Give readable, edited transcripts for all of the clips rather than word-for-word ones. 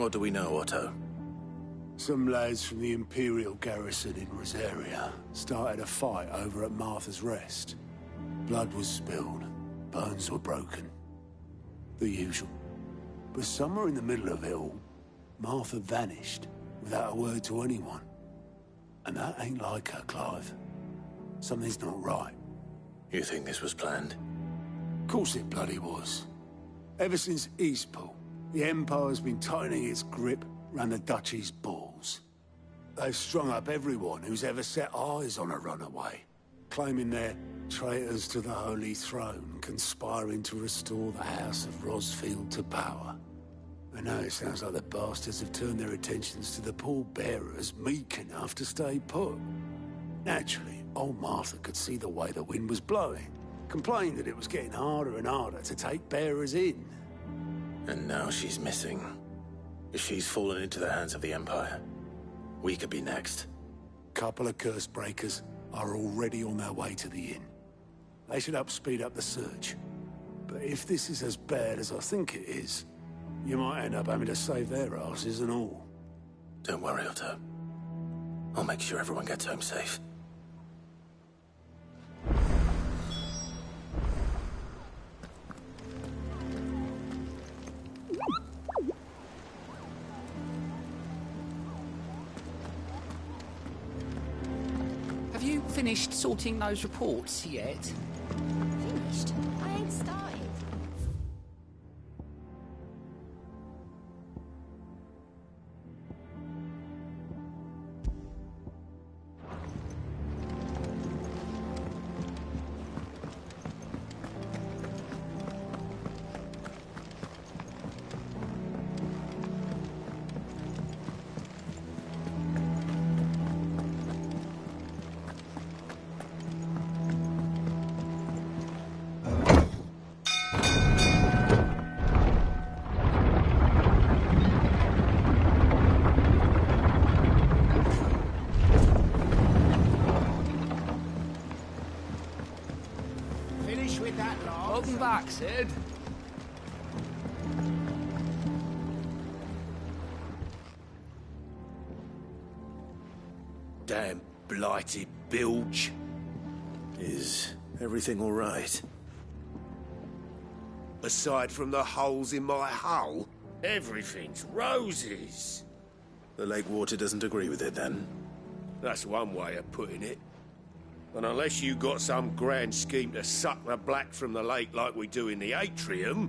What do we know, Otto? Some lads from the Imperial garrison in Rosaria started a fight over at Martha's Rest. Blood was spilled, bones were broken. The usual. But somewhere in the middle of it all, Martha vanished without a word to anyone. And that ain't like her, Clive. Something's not right. You think this was planned? Of course it bloody was. Ever since Eastpool, the Empire's been tightening its grip round the Duchy's balls. They've strung up everyone who's ever set eyes on a runaway, claiming they're traitors to the Holy Throne, conspiring to restore the House of Rosfield to power. And now it sounds like the bastards have turned their attentions to the pallbearers meek enough to stay put. Naturally, old Martha could see the way the wind was blowing, complained that it was getting harder and harder to take bearers in. And now she's missing. If she's fallen into the hands of the Empire, we could be next. Couple of curse breakers are already on their way to the inn. They should help speed up the search. But if this is as bad as I think it is, you might end up having to save their asses and all. Don't worry, Otto. I'll make sure everyone gets home safe. Have you finished sorting those reports yet? Finished? I ain't started. Welcome back, Sid. Damn blighted bilge. Is everything all right? Aside from the holes in my hull, everything's roses. The lake water doesn't agree with it, then? That's one way of putting it. And unless you got some grand scheme to suck the black from the lake like we do in the atrium,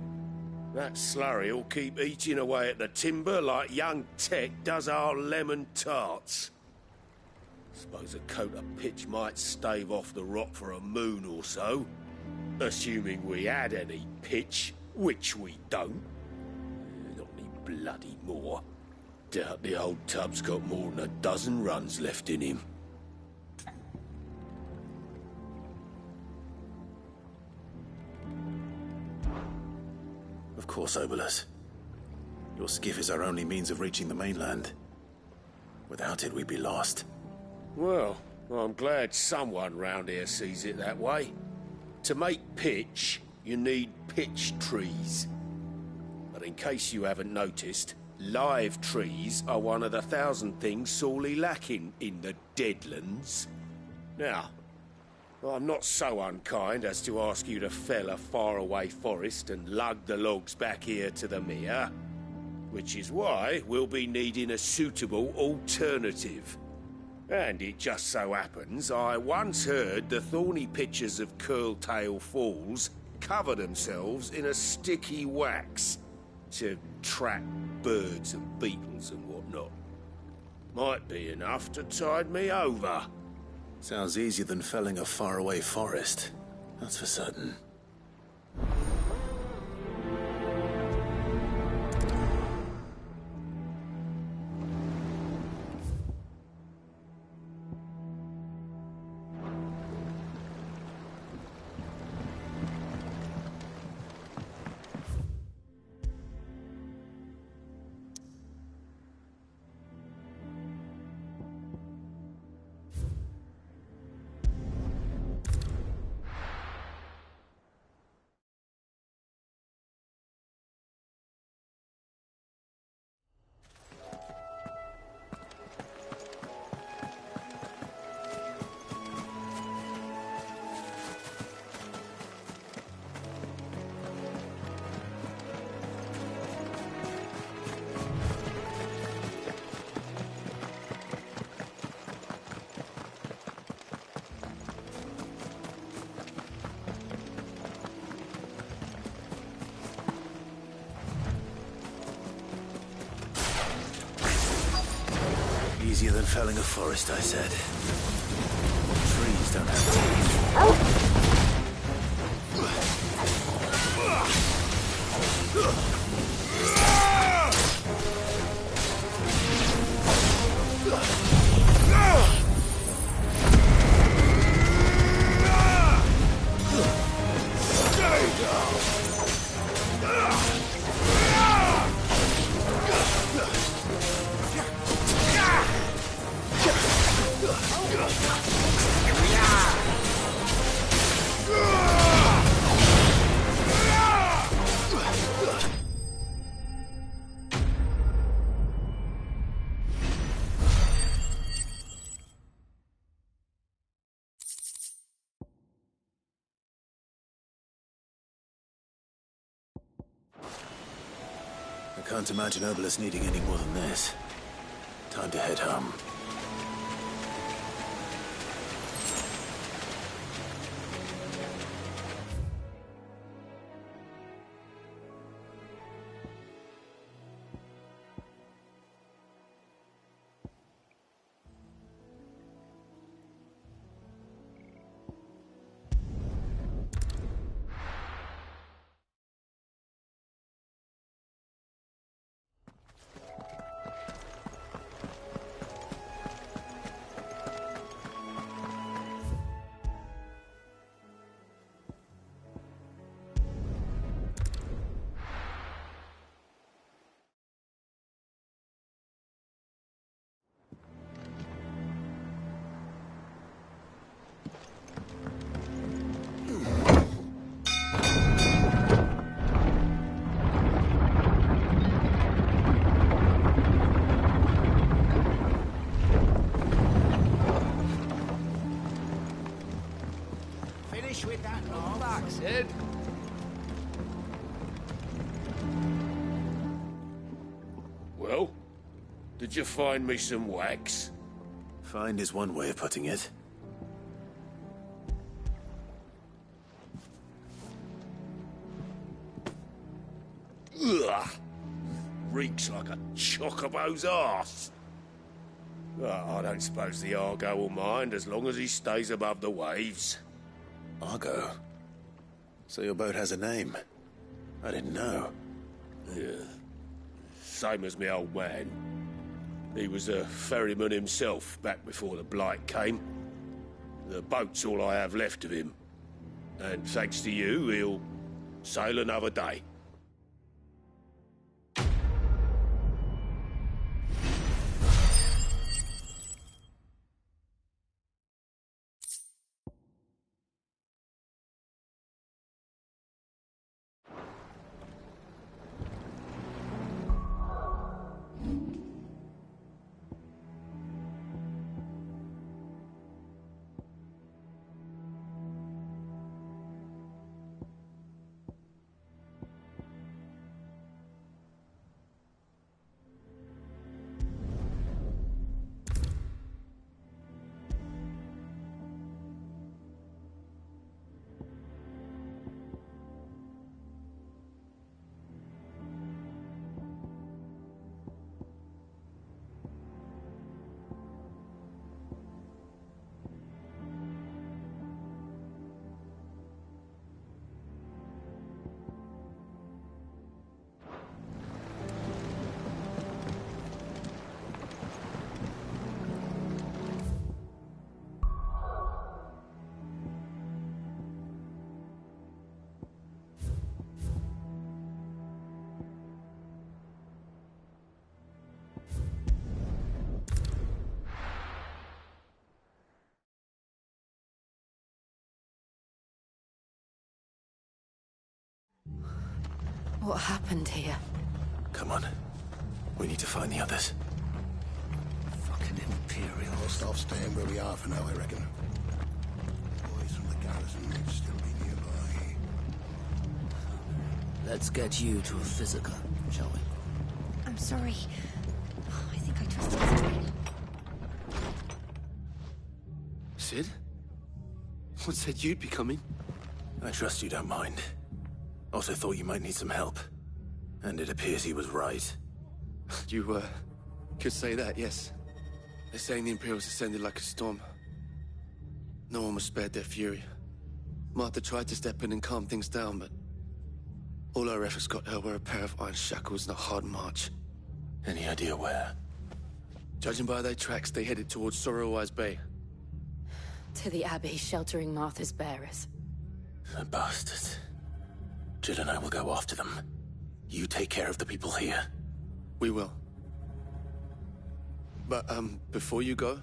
that slurry'll keep eating away at the timber like young Tech does our lemon tarts. Suppose a coat of pitch might stave off the rot for a moon or so. Assuming we had any pitch, which we don't. Not any bloody more. Doubt the old tub's got more than a dozen runs left in him. Of course, Obolus. Your skiff is our only means of reaching the mainland. Without it, we'd be lost. Well, I'm glad someone round here sees it that way. To make pitch, you need pitch trees. But in case you haven't noticed, live trees are one of the 1,000 things sorely lacking in the Deadlands. Now, I'm not so unkind as to ask you to fell a faraway forest and lug the logs back here to the mere, which is why we'll be needing a suitable alternative. And it just so happens I once heard the thorny pitchers of Curltail Falls cover themselves in a sticky wax to trap birds and beetles and whatnot. Might be enough to tide me over. Sounds easier than felling a faraway forest. That's for certain. Easier than felling a forest, I said. Trees don't have teeth. I can't imagine Obelus needing any more than this. Time to head home. With that long back, Sid. Well, did you find me some wax? Find is one way of putting it. Ugh! Reeks like a chocobo's arse. I don't suppose the Argo will mind as long as he stays above the waves. Argo? So your boat has a name? I didn't know. Yeah. Same as me old man. He was a ferryman himself back before the Blight came. The boat's all I have left of him. And thanks to you, he'll sail another day. What happened here? Come on. We need to find the others. Fucking Imperials. Best off staying where we are for now, I reckon. Boys from the garrison may still be nearby. Let's get you to a physical, shall we? I'm sorry. Oh, I think I twisted his brain. Sid? What said you'd be coming? I trust you don't mind. Also thought you might need some help. And it appears he was right. You, could say that, yes. They're saying the Imperials ascended like a storm. No one was spared their fury. Martha tried to step in and calm things down, but all our efforts got her were a pair of iron shackles and a hard march. Any idea where? Judging by their tracks, they headed towards Sorrowwise Bay. To the Abbey sheltering Martha's bearers. The bastards. Jill and I will go after them. You take care of the people here. We will. But, before you go,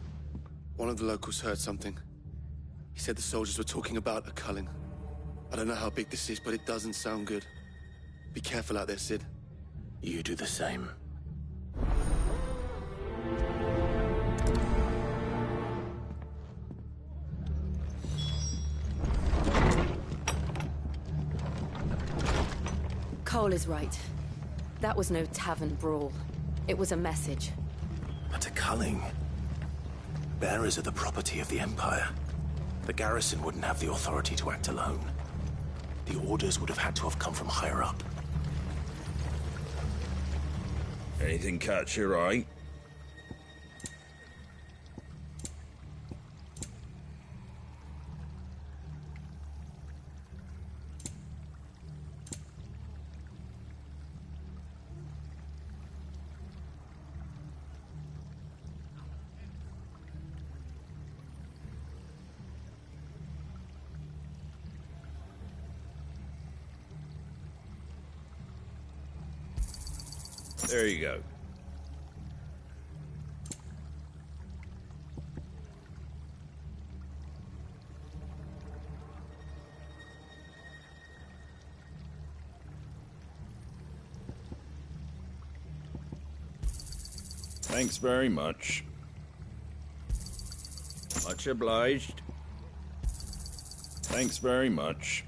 one of the locals heard something. He said the soldiers were talking about a culling. I don't know how big this is, but it doesn't sound good. Be careful out there, Sid. You do the same. Cole is right. That was no tavern brawl. It was a message. But a culling. Bearers are the property of the Empire. The garrison wouldn't have the authority to act alone. The orders would have had to have come from higher up. Anything catch your eye? There you go. Thanks very much. Much obliged. Thanks very much.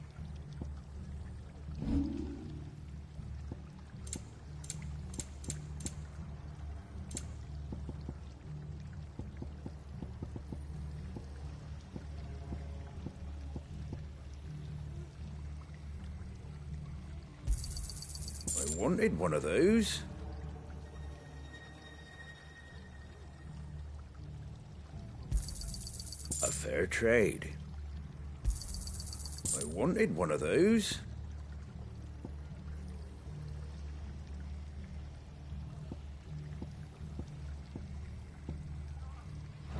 I wanted one of those. A fair trade. I wanted one of those.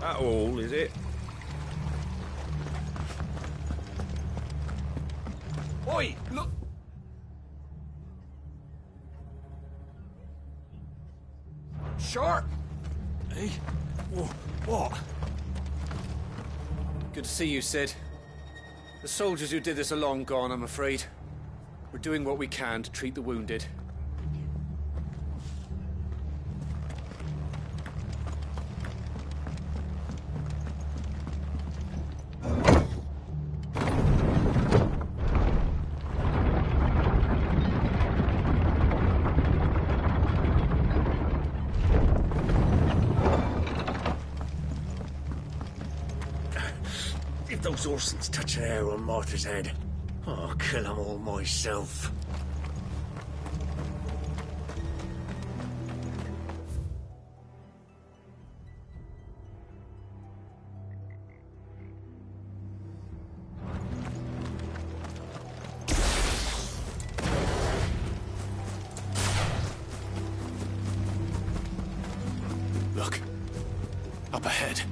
That all, is it? Oi, look! Sharp! Hey? What? Good to see you, Sid. The soldiers who did this are long gone, I'm afraid. We're doing what we can to treat the wounded. If those Orsons touch an arrow on Martha's head, I'll kill them all myself. Look. Up ahead.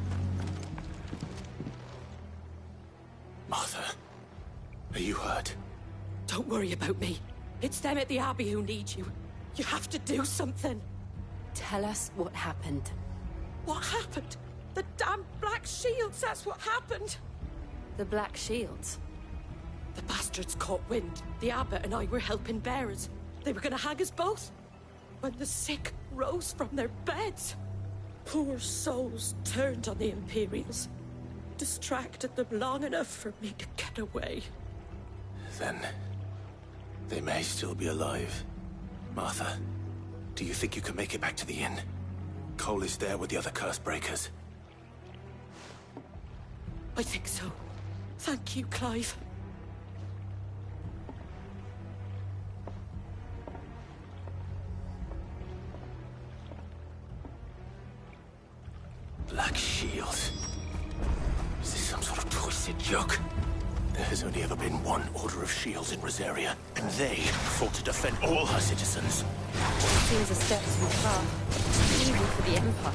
Martha, are you hurt? Don't worry about me. It's them at the Abbey who need you. You have to do something. Tell us what happened. What happened? The damn Black Shields, that's what happened. The Black Shields? The bastards caught wind. The Abbot and I were helping bearers. They were gonna hang us both. When the sick rose from their beds, poor souls turned on the Imperials. Distracted them long enough for me to get away. Then they may still be alive. Martha, do you think you can make it back to the inn? Cole is there with the other curse breakers. I think so. Thank you, Clive. Black Shield. Is this some sort of twisted joke? There has only ever been one Order of Shields in Rosaria, and they fought to defend all her citizens. Seems a step too far. Even for the Empire.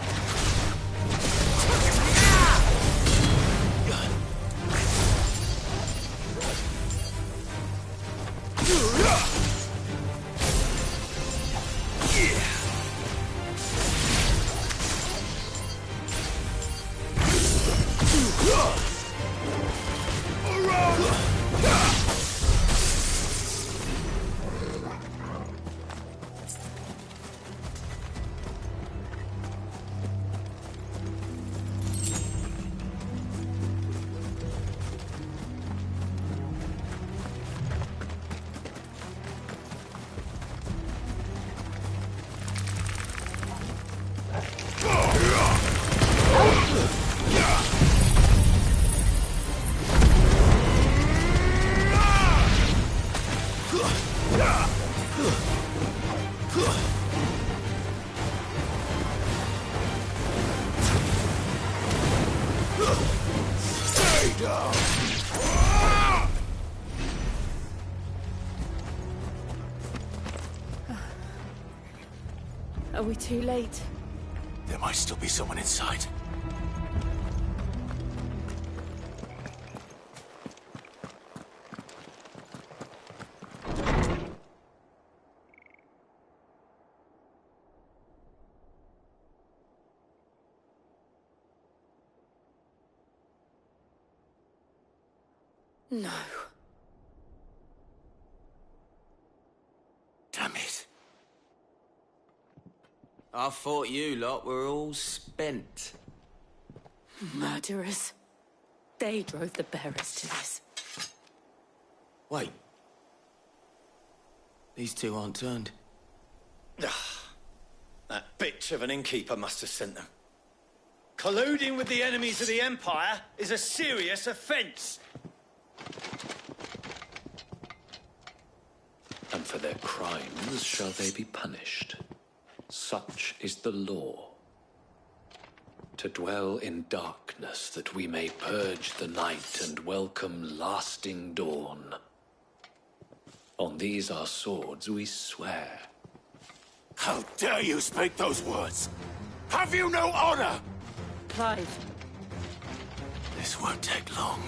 Are we too late? There might still be someone inside. No. Damn it. I thought you lot were all spent. Murderers. They drove the bearers to this. Wait. These two aren't turned. That bitch of an innkeeper must have sent them. Colluding with the enemies of the Empire is a serious offence. And for their crimes shall they be punished. Such is the law. To dwell in darkness that we may purge the night and welcome lasting dawn. On these our swords we swear. How dare you speak those words? Have you no honor? Clive. This won't take long.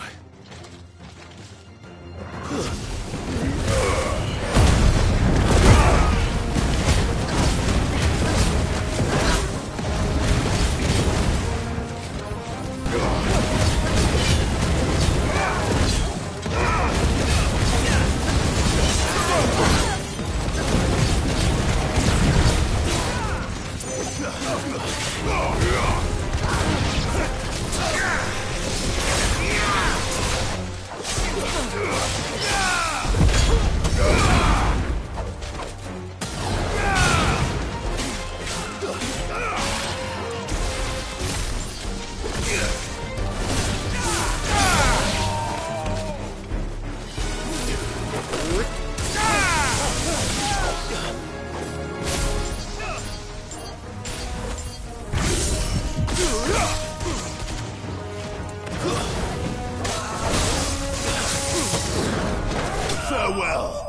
Farewell.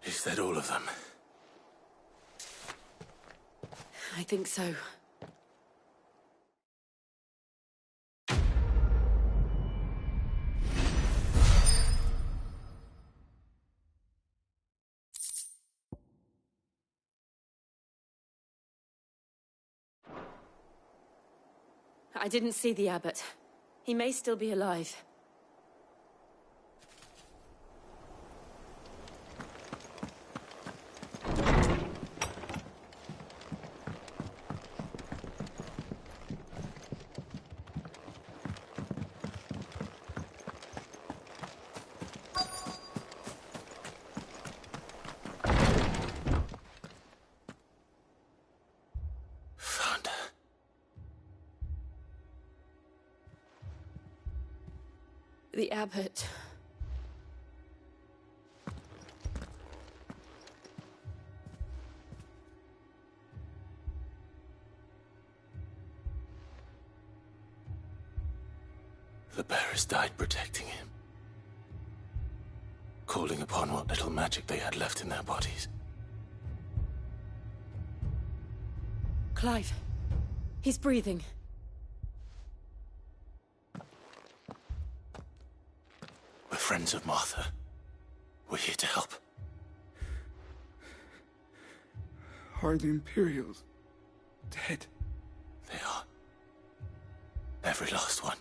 Is that all of them? I think so. I didn't see the abbot. He may still be alive. The abbot. The bearers died protecting him, calling upon what little magic they had left in their bodies. Clive. He's breathing. We're friends of Martha. We're here to help. Are the Imperials dead? They are. Every last one.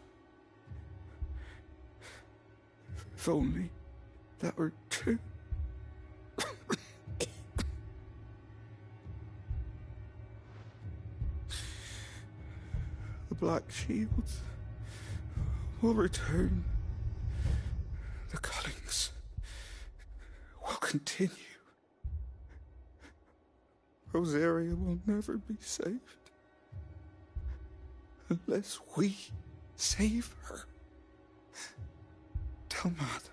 If only that were true. The Black Shields will return. The Cullings will continue. Rosaria will never be saved unless we save her. Tell Martha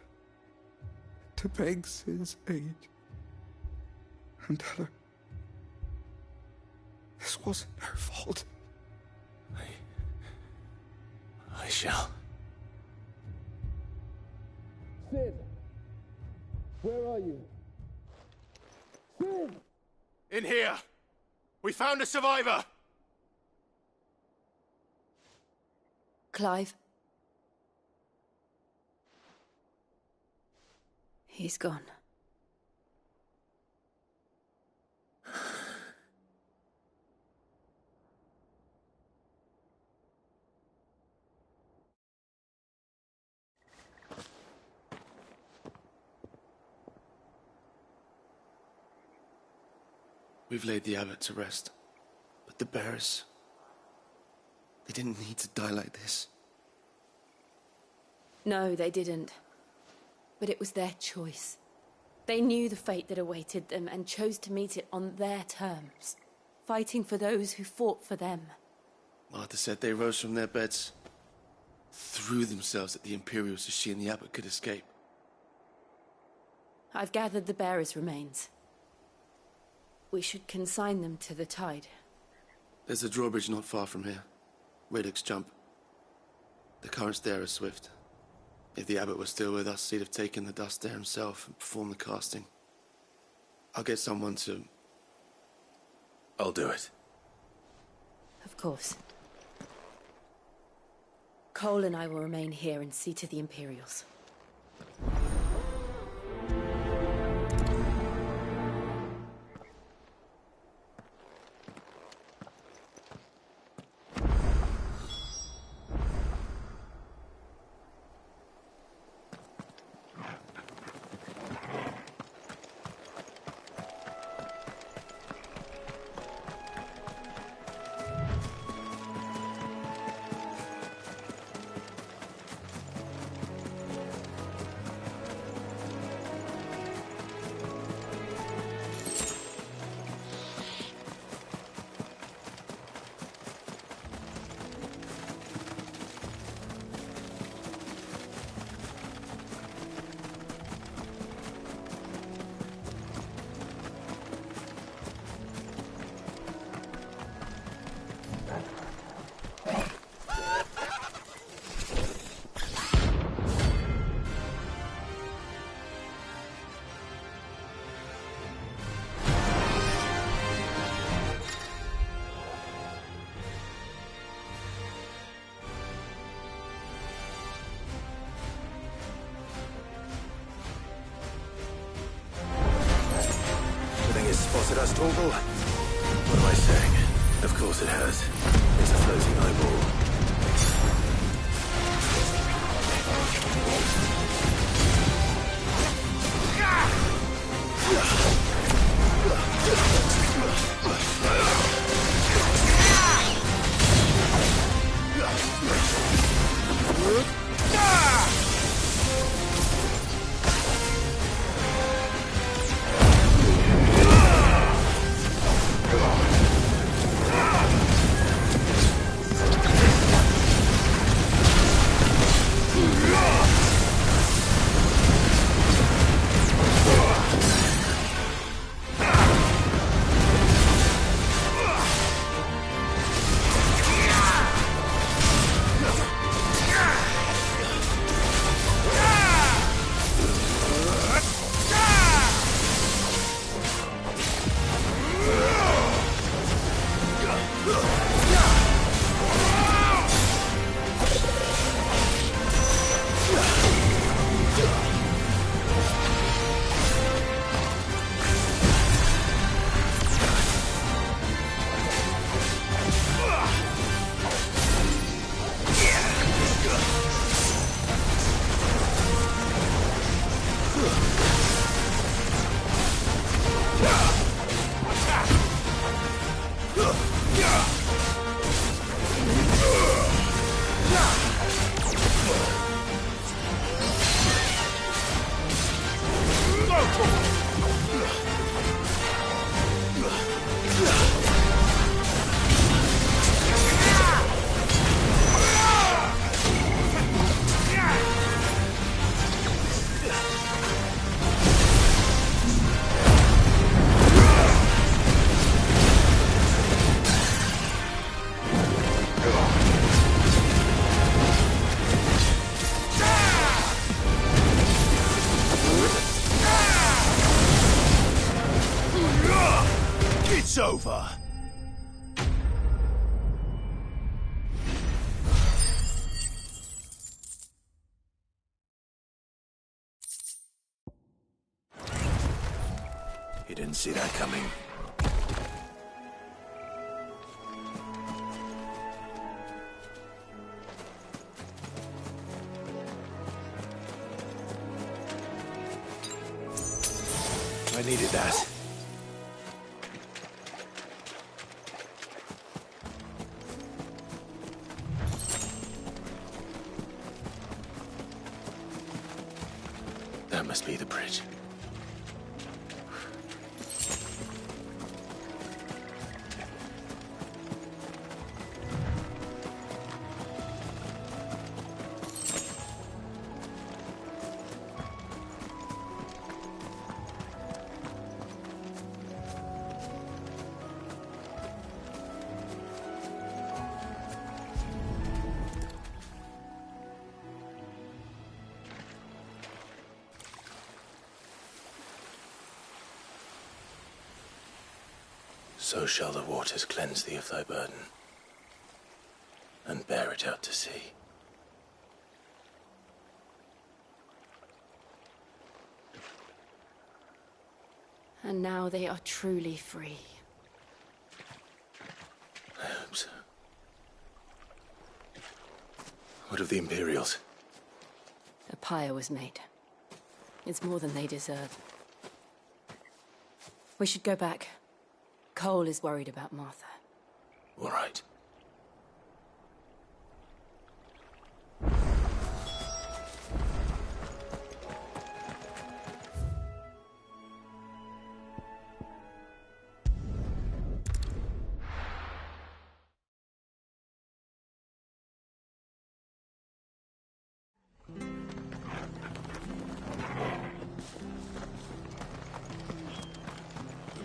to beg Sid's aid and tell her this wasn't her fault. I shall. Sid! Where are you? Sid! In here! We found a survivor! Clive. He's gone. We've laid the abbot to rest, but the bearers, they didn't need to die like this. No, they didn't. But it was their choice. They knew the fate that awaited them and chose to meet it on their terms, fighting for those who fought for them. Martha said they rose from their beds, threw themselves at the Imperials so she and the abbot could escape. I've gathered the bearers' remains. We should consign them to the tide. There's a drawbridge not far from here. Radix jump. The currents there are swift. If the abbot was still with us, he'd have taken the dust there himself and performed the casting. I'll get someone to... I'll do it. Of course. Cole and I will remain here and see to the Imperials. Spotted us, Torgal? What am I saying? Of course it has. It's a floating eyeball. over. You didn't see that coming. I needed that. That must be the bridge. So shall the waters cleanse thee of thy burden, and bear it out to sea. And now they are truly free. I hope so. What of the Imperials? A pyre was made. It's more than they deserve. We should go back. Cole is worried about Martha. All right.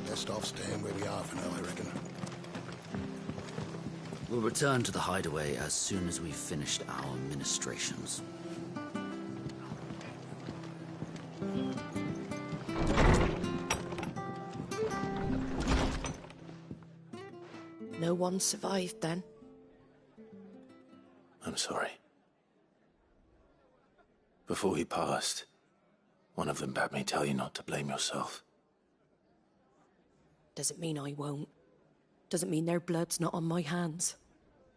Best off staying where we are for now, I reckon. We'll return to the hideaway as soon as we've finished our ministrations. No one survived then? I'm sorry. Before he passed, one of them bade me tell you not to blame yourself. Doesn't mean I won't. Doesn't mean their blood's not on my hands.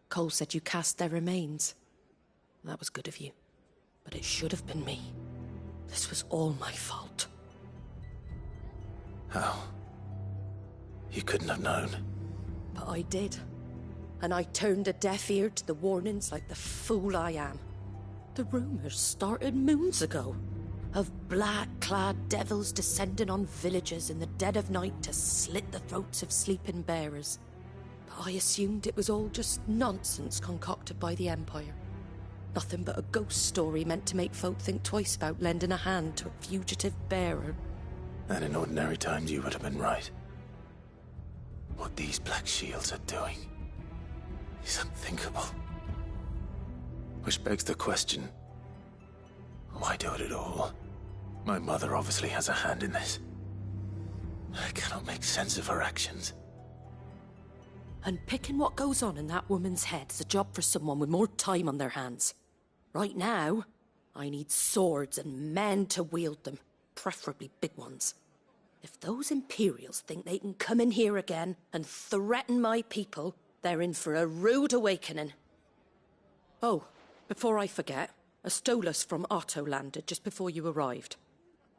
Cole said you cast their remains. That was good of you. But it should have been me. This was all my fault. How? You couldn't have known. But I did. And I turned a deaf ear to the warnings like the fool I am. The rumors started moons ago. Of black-clad devils descending on villages in the dead of night to slit the throats of sleeping bearers. But I assumed it was all just nonsense concocted by the Empire. Nothing but a ghost story meant to make folk think twice about lending a hand to a fugitive bearer. And in ordinary times you would have been right. What these Black Shields are doing is unthinkable. Which begs the question, why do it at all? My mother obviously has a hand in this. I cannot make sense of her actions. And picking what goes on in that woman's head is a job for someone with more time on their hands. Right now, I need swords and men to wield them, preferably big ones. If those Imperials think they can come in here again and threaten my people, they're in for a rude awakening. Oh, before I forget, a Stolas from Otto landed just before you arrived.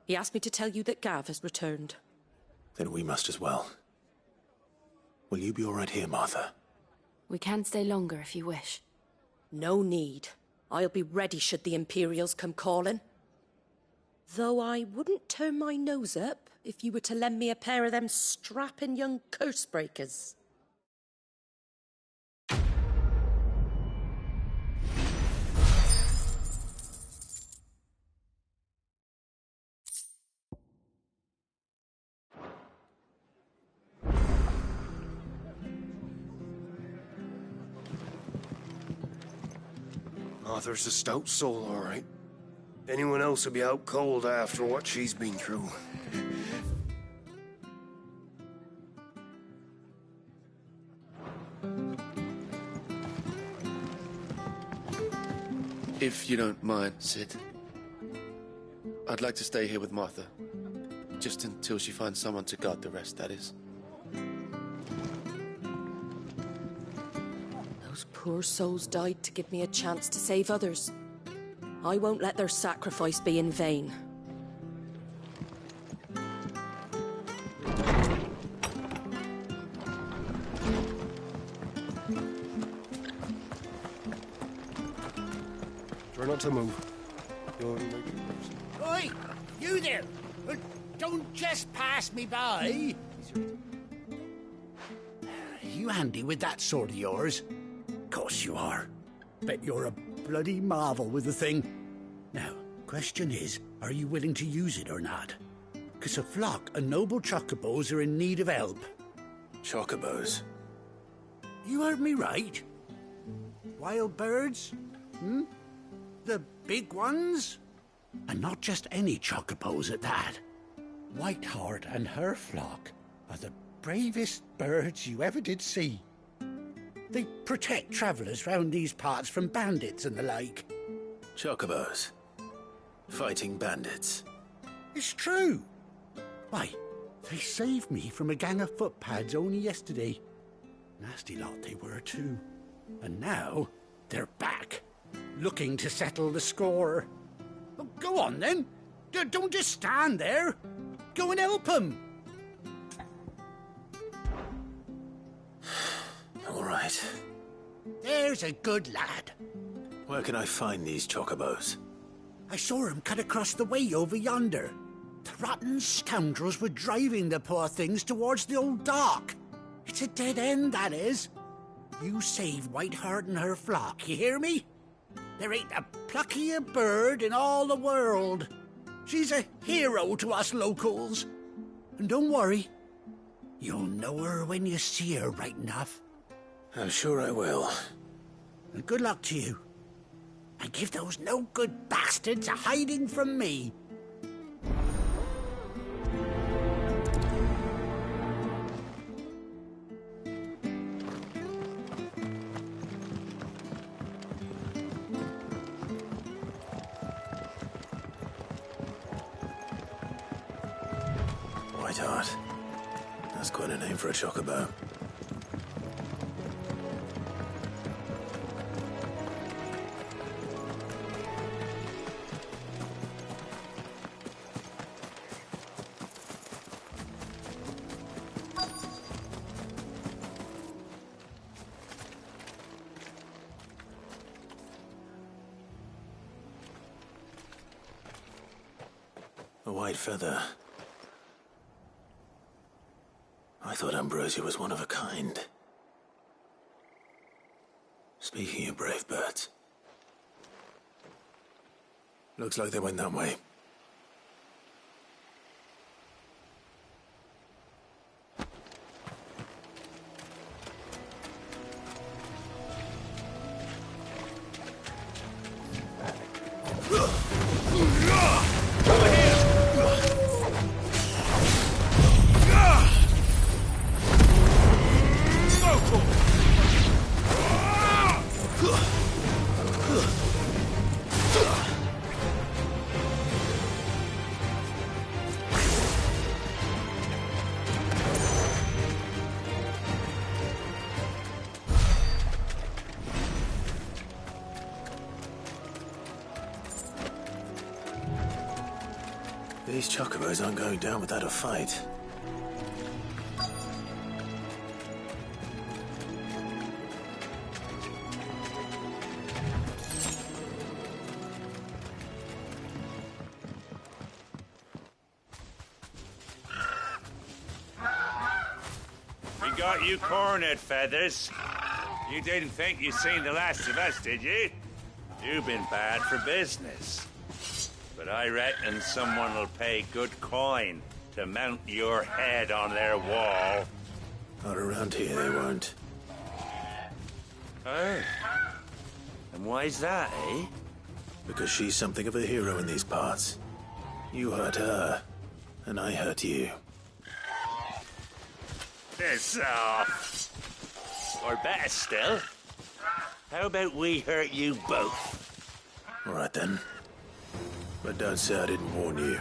He asked me to tell you that Gav has returned. Then we must as well. Will you be all right here, Martha? We can stay longer if you wish. No need. I'll be ready should the Imperials come calling. Though I wouldn't turn my nose up if you were to lend me a pair of them strapping young curse breakers. Arthur's a stout soul, all right. Anyone else would be out cold after what she's been through. If you don't mind, Sid, I'd like to stay here with Martha. Just until she finds someone to guard the rest, that is. Those poor souls died to give me a chance to save others. I won't let their sacrifice be in vain. Try not to move. Oi! You there! Don't just pass me by! You handy with that sword of yours? Course you are. Bet you're a bloody marvel with the thing. Now, question is, are you willing to use it or not? 'Cause a flock of noble chocobos are in need of help. Chocobos? You heard me right. Wild birds? Hmm? The big ones? And not just any chocobos at that. Whiteheart and her flock are the bravest birds you ever did see. They protect travellers round these parts from bandits and the like. Chocobos? Fighting bandits? It's true. Why, they saved me from a gang of footpads only yesterday. Nasty lot they were too. And now they're back, looking to settle the score. Well, go on then. Don't just stand there. Go and help them. All right. There's a good lad. Where can I find these chocobos? I saw him cut across the way over yonder. The rotten scoundrels were driving the poor things towards the old dock. It's a dead end, that is. You save Whiteheart and her flock, you hear me? There ain't a pluckier bird in all the world. She's a hero to us locals. And don't worry, you'll know her when you see her right enough. I'm sure I will. And good luck to you. And give those no-good bastards a hiding from me. Whiteheart. That's quite a name for a chocobo. A white feather. I thought Ambrosia was one of a kind. Speaking of brave birds. Looks like they went that way. These chocobos aren't going down without a fight. We got you cornered, Feathers. You didn't think you'd seen the last of us, did you? You've been bad for business. But I reckon someone will pay good coin to mount your head on their wall. Not around here, they won't. Oh. And why's that, eh? Because she's something of a hero in these parts. You hurt her, and I hurt you. Piss off. Or better still, how about we hurt you both? All right, then. But don't say I didn't warn you.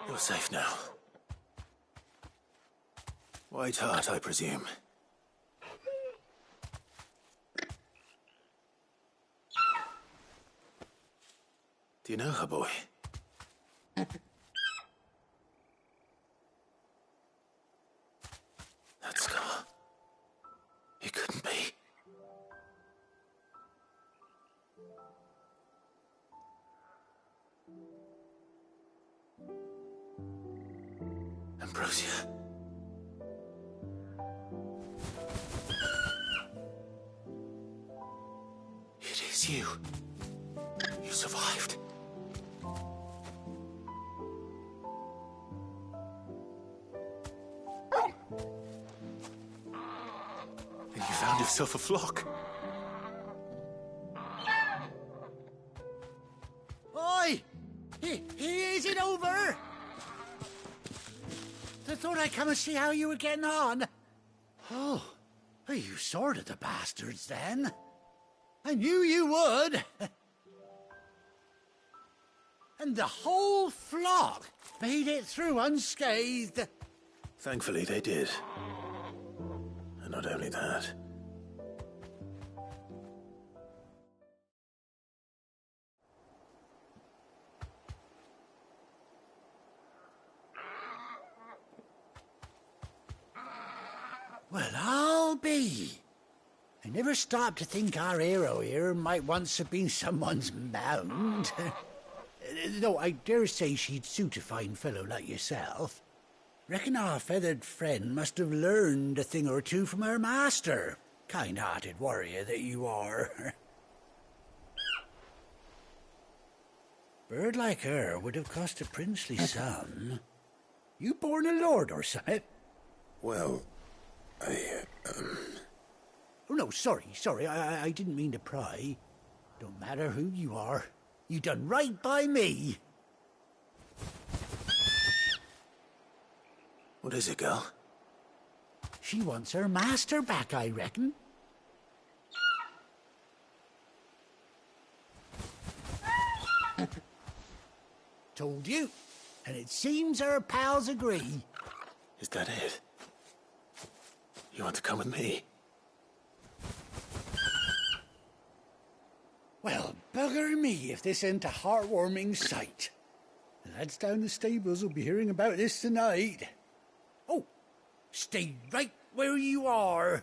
You're safe now. White Hart, I presume. Do you know her, boy? That scar. It couldn't be. Ambrosia. It is you. You survived. And you found yourself a flock. Oi! Is it over? I thought I'd come and see how you were getting on. Oh, you sorted the bastards then. I knew you would. And the whole flock made it through unscathed. Thankfully, they did. And not only that. Well, I'll be. I never stopped to think our hero here might once have been someone's mount. Though I dare say she'd suit a fine fellow like yourself. Reckon our feathered friend must have learned a thing or two from her master. Kind-hearted warrior that you are. Bird like her would have cost a princely sum. You born a lord or something? Well, Oh, no, sorry. I didn't mean to pry. Don't matter who you are. You done right by me. What is it, girl? She wants her master back, I reckon. Told you. And it seems our pals agree. Is that it? You want to come with me? Well, bugger me if this ain't a heartwarming sight. The lads down the stables will be hearing about this tonight. Oh, stay right where you are.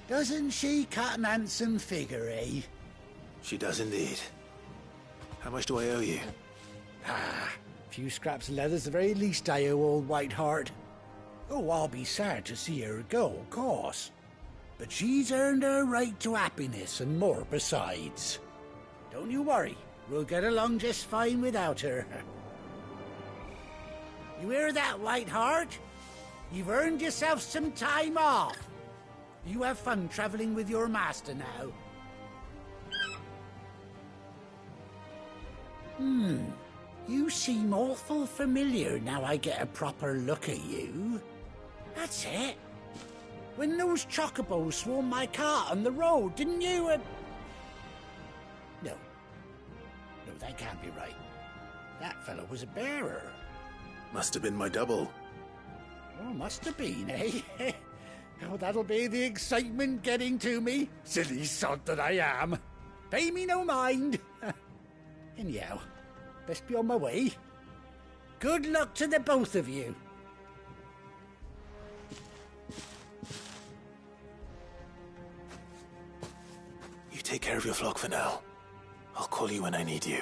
Doesn't she cut an handsome figure, eh? She does indeed. How much do I owe you? A few scraps of leather's the very least I owe old Whiteheart. Oh, I'll be sad to see her go, of course. But she's earned her right to happiness and more besides. Don't you worry, we'll get along just fine without her. You hear that, Whiteheart? You've earned yourself some time off. You have fun traveling with your master now. You seem awful familiar now I get a proper look at you. That's it. When those chocobos swarmed my cart on the road, didn't you? No, that can't be right. That fellow was a bearer. Must have been my double. Oh, must have been, eh? Oh, that'll be the excitement getting to me. Silly sod that I am. Pay me no mind. Anyhow, best be on my way. Good luck to the both of you. You take care of your flock for now. I'll call you when I need you.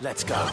Let's go.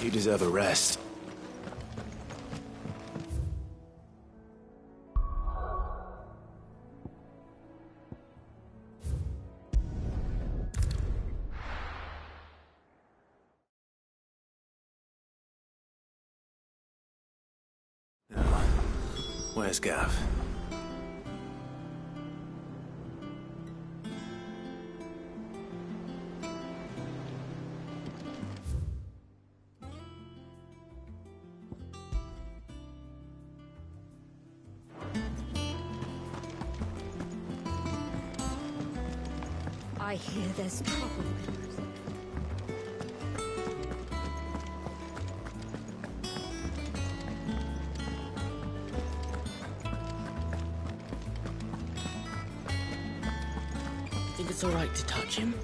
You deserve a rest. Where's Gav? I hear there's trouble. Think it's all right to touch him?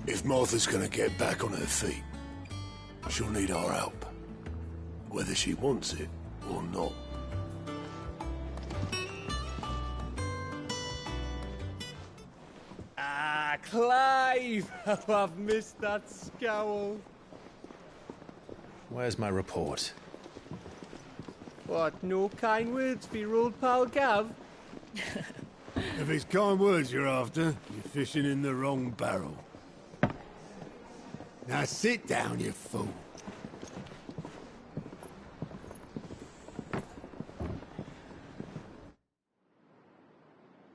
If Martha's gonna get back on her feet, she'll need our help. Whether she wants it or not. Ah, Clive! Oh, I've missed that scowl. Where's my report? What, no kind words for your old pal Gav? If it's kind words you're after, you fishing in the wrong barrel. Now sit down, you fool.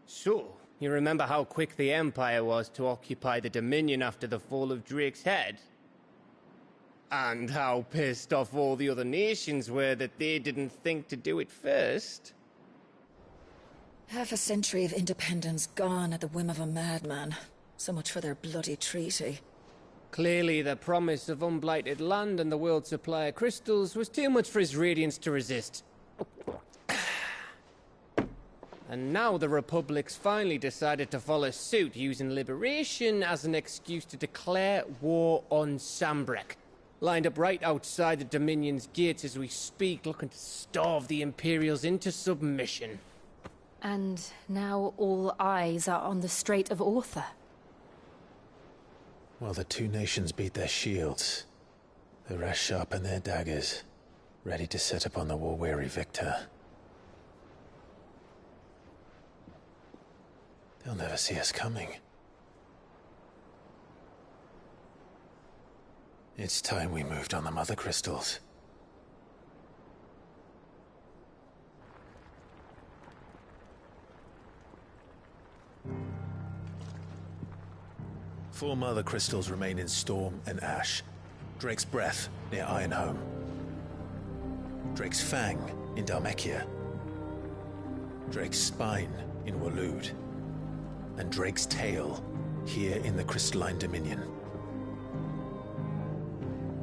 So, you remember how quick the Empire was to occupy the Dominion after the fall of Drake's head? And how pissed off all the other nations were that they didn't think to do it first? Half a century of independence gone at the whim of a madman. So much for their bloody treaty. Clearly, the promise of unblighted land and the world's supply of crystals was too much for his radiance to resist. And now the Republic's finally decided to follow suit, using liberation as an excuse to declare war on Sambrek. Lined up right outside the Dominion's gates as we speak, looking to starve the Imperials into submission. And now all eyes are on the Strait of Author. While the two nations beat their shields, the rest sharpen their daggers, ready to set upon the war-weary victor. They'll never see us coming. It's time we moved on the Mother Crystals. Four Mother Crystals remain in Storm and Ash. Drake's Breath, near Ironhome. Drake's Fang, in Dhalmekia. Drake's Spine, in Waloed. And Drake's Tail, here in the Crystalline Dominion.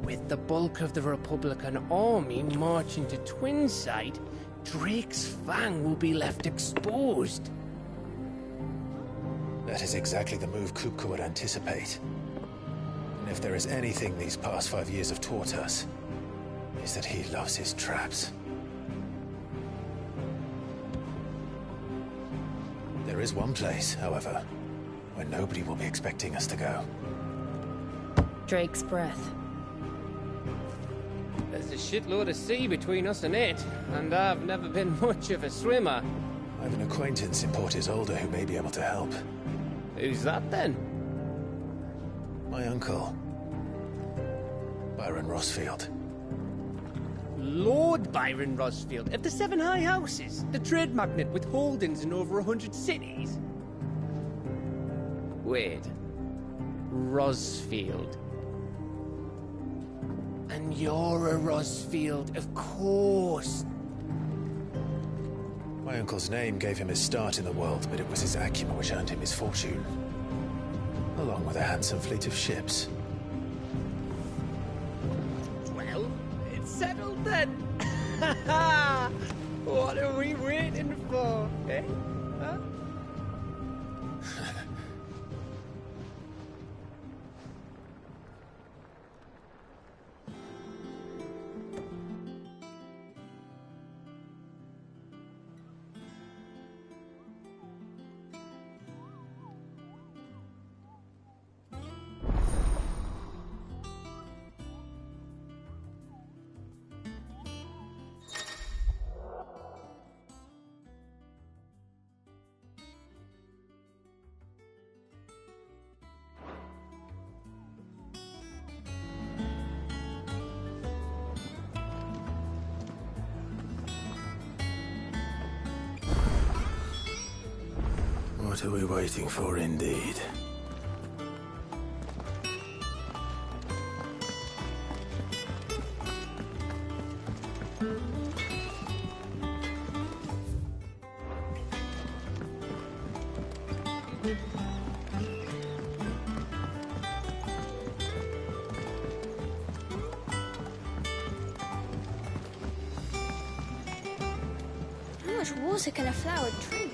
With the bulk of the Republican army marching to Twinside, Drake's Fang will be left exposed. That is exactly the move Kupka would anticipate. And if there is anything these past 5 years have taught us, is that he loves his traps. There is one place, however, where nobody will be expecting us to go. Drake's Breath. There's a shitload of sea between us and it, and I've never been much of a swimmer. I have an acquaintance in Port Isolde who may be able to help. Who's that then? My uncle, Byron Rosfield. Lord Byron Rosfield of the Seven High Houses, the trade magnate with holdings in over 100 cities. Wait, Rosfield. And you're a Rosfield, of course. My uncle's name gave him his start in the world, but it was his acumen which earned him his fortune. Along with a handsome fleet of ships. Well, it's settled then. What are we waiting for, eh? Huh? What are we waiting for, indeed? How much water can a flower drink?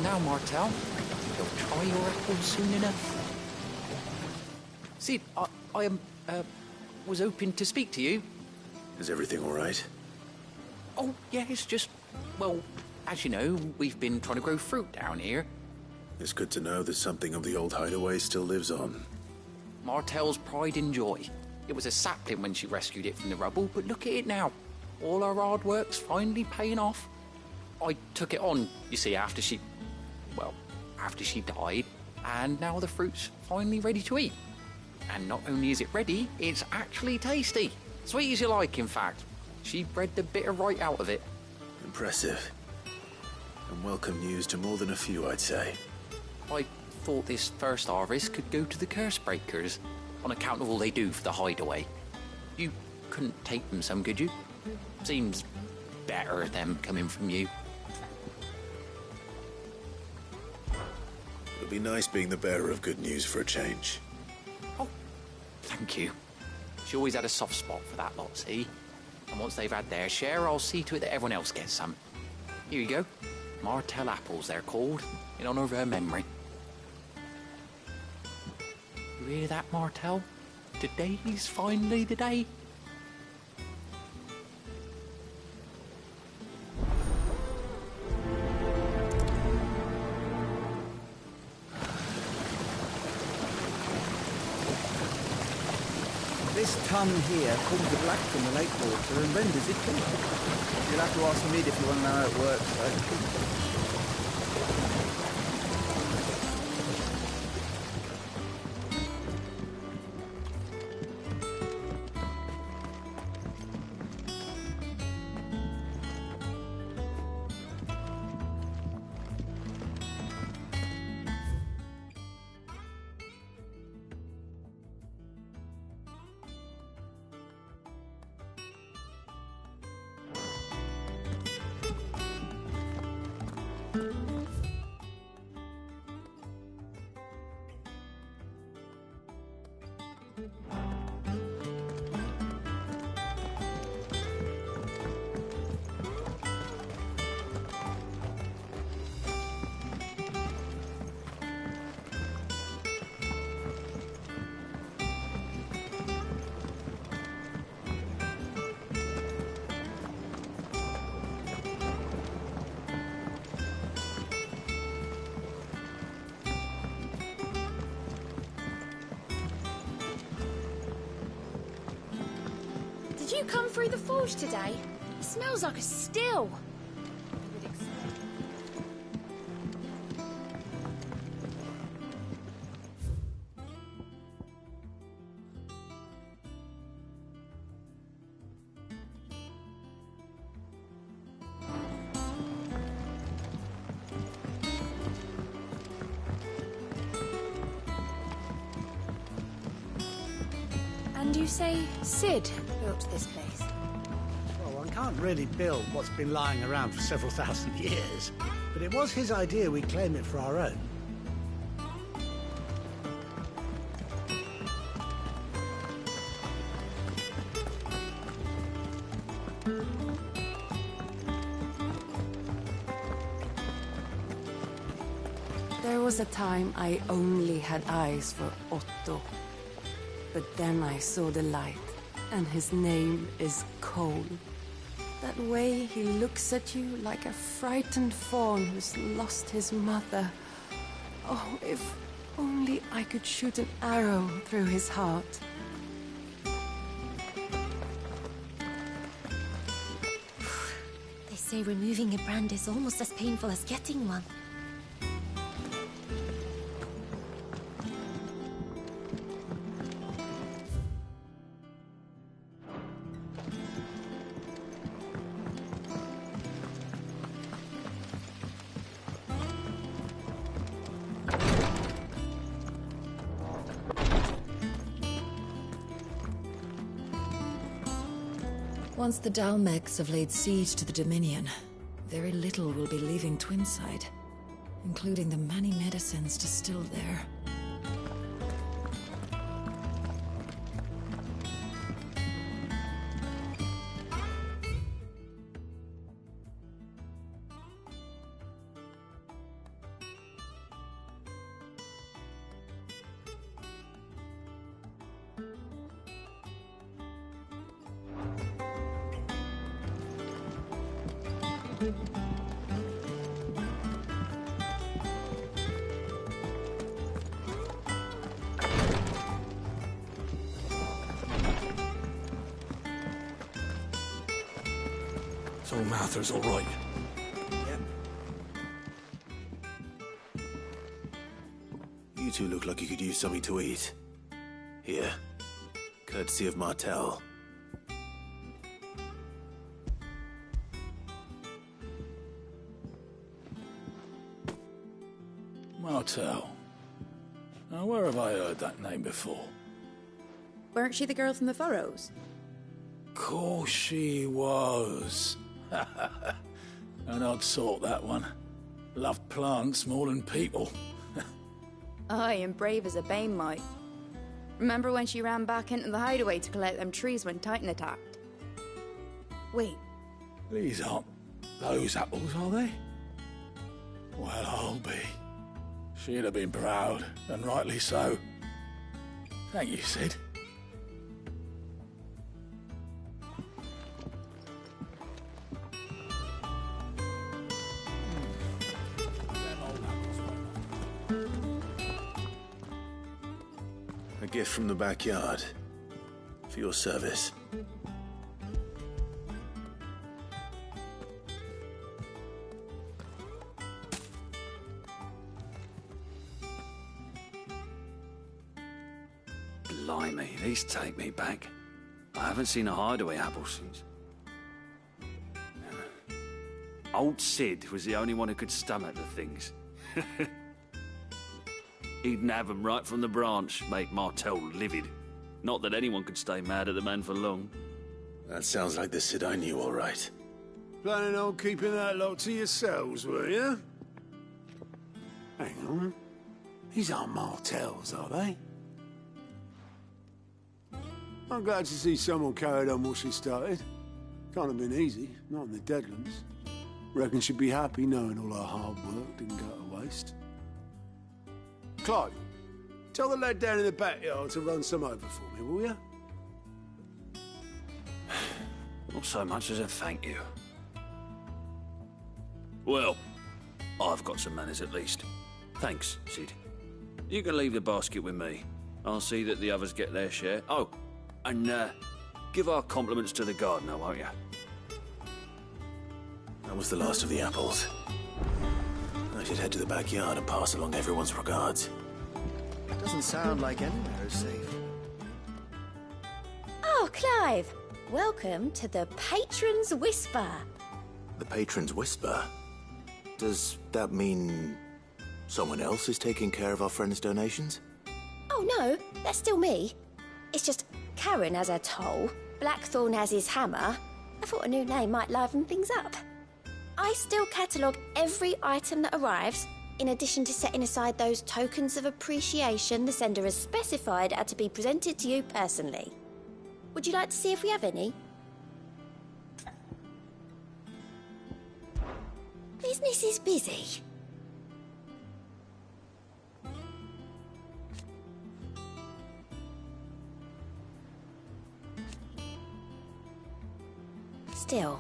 Now, Martel. You'll try your apple soon enough. Sid, I was hoping to speak to you. Is everything all right? Oh, yeah, it's just, well, as you know, we've been trying to grow fruit down here. It's good to know that something of the old hideaway still lives on. Martel's pride and joy. It was a sapling when she rescued it from the rubble, but look at it now. All our hard work's finally paying off. I took it on, you see, after she died, and now the fruit's finally ready to eat. And not only is it ready, it's actually tasty. Sweet as you like, in fact. She bred the bitter right out of it. Impressive. And welcome news to more than a few, I'd say. I thought this first harvest could go to the curse breakers, on account of all they do for the hideaway. You couldn't take them some, could you? Seems better them coming from you. It'll be nice being the bearer of good news for a change. Oh, thank you. She always had a soft spot for that lot, see? And once they've had their share, I'll see to it that everyone else gets some. Here you go. Martel apples, they're called, in honour of her memory. You hear that, Martel? Today's finally the day. This tongue here pulls the black from the lake water and renders it pink. You'll have to ask Mid if you want to know how it works, though. Did you come through the forge today? It smells like a still. And you say Sid built this place? Well, one can't really build what's been lying around for several thousand years. But it was his idea we claim it for our own. There was a time I only had eyes for Otto. But then I saw the light, and his name is Cole. That way he looks at you like a frightened fawn who's lost his mother. Oh, if only I could shoot an arrow through his heart. They say removing a brand is almost as painful as getting one. Once the Dalmecs have laid siege to the Dominion, very little will be leaving Twinside, including the many medicines distilled there. Oh, Martha's all right. You two look like you could use something to eat. Here. Courtesy of Martel. Martel. Now, where have I heard that name before? Weren't she the girl from the Furrows? Course she was. An odd sort, that one. Loved plants more than people. Aye, and brave as a bane might. Remember when she ran back into the hideaway to collect them trees when Titan attacked? Wait. These aren't those apples, are they? Well, I'll be. She'd have been proud, and rightly so. Thank you, Sid. A gift from the backyard. For your service. Blimey, these take me back. I haven't seen a hideaway apple since. Old Sid was the only one who could stomach the things. He'd nab 'em right from the branch, make Martel livid. Not that anyone could stay mad at the man for long. That sounds like the Sid I knew, all right. Planning on keeping that lot to yourselves, were you? Hang on. These aren't Martels, are they? I'm glad to see someone carried on what she started. Can't have been easy, not in the Deadlands. Reckon she'd be happy knowing all her hard work didn't go to waste. Clive, tell the lad down in the backyard to run some over for me, will you? Not so much as a thank you. Well, I've got some manners at least. Thanks, Sid. You can leave the basket with me. I'll see that the others get their share. Oh, and give our compliments to the gardener, won't you? That was the last of the apples. I should head to the backyard and pass along everyone's regards. Doesn't sound like anywhere is safe. Oh, Clive! Welcome to the Patron's Whisper. The Patron's Whisper? Does that mean someone else is taking care of our friend's donations? Oh, no, that's still me. It's just Karen has her toll, Blackthorn has his hammer. I thought a new name might liven things up. I still catalogue every item that arrives, in addition to setting aside those tokens of appreciation the sender has specified are to be presented to you personally. Would you like to see if we have any? Business is busy. Still.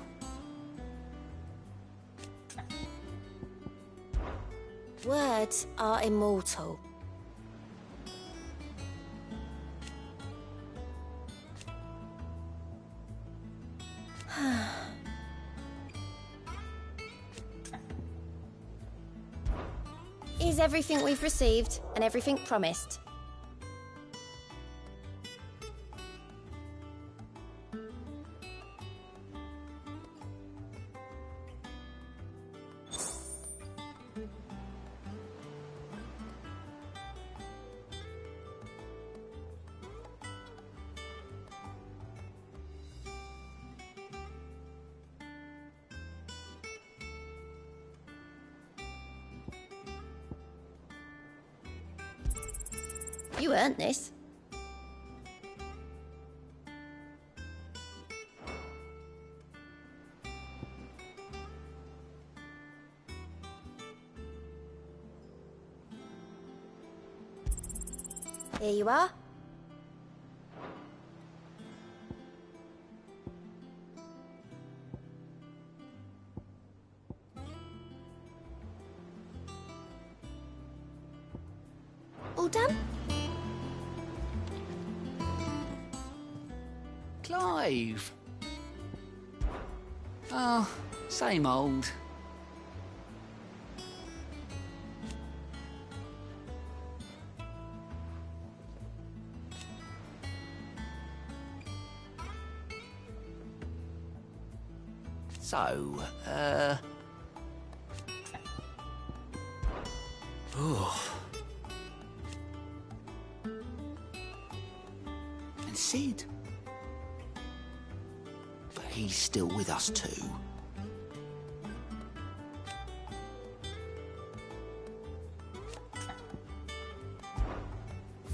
Words are immortal. Is everything we've received and everything promised? You earned this. Here you are. All done? Clive! Oh, Same old. So, and Sid. But he's still with us too.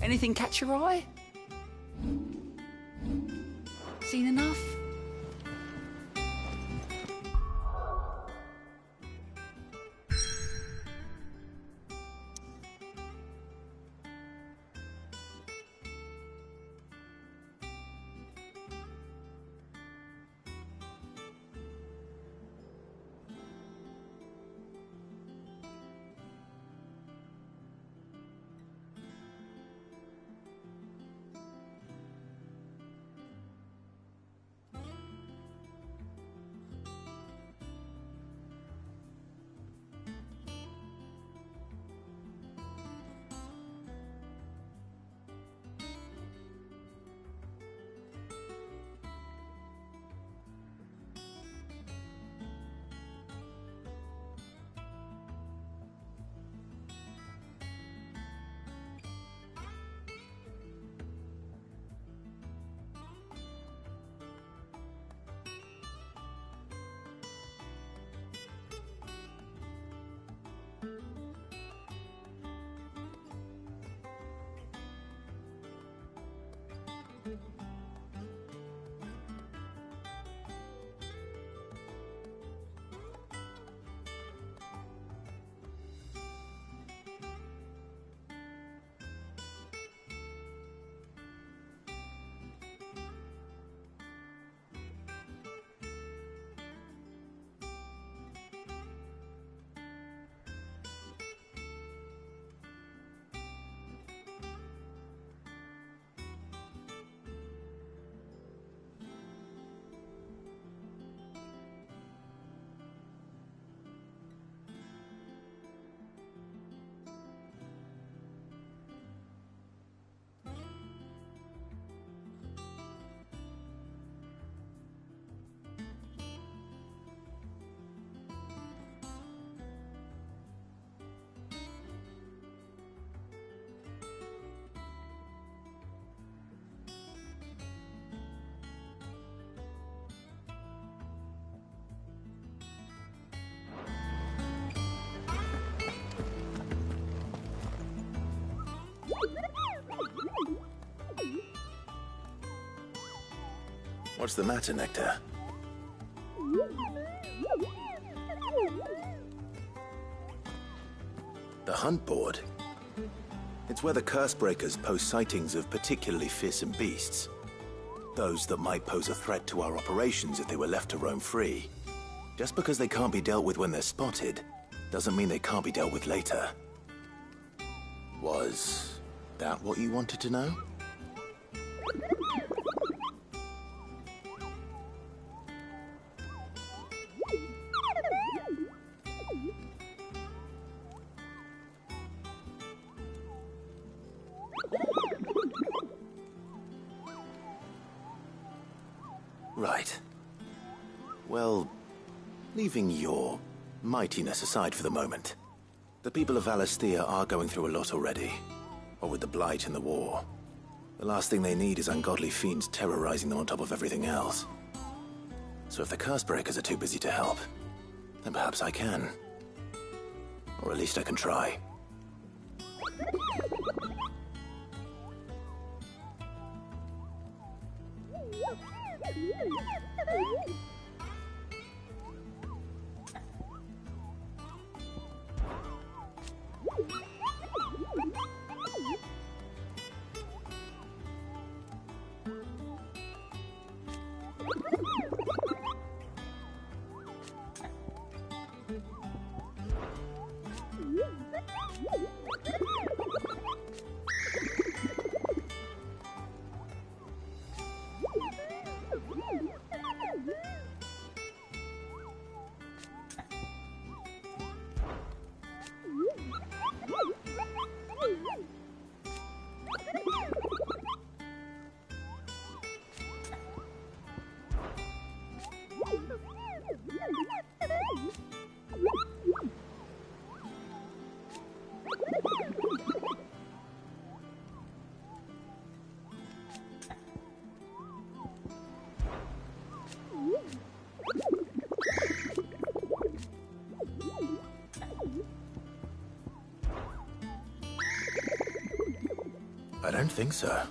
Anything catch your eye? Seen enough? What's the matter, Nectar? The hunt board? It's where the Cursebreakers post sightings of particularly fearsome beasts. Those that might pose a threat to our operations if they were left to roam free. Just because they can't be dealt with when they're spotted, doesn't mean they can't be dealt with later. Was that what you wanted to know? Right. Well, leaving your mightiness aside for the moment, the people of Valisthea are going through a lot already. What with the Blight and the war. The last thing they need is ungodly fiends terrorizing them on top of everything else. So if the Cursebreakers are too busy to help, then perhaps I can. Or at least I can try. I don't think so.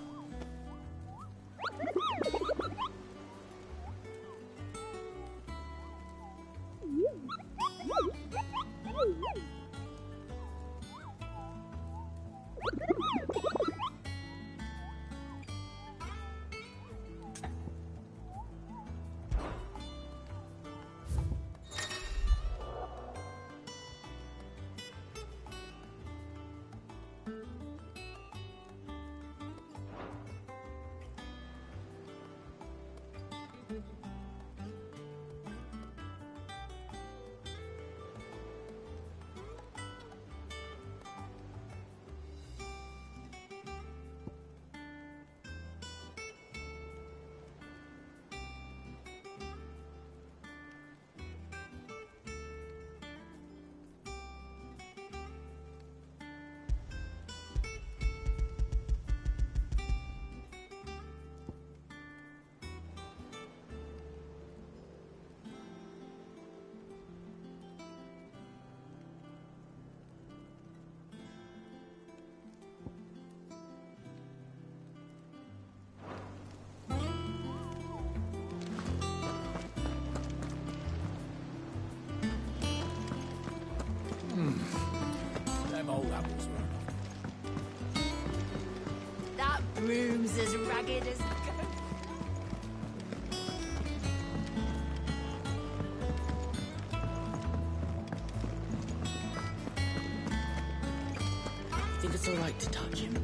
Them old apples were That broom's as ragged as a goat. Think it's all right to touch him?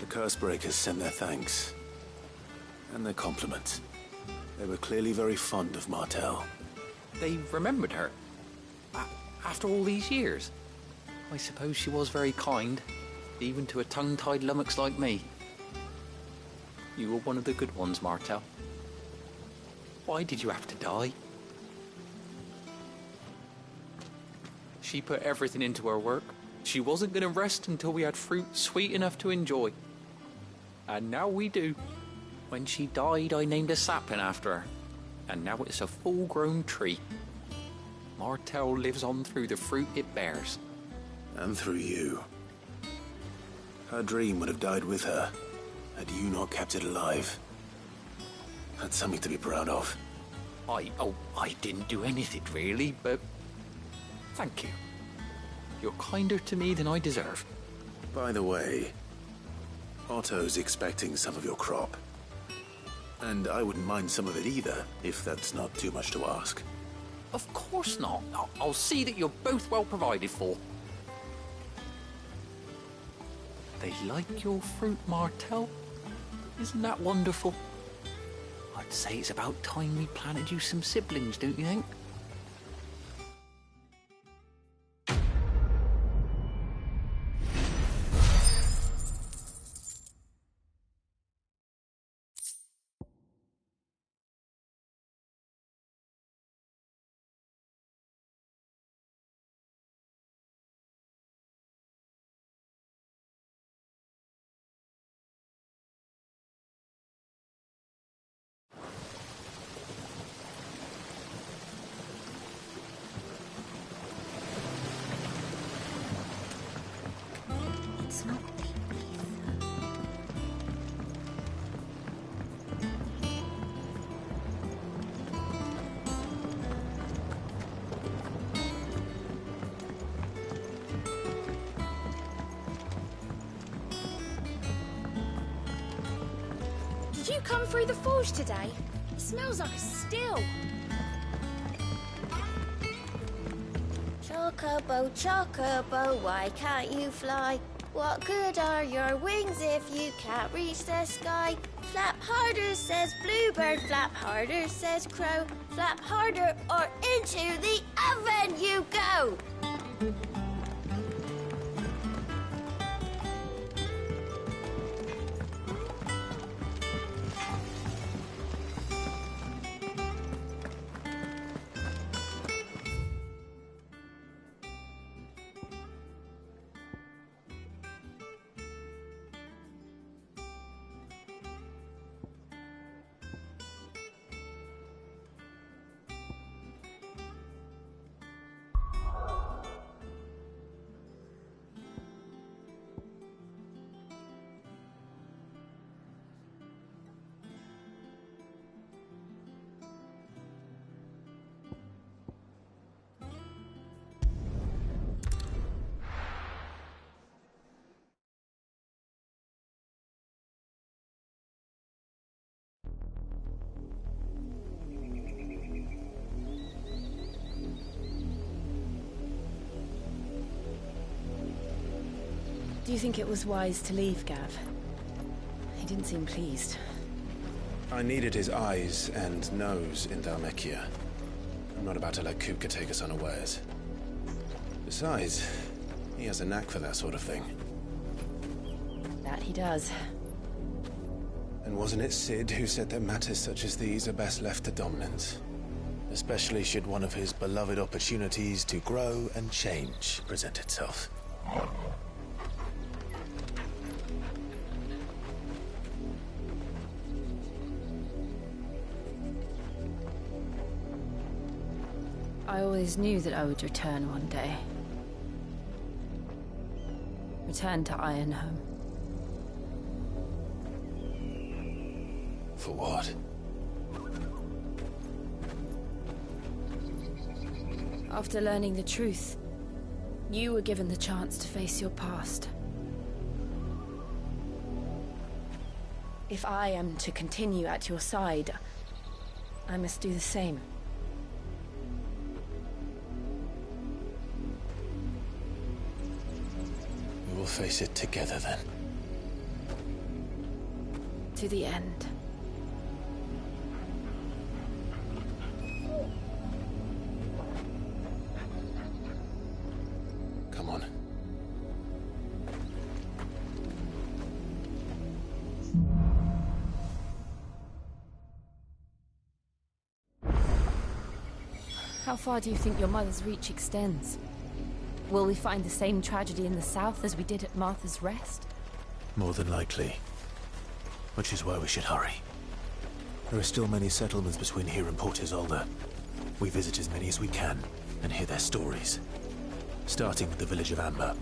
Cursebreakers sent their thanks. And their compliments. They were clearly very fond of Martel. They remembered her? After all these years? I suppose she was very kind, even to a tongue-tied lummox like me. You were one of the good ones, Martel. Why did you have to die? She put everything into her work. She wasn't going to rest until we had fruit sweet enough to enjoy. And now we do. When she died, I named a sapling after her. And now it's a full-grown tree. Martel lives on through the fruit it bears. And through you. Her dream would have died with her, had you not kept it alive. That's something to be proud of. I didn't do anything really, but thank you. You're kinder to me than I deserve. By the way, Otto's expecting some of your crop. And I wouldn't mind some of it either, if that's not too much to ask. Of course not. I'll see that you're both well provided for. They like your fruit, Martel. Isn't that wonderful? I'd say it's about time we planted you some siblings, don't you think? It's not Did you come through the forge today? It smells like a still. Chocobo, chocobo, why can't you fly? What good are your wings if you can't reach the sky? Flap harder, says bluebird, flap harder, says crow. Flap harder or into the oven you go! Do you think it was wise to leave, Gav? He didn't seem pleased. I needed his eyes and nose in Dhalmekia. I'm not about to let Kupka take us unawares. Besides, he has a knack for that sort of thing. That he does. And wasn't it Sid who said that matters such as these are best left to dominance? Especially should one of his beloved opportunities to grow and change present itself. I always knew that I would return one day. Return to Ironhome. For what? After learning the truth, you were given the chance to face your past. If I am to continue at your side, I must do the same. We will face it together then. To the end. Come on. How far do you think your mother's reach extends? Will we find the same tragedy in the south as we did at Martha's Rest? More than likely. Which is why we should hurry. There are still many settlements between here and Port Isolde. We visit as many as we can and hear their stories. Starting with the village of Amber.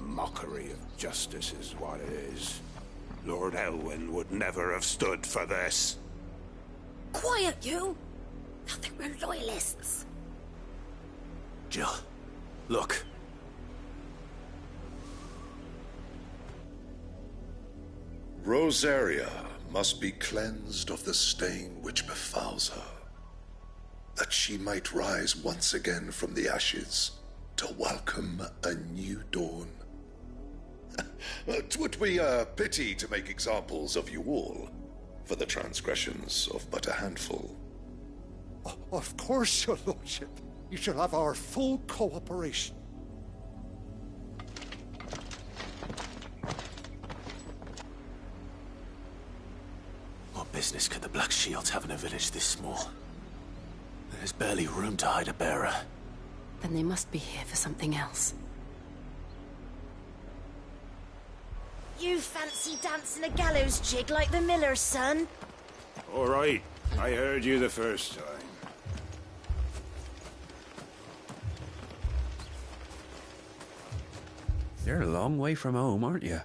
Mockery of justice is what it is. Lord Elwyn would never have stood for this. Quiet, you! Nothing, we're loyalists. Jill, look. Rosaria must be cleansed of the stain which befouls her, that she might rise once again from the ashes to welcome a new dawn. 'Twould be a pity to make examples of you all for the transgressions of but a handful. Of course, your lordship. You shall have our full cooperation. What business could the Black Shields have in a village this small? There's barely room to hide a bearer. Then they must be here for something else. you fancy dancing a gallows jig like the miller's son? All right, I heard you the first time. You're a long way from home, aren't you?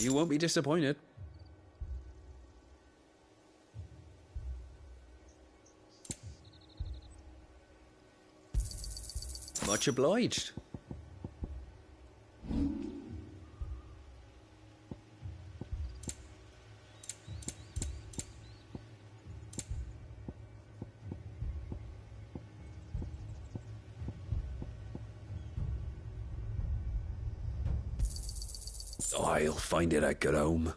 You won't be disappointed. Much obliged. I'll find it a good home.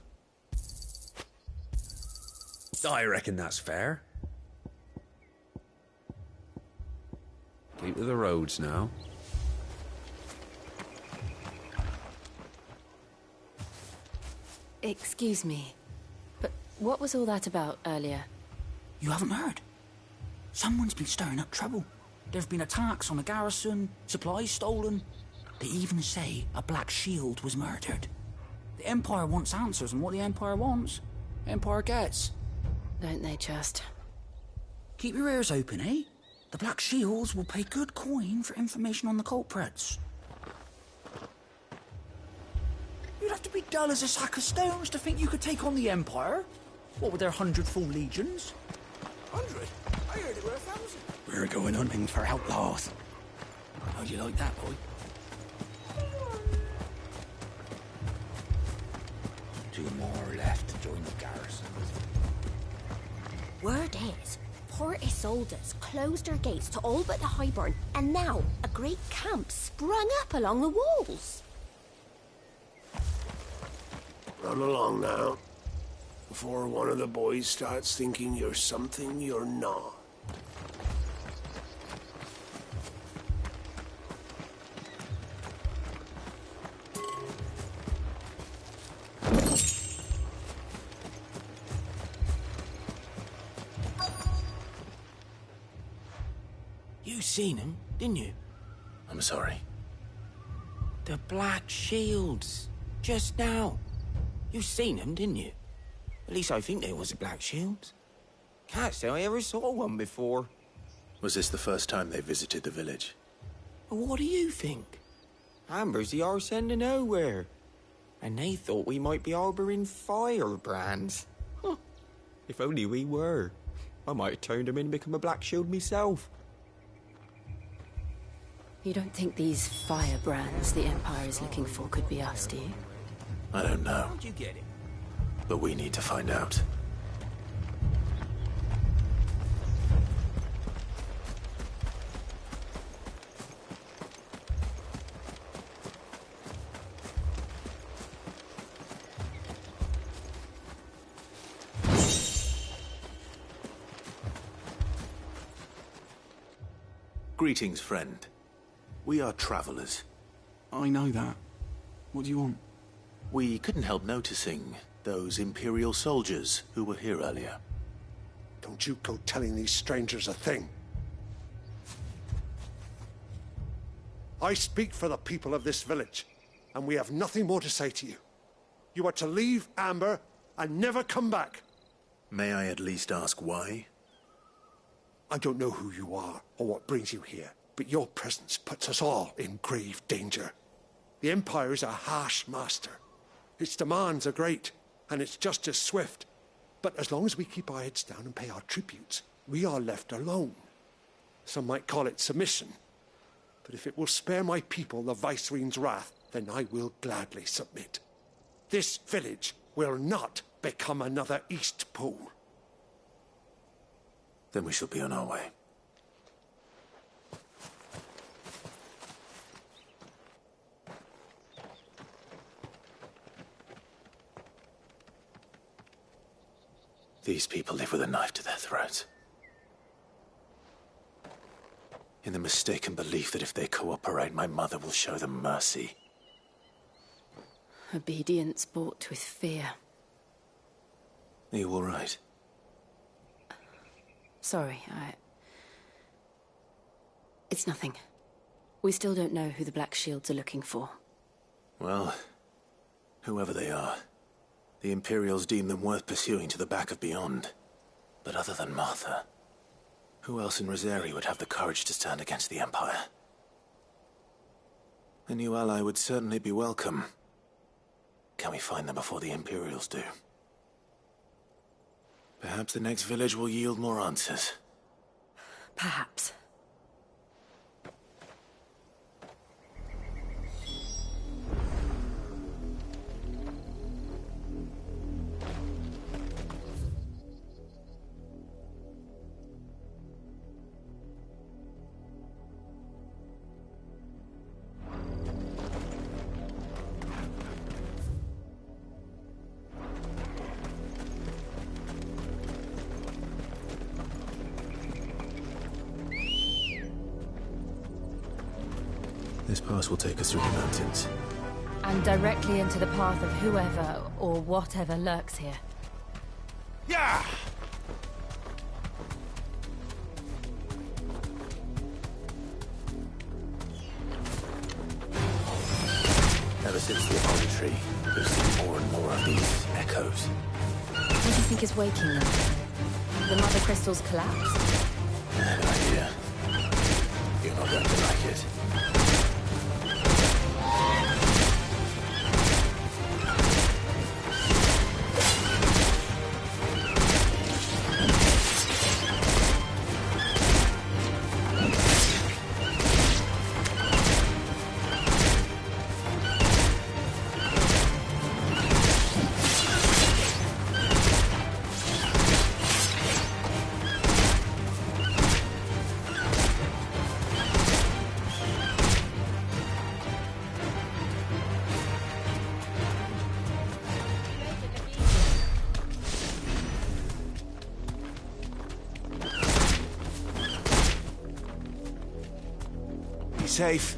I reckon that's fair. Keep to the roads now. Excuse me, but what was all that about earlier? You haven't heard? Someone's been stirring up trouble. There've been attacks on the garrison, supplies stolen. They even say a Black Shield was murdered. The Empire wants answers, and what the Empire wants, Empire gets. Don't they just? Keep your ears open, eh? The Black Shields will pay good coin for information on the culprits. You'd have to be dull as a sack of stones to think you could take on the Empire. What with their 100 full legions? 100? I heard it were 1,000. We're going hunting for outlaws. How do you like that, boy? 2 more left to join the garrison. Word is, Port Isolde's closed her gates to all but the Highborn, and now a great camp sprung up along the walls. Run along now, before one of the boys starts thinking you're something you're not. You seen him, didn't you? I'm sorry. The Black Shields. Just now. You seen them, didn't you? At least I think there was a Black Shield. Can't say I ever saw one before. Was this the first time they visited the village? What do you think? Amber's the arse end of nowhere. And they thought we might be harbouring firebrands. Huh. If only we were. I might have turned them in and become a Black Shield myself. You don't think these firebrands the Empire is looking for could be us, do you? I don't know. How'd you get it? But we need to find out. Greetings, friend. We are travelers. I know that. What do you want? We couldn't help noticing those Imperial soldiers who were here earlier. Don't you go telling these strangers a thing. I speak for the people of this village, and we have nothing more to say to you. You are to leave Amber and never come back. May I at least ask why? I don't know who you are or what brings you here, but your presence puts us all in grave danger. The Empire is a harsh master. Its demands are great, and its justice swift. But as long as we keep our heads down and pay our tributes, we are left alone. Some might call it submission. But if it will spare my people the Viceroy's wrath, then I will gladly submit. This village will not become another Eastpool. Then we shall be on our way. These people live with a knife to their throats. In the mistaken belief that if they cooperate, my mother will show them mercy. Obedience bought with fear. Are you all right? Sorry, It's nothing. We still don't know who the Black Shields are looking for. Well, whoever they are, the Imperials deem them worth pursuing to the back of beyond. But other than Martha, who else in Rosari would have the courage to stand against the Empire? A new ally would certainly be welcome. Can we find them before the Imperials do? Perhaps the next village will yield more answers. Perhaps. This pass will take us through the mountains. And directly into the path of whoever or whatever lurks here. Yeah! Ever since the Apollo tree, we've seen more and more of these echoes. What do you think is waking them? The Mother Crystal's collapse? An idea. You're not going to like it. Safe.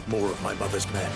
More of my mother's men.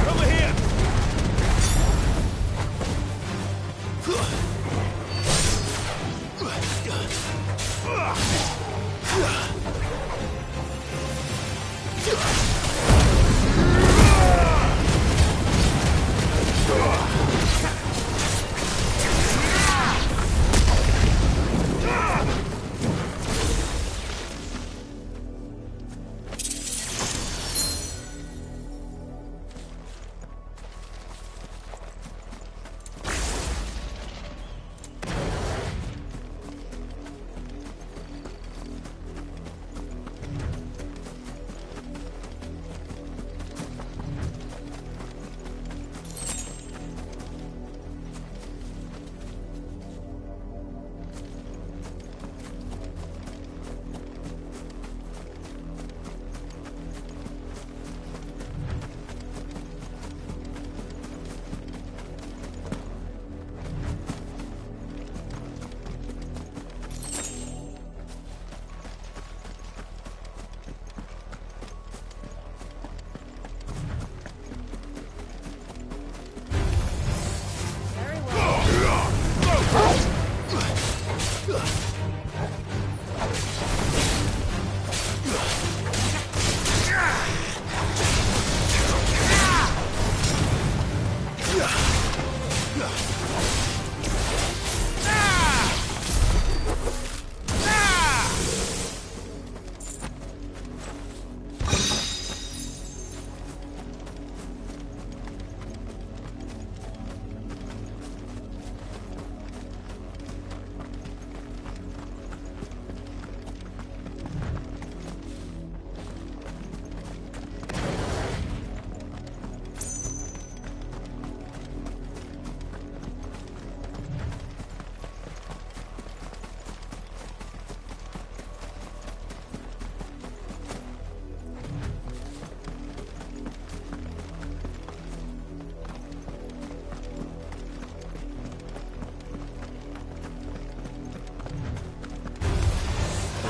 Over here!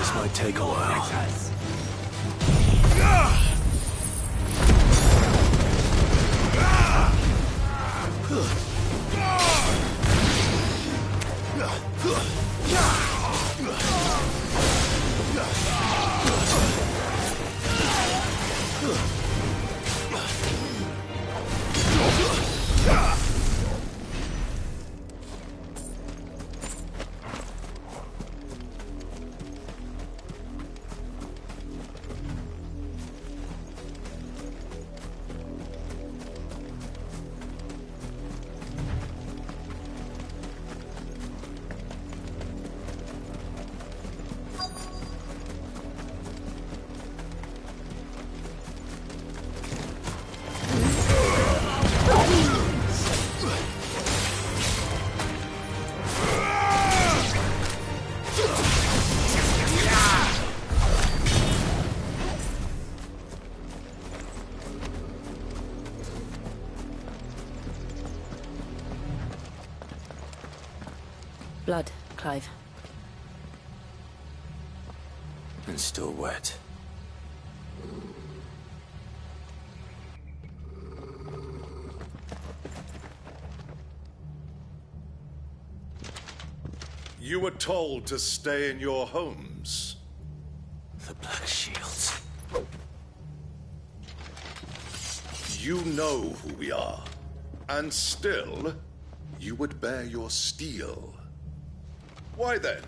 This might take a while. Blood, Clive. And still wet. You were told to stay in your homes. The Black Shields. You know who we are. And still, you would bear your steel. Why then,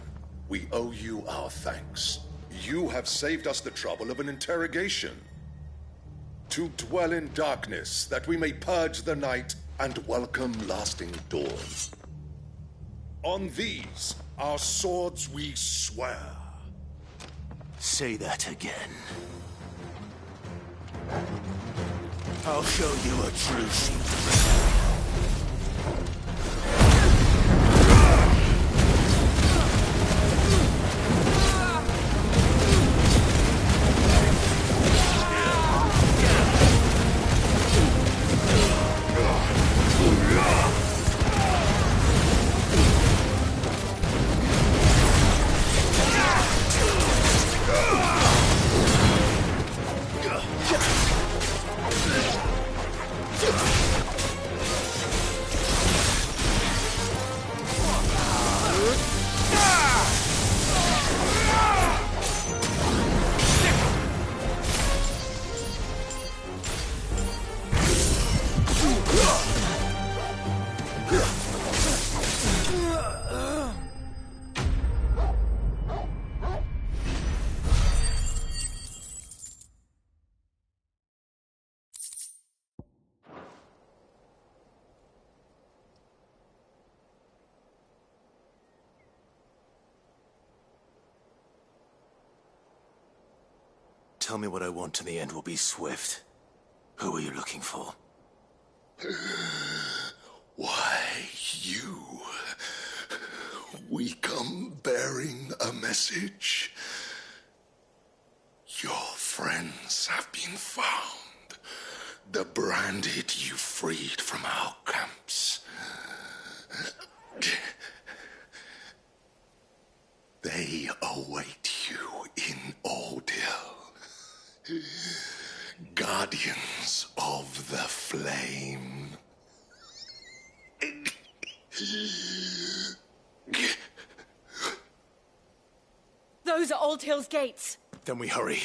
we owe you our thanks. You have saved us the trouble of an interrogation. To dwell in darkness, that we may purge the night and welcome lasting dawn. On these, our swords we swear. Say that again. I'll show you a true shield. Tell me what I want and the end will be swift. Who are you looking for? Why, you. We come bearing a message. Your friends have been found. The branded you freed from our camps. They await you in Ordeal. Guardians of the Flame. Those are Old Hill's gates. Then we hurry.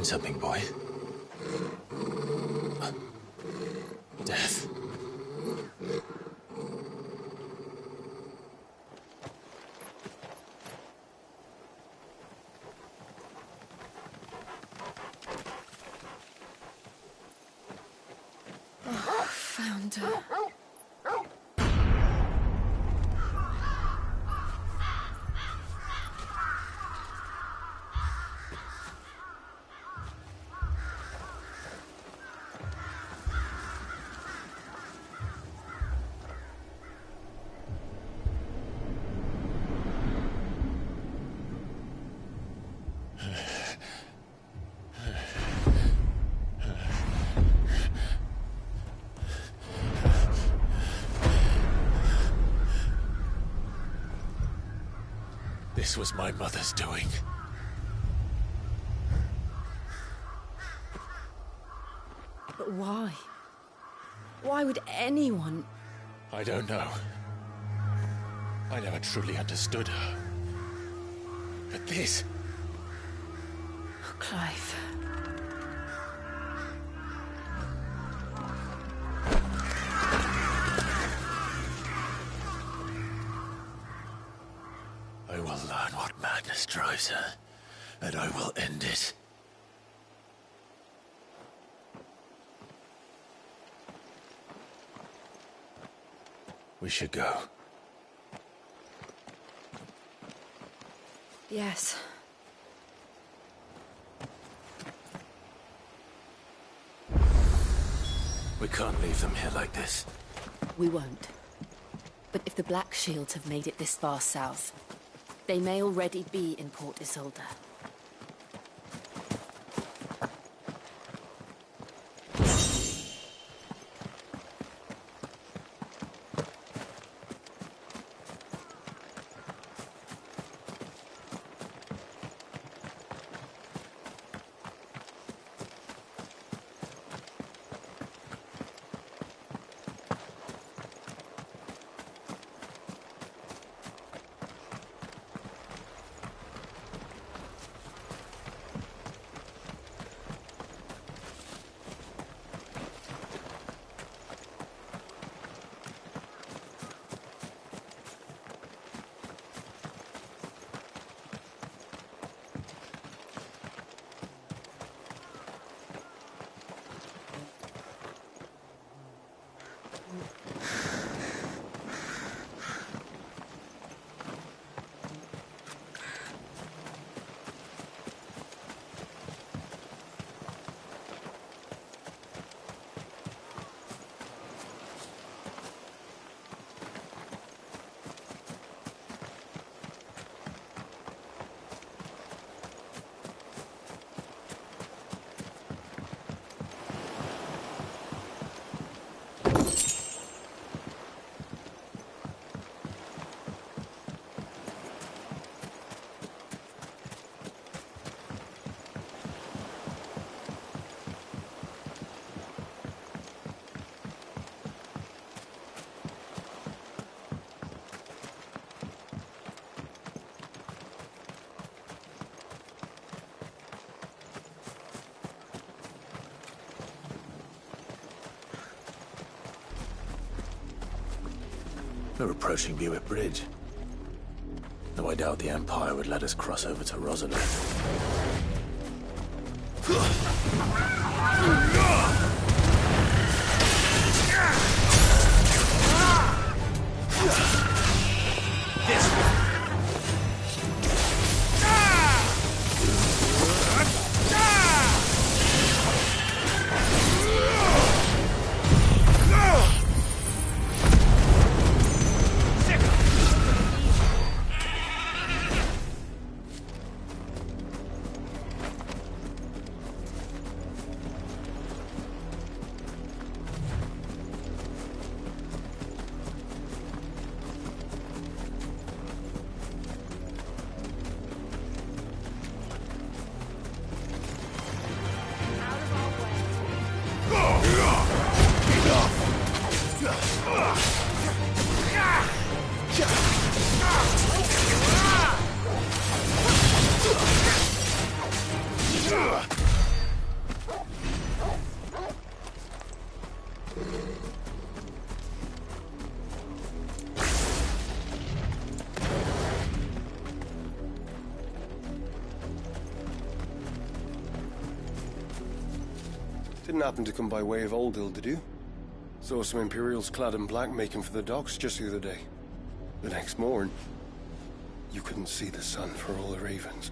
find something, boy? Death. Oh, found her. This was my mother's doing. But why? Why would anyone... I don't know. I never truly understood her. But this... Oh, Clive. I will learn what madness drives her, and I will end it. We should go. Yes. We can't leave them here like this. We won't. But if the Black Shields have made it this far south, they may already be in Port Isolde. We're approaching Buick Bridge. Though I doubt the Empire would let us cross over to Rosalind. Didn't happen to come by way of Oldhill, did you? Saw some Imperials clad in black making for the docks just the other day. The next morn, you couldn't see the sun for all the ravens.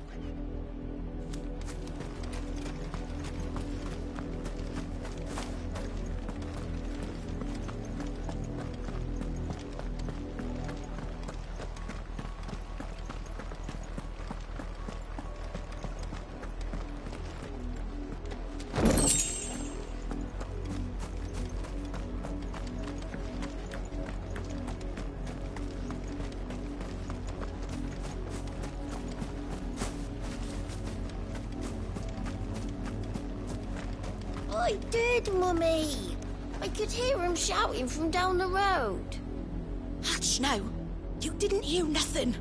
I did, Mummy. I could hear him shouting from down the road. Hatch now. You didn't hear nothing.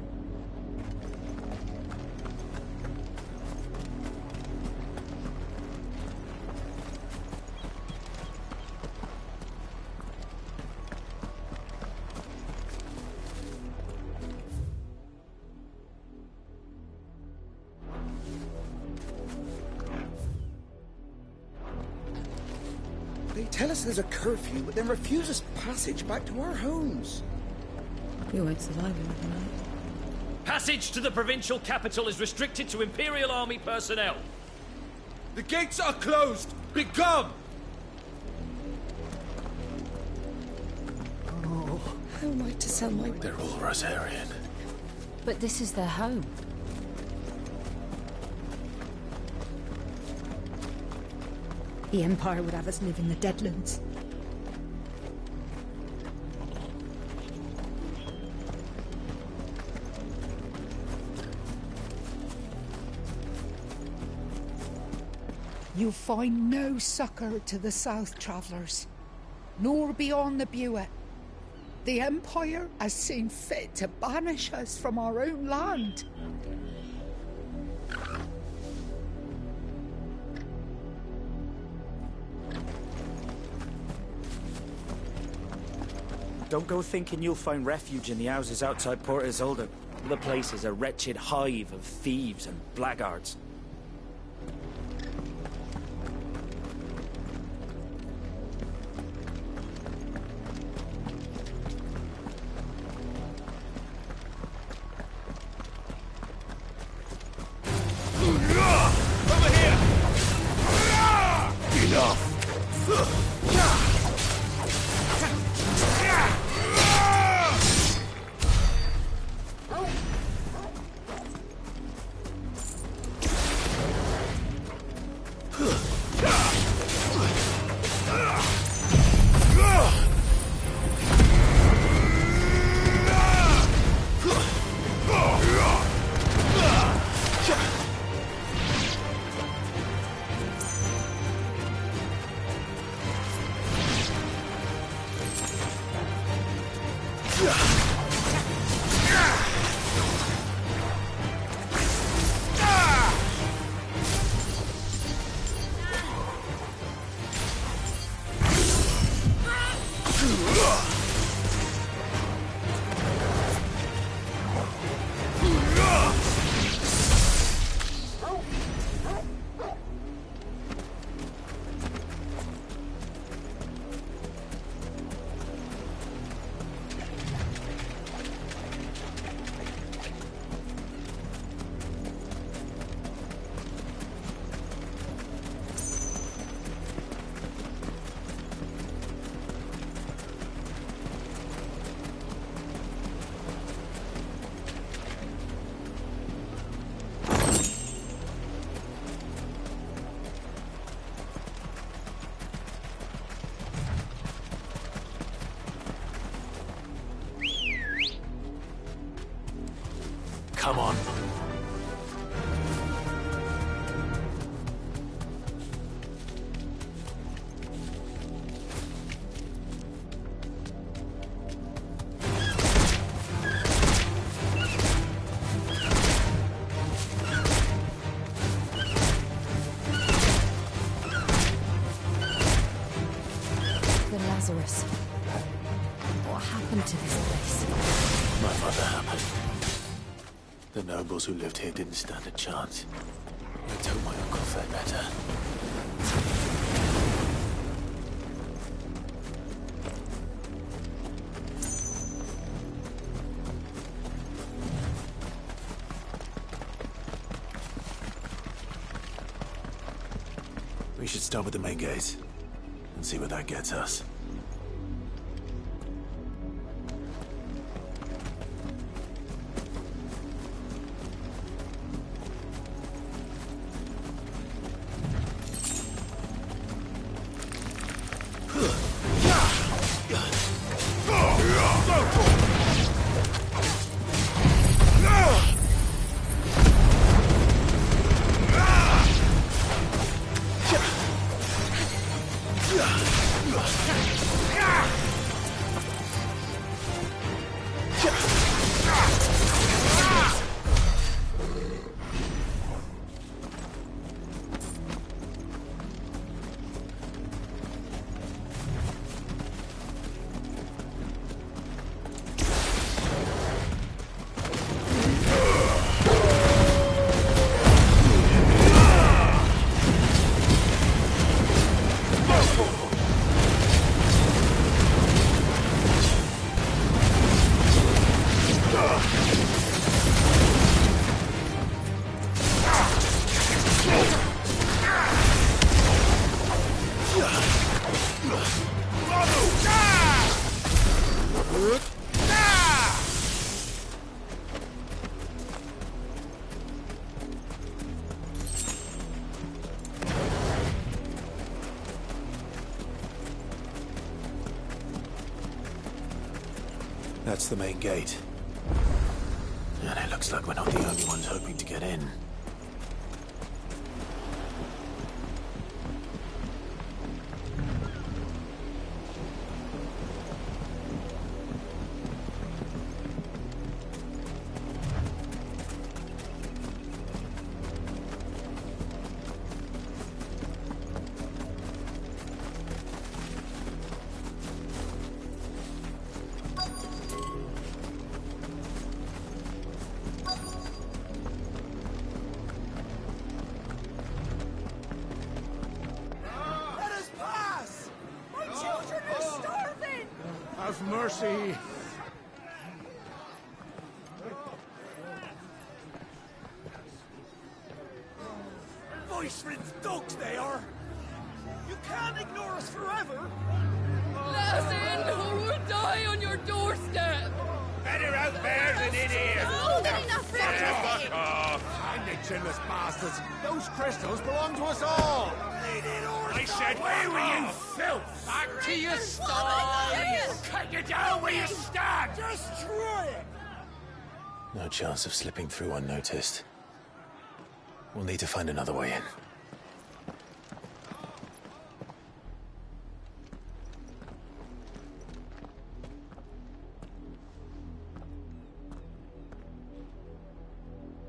They tell us there's a curfew, but then refuse us passage back to our homes. You won't survive another night. Passage to the provincial capital is restricted to Imperial Army personnel. The gates are closed! Become! Oh, how am I to sell my... They're all Rosarian. But this is their home. The Empire would have us live in the Deadlands. You'll find no succor to the South Travellers, nor beyond the Buet. The Empire has seen fit to banish us from our own land. Don't go thinking you'll find refuge in the houses outside Port Isolde. The place is a wretched hive of thieves and blackguards. Over here! Enough! Come on. The Lazarus. What happened to this place? My mother happened. The nobles who lived here didn't stand a chance. Let's hope my uncle fared better. We should start with the main gate and see where that gets us. That's the main gate. And it looks like we're not the only ones hoping to get in. Have mercy. Voice-ridden dogs they are! You can't ignore us forever! Let us in, or we'll die on your doorstep! Better out there than in here! More than enough room to Fuck sit. off! And they chinless bastards. Those crystals belong to us all. I said, Away with you, off. filth! Back to your What am I stalls! doing? Cut you down where you stand! Destroy it! No chance of slipping through unnoticed. We'll need to find another way in.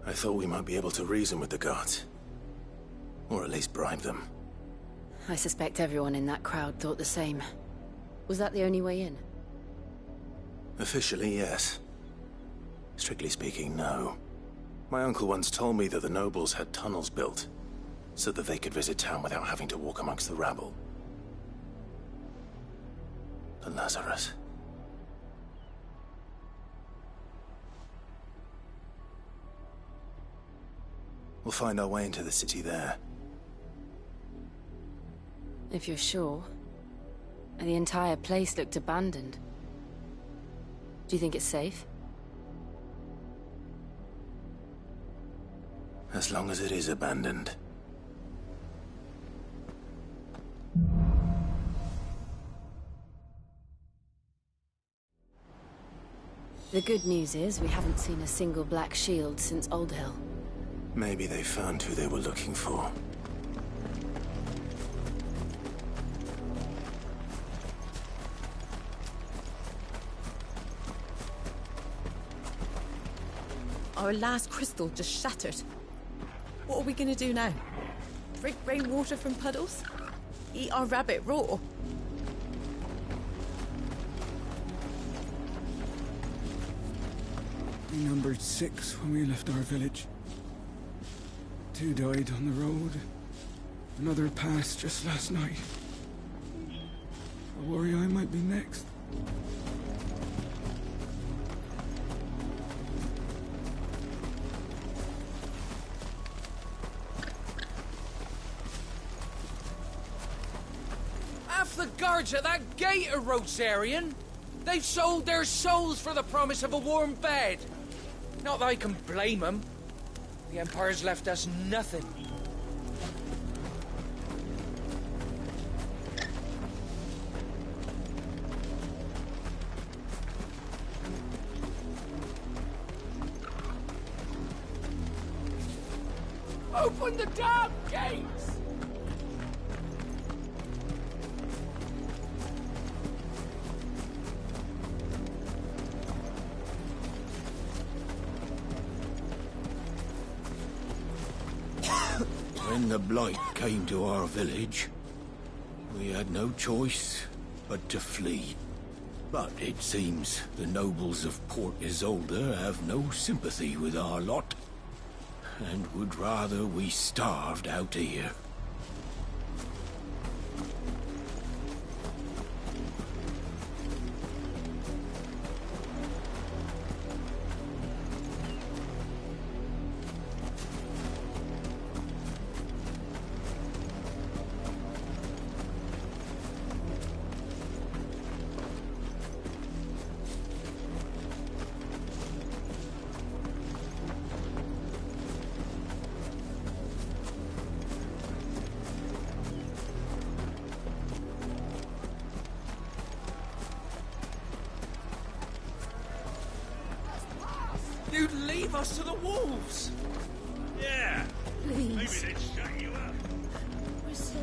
I thought we might be able to reason with the guards. Or at least bribe them. I suspect everyone in that crowd thought the same. Was that the only way in? Officially, yes. Strictly speaking, no. My uncle once told me that the nobles had tunnels built, so that they could visit town without having to walk amongst the rabble. The Lazarus. We'll find our way into the city there. If you're sure. The entire place looked abandoned. Do you think it's safe? As long as it is abandoned. The good news is we haven't seen a single black shield since Old Hill. Maybe they found who they were looking for. Our last crystal just shattered. What are we gonna do now? Drink rainwater from puddles? Eat our rabbit raw? We numbered 6 when we left our village. 2 died on the road. Another passed just last night. I worry I might be next. the guards at that gate are Rosarian. They've sold their souls for the promise of a warm bed. Not that I can blame them. The Empire's left us nothing. Open the damn gates! When the Blight came to our village, we had no choice but to flee. But it seems the nobles of Port Isolde have no sympathy with our lot, and would rather we starved out here. You'd leave us to the wolves! Yeah. Please. Maybe they'd shut you up. We're so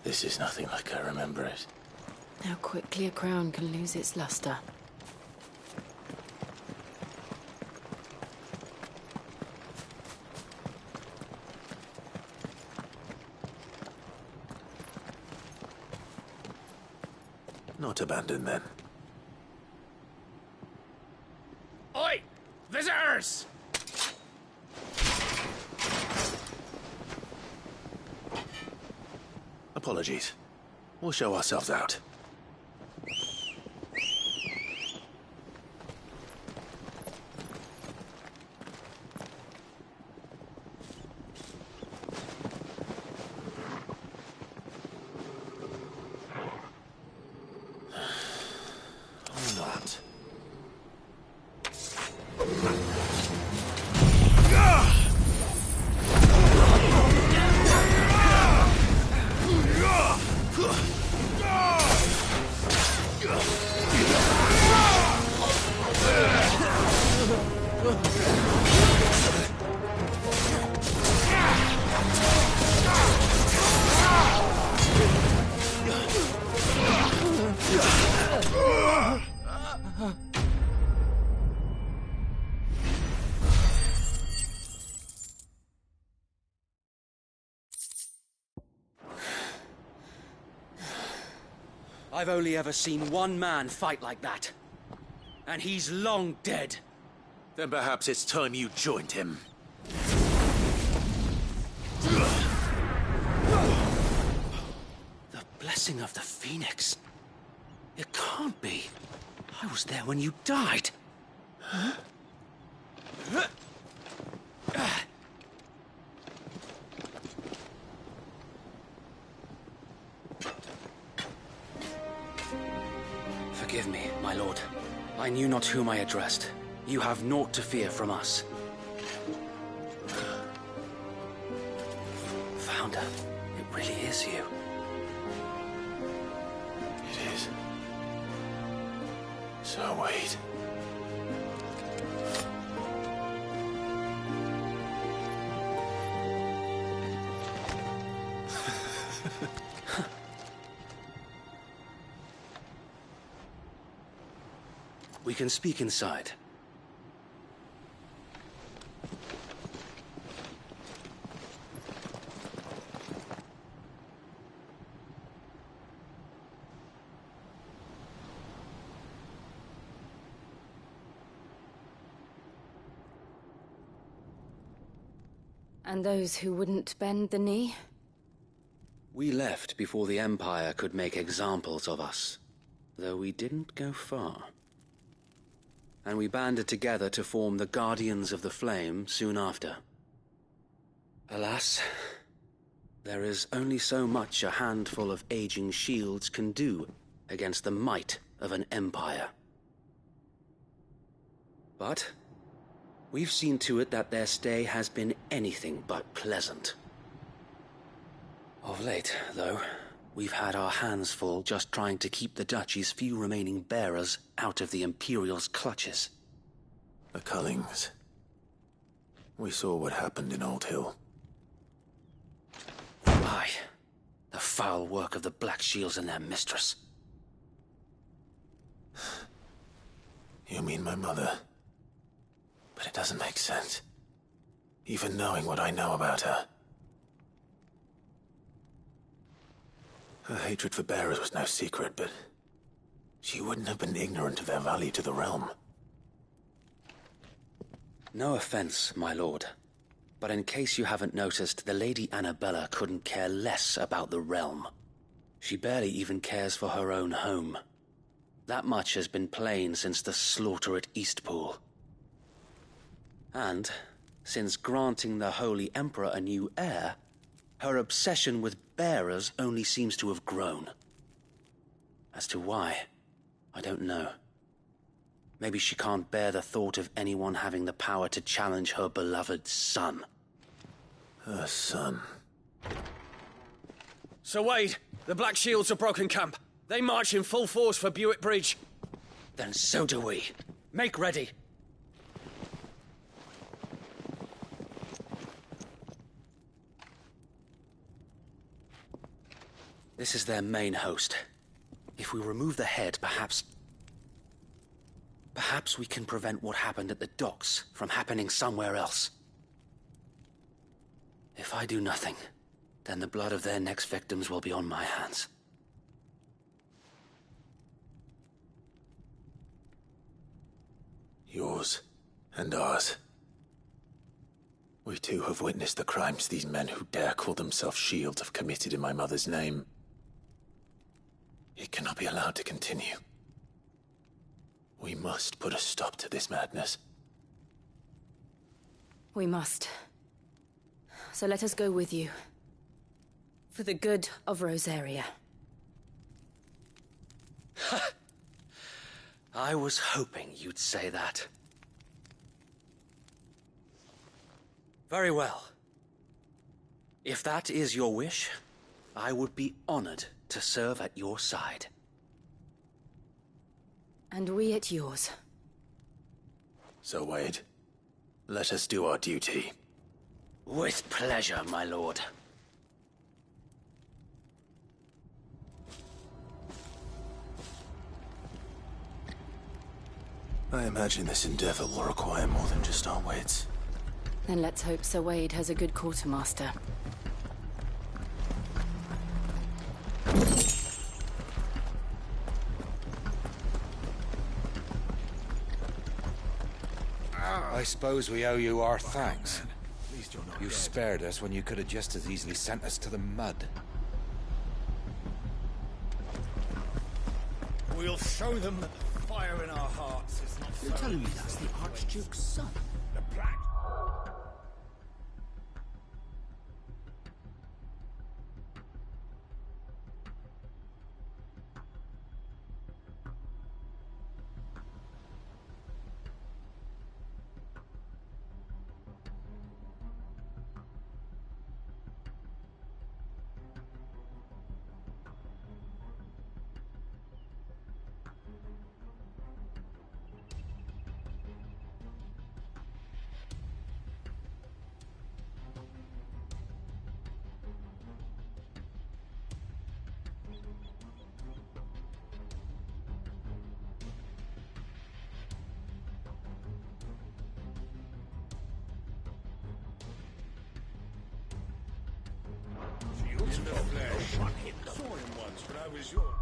This is nothing like I remember it. How quickly a crown can lose its luster. Not abandoned, then. Oi! Visitors! Apologies. We'll show ourselves out. Or not. I've only ever seen one man fight like that. And he's long dead. Then perhaps it's time you joined him. The blessing of the Phoenix. It can't be. I was there when you died. Huh? Forgive me, my lord. I knew not whom I addressed. You have naught to fear from us. Founder, it really is you. It is. So wait. We can speak inside. And those who wouldn't bend the knee? We left before the Empire could make examples of us, though we didn't go far. And we banded together to form the Guardians of the Flame soon after. Alas, there is only so much a handful of aging shields can do against the might of an empire. But we've seen to it that their stay has been anything but pleasant. Of late, though, we've had our hands full just trying to keep the Duchy's few remaining bearers out of the Imperial's clutches. The Cullings. We saw what happened in Old Hill. Aye, the foul work of the Black Shields and their mistress. You mean my mother? But it doesn't make sense. Even knowing what I know about her. Her hatred for bearers was no secret, but she wouldn't have been ignorant of their value to the realm. No offense, my lord, but in case you haven't noticed, the Lady Annabella couldn't care less about the realm. She barely even cares for her own home. That much has been plain since the slaughter at Eastpool. And, since granting the Holy Emperor a new heir, her obsession with bearers only seems to have grown. As to why, I don't know. Maybe she can't bear the thought of anyone having the power to challenge her beloved son. Her son. Sir Wade, the Black Shields have broken camp. They march in full force for Buick Bridge. Then so do we. Make ready. This is their main host. If we remove the head, perhaps we can prevent what happened at the docks from happening somewhere else. If I do nothing, then the blood of their next victims will be on my hands. Yours and ours. We too have witnessed the crimes these men who dare call themselves shields have committed in my mother's name. It cannot be allowed to continue. We must put a stop to this madness. We must. So let us go with you. For the good of Rosaria. I was hoping you'd say that. Very well. If that is your wish, I would be honored to serve at your side. And we at yours. So, Wade, let us do our duty. With pleasure, my lord. I imagine this endeavor will require more than just our wits. Then let's hope Sir Wade has a good quartermaster. I suppose we owe you our thanks. You spared us when you could have just as easily sent us to the mud. We'll show them that the fire in our hearts is not You're telling me that's the Archduke's son? The Black... once when I was your...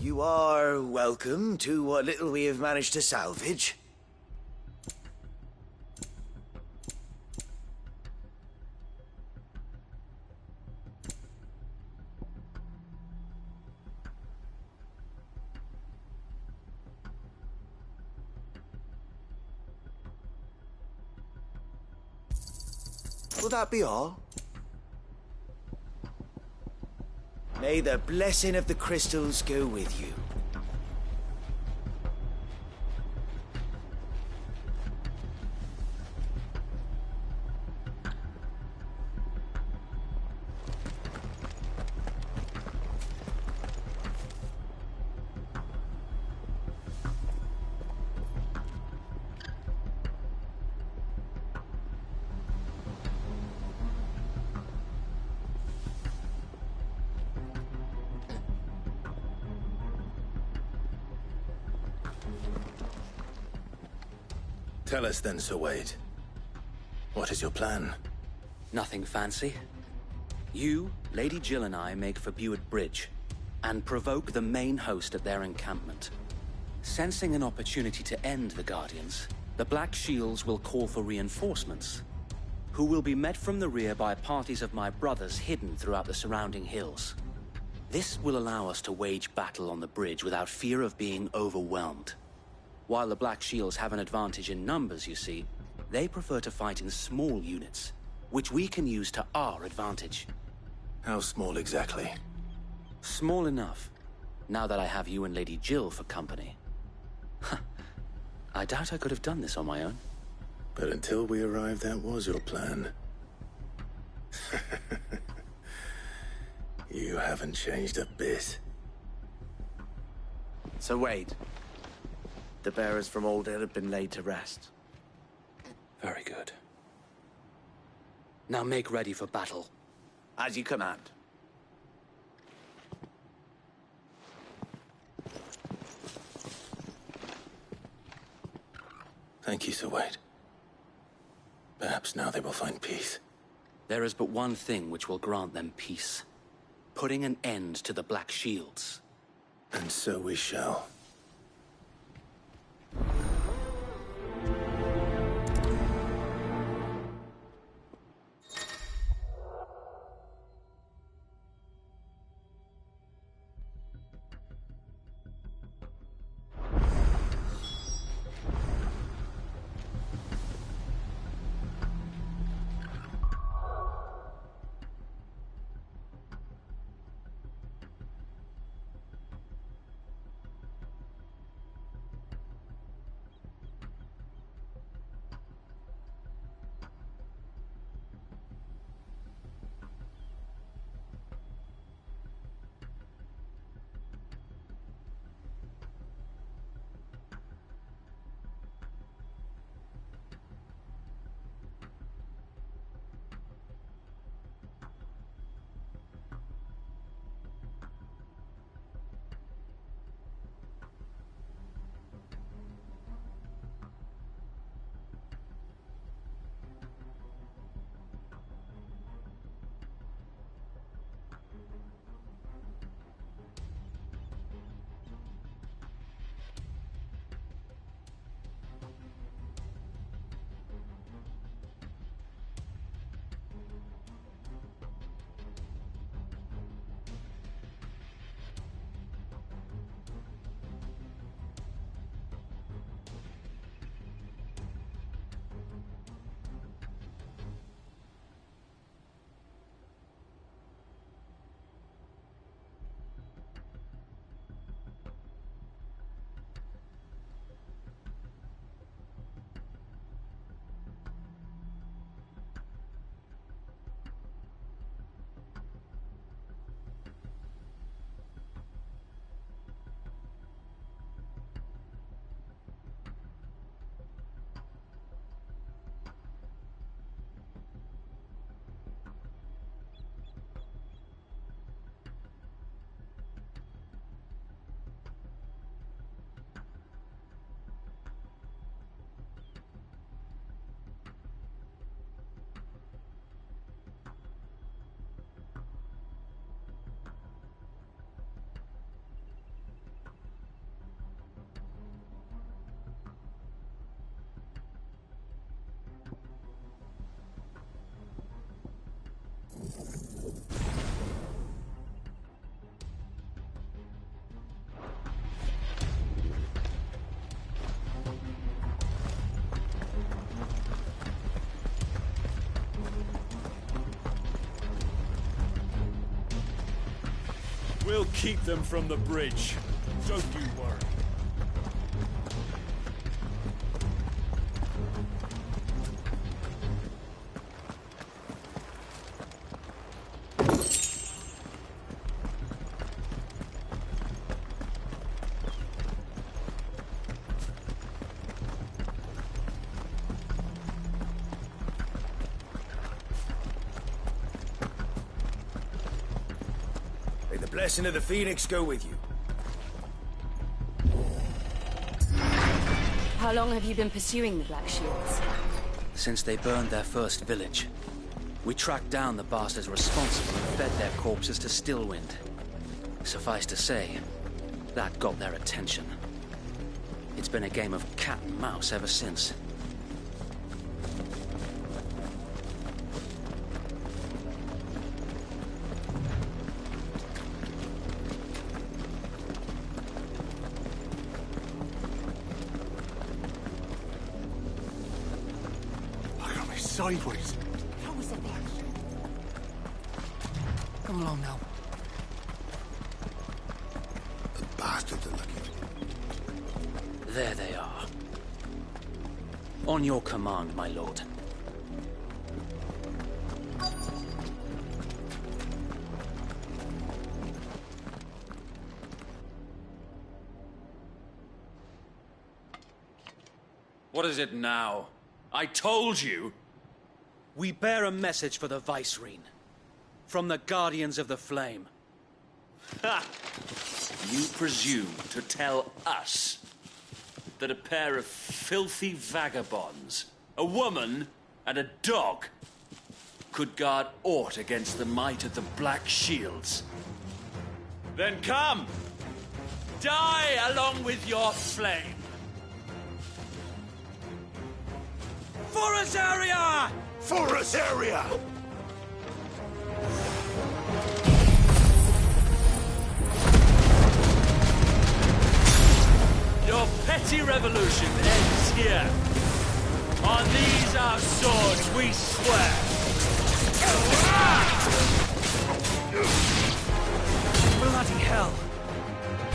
You are welcome to what little we have managed to salvage. Will that be all? May the blessing of the crystals go with you. Tell us then, Sir Wade. What is your plan? Nothing fancy. You, Lady Jill and I make for Buett Bridge, and provoke the main host at their encampment. Sensing an opportunity to end the Guardians, the Black Shields will call for reinforcements, who will be met from the rear by parties of my brothers hidden throughout the surrounding hills. This will allow us to wage battle on the bridge without fear of being overwhelmed. While the Black Shields have an advantage in numbers, you see, they prefer to fight in small units, which we can use to our advantage. How small exactly? Small enough, now that I have you and Lady Jill for company. I doubt I could have done this on my own. But until we arrived, that was your plan. You haven't changed a bit. So wait. The bearers from Oldale have been laid to rest. Very good. Now make ready for battle. As you command. Thank you, Sir Wade. Perhaps now they will find peace. There is but one thing which will grant them peace. Putting an end to the Black Shields. And so we shall. We'll keep them from the bridge. Don't you worry. May the blessing of the Phoenix go with you. How long have you been pursuing the Black Shields? Since they burned their first village. We tracked down the bastards responsible and fed their corpses to Stillwind. Suffice to say, that got their attention. It's been a game of cat and mouse ever since. Sideways. How was that black? Come along now. The bastards are lucky. There they are. On your command, my lord. What is it now? I told you! We bear a message for the Vicereine. From the Guardians of the Flame. Ha! You presume to tell us that a pair of filthy vagabonds, a woman and a dog, could guard aught against the might of the Black Shields? Then come! Die along with your flame! For Azaria! For Azaria! Your petty revolution ends here. On these our swords we swear. Bloody hell!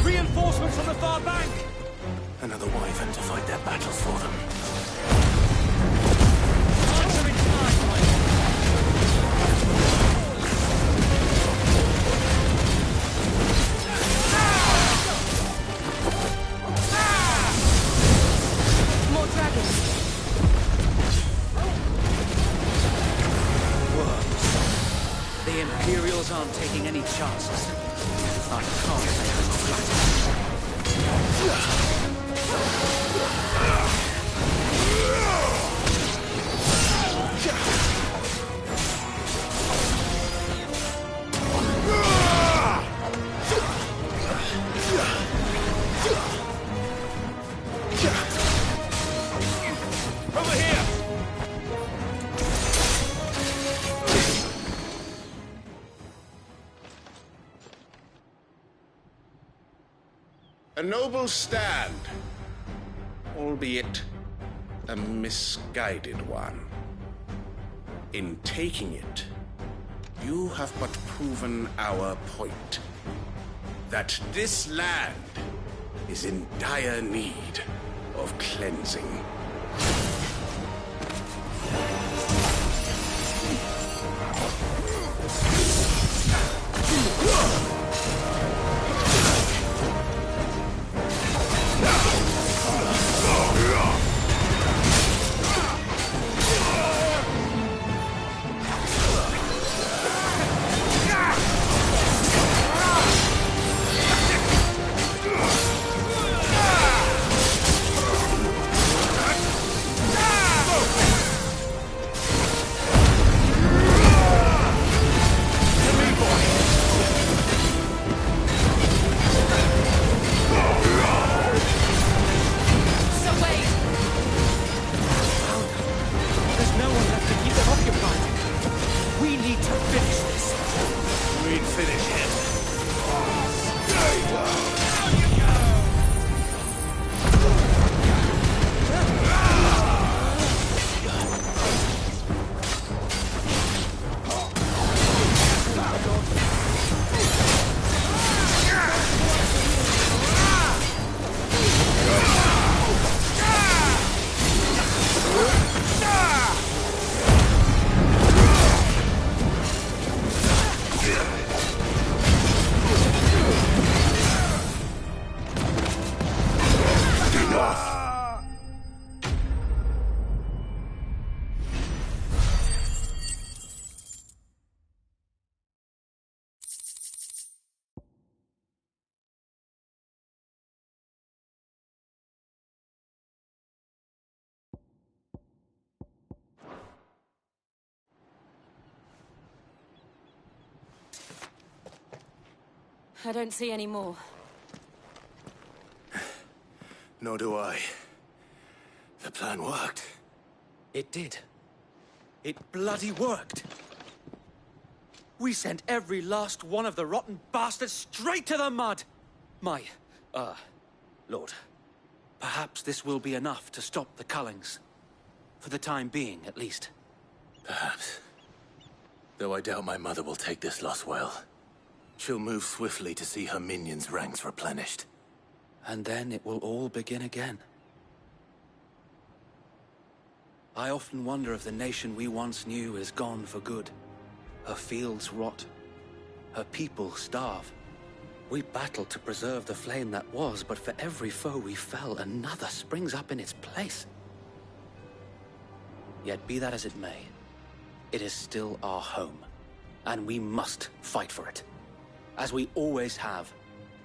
Reinforcements from the far bank! Another wyvern to fight their battles for them. Answer in time, Mike. More dragons. Worms. The Imperials aren't taking any chances. I can't make them flat. Over here! A noble stand, albeit a misguided one. In taking it, you have but proven our point. That this land is in dire need of cleansing. I don't see any more. Nor do I. The plan worked. It did. It bloody worked. We sent every last one of the rotten bastards straight to the mud! Lord. Perhaps this will be enough to stop the Cullings. For the time being, at least. Perhaps. Though I doubt my mother will take this loss well. She'll move swiftly to see her minions' ranks replenished. And then it will all begin again. I often wonder if the nation we once knew is gone for good. Her fields rot. Her people starve. We battled to preserve the flame that was, but for every foe we fell, another springs up in its place. Yet be that as it may, it is still our home, and we must fight for it, as we always have,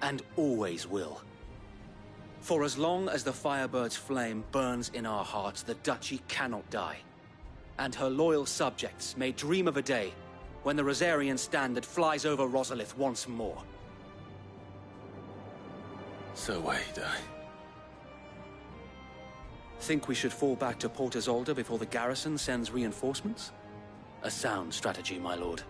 and always will. For as long as the Firebird's flame burns in our hearts, the Duchy cannot die, and her loyal subjects may dream of a day when the Rosarian standard flies over Rosalith once more. So wait, Think we should fall back to Port Isolde before the garrison sends reinforcements? A sound strategy, my lord.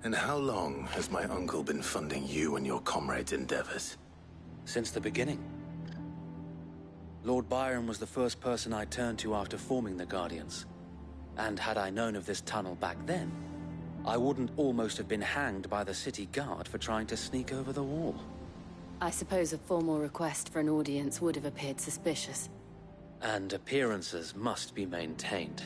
And how long has my uncle been funding you and your comrades' endeavors? Since the beginning. Lord Byron was the first person I turned to after forming the Guardians. And had I known of this tunnel back then, I wouldn't almost have been hanged by the city guard for trying to sneak over the wall. I suppose a formal request for an audience would have appeared suspicious. And appearances must be maintained.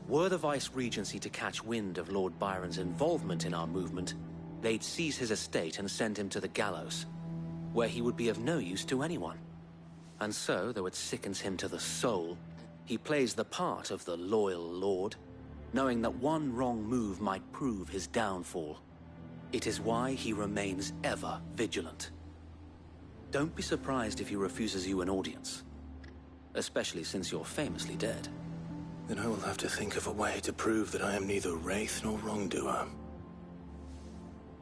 Were the Vice-Regency to catch wind of Lord Byron's involvement in our movement, they'd seize his estate and send him to the gallows, where he would be of no use to anyone. And so, though it sickens him to the soul, he plays the part of the loyal lord, knowing that one wrong move might prove his downfall. It is why he remains ever vigilant. Don't be surprised if he refuses you an audience, especially since you're famously dead. Then I will have to think of a way to prove that I am neither wraith nor wrongdoer.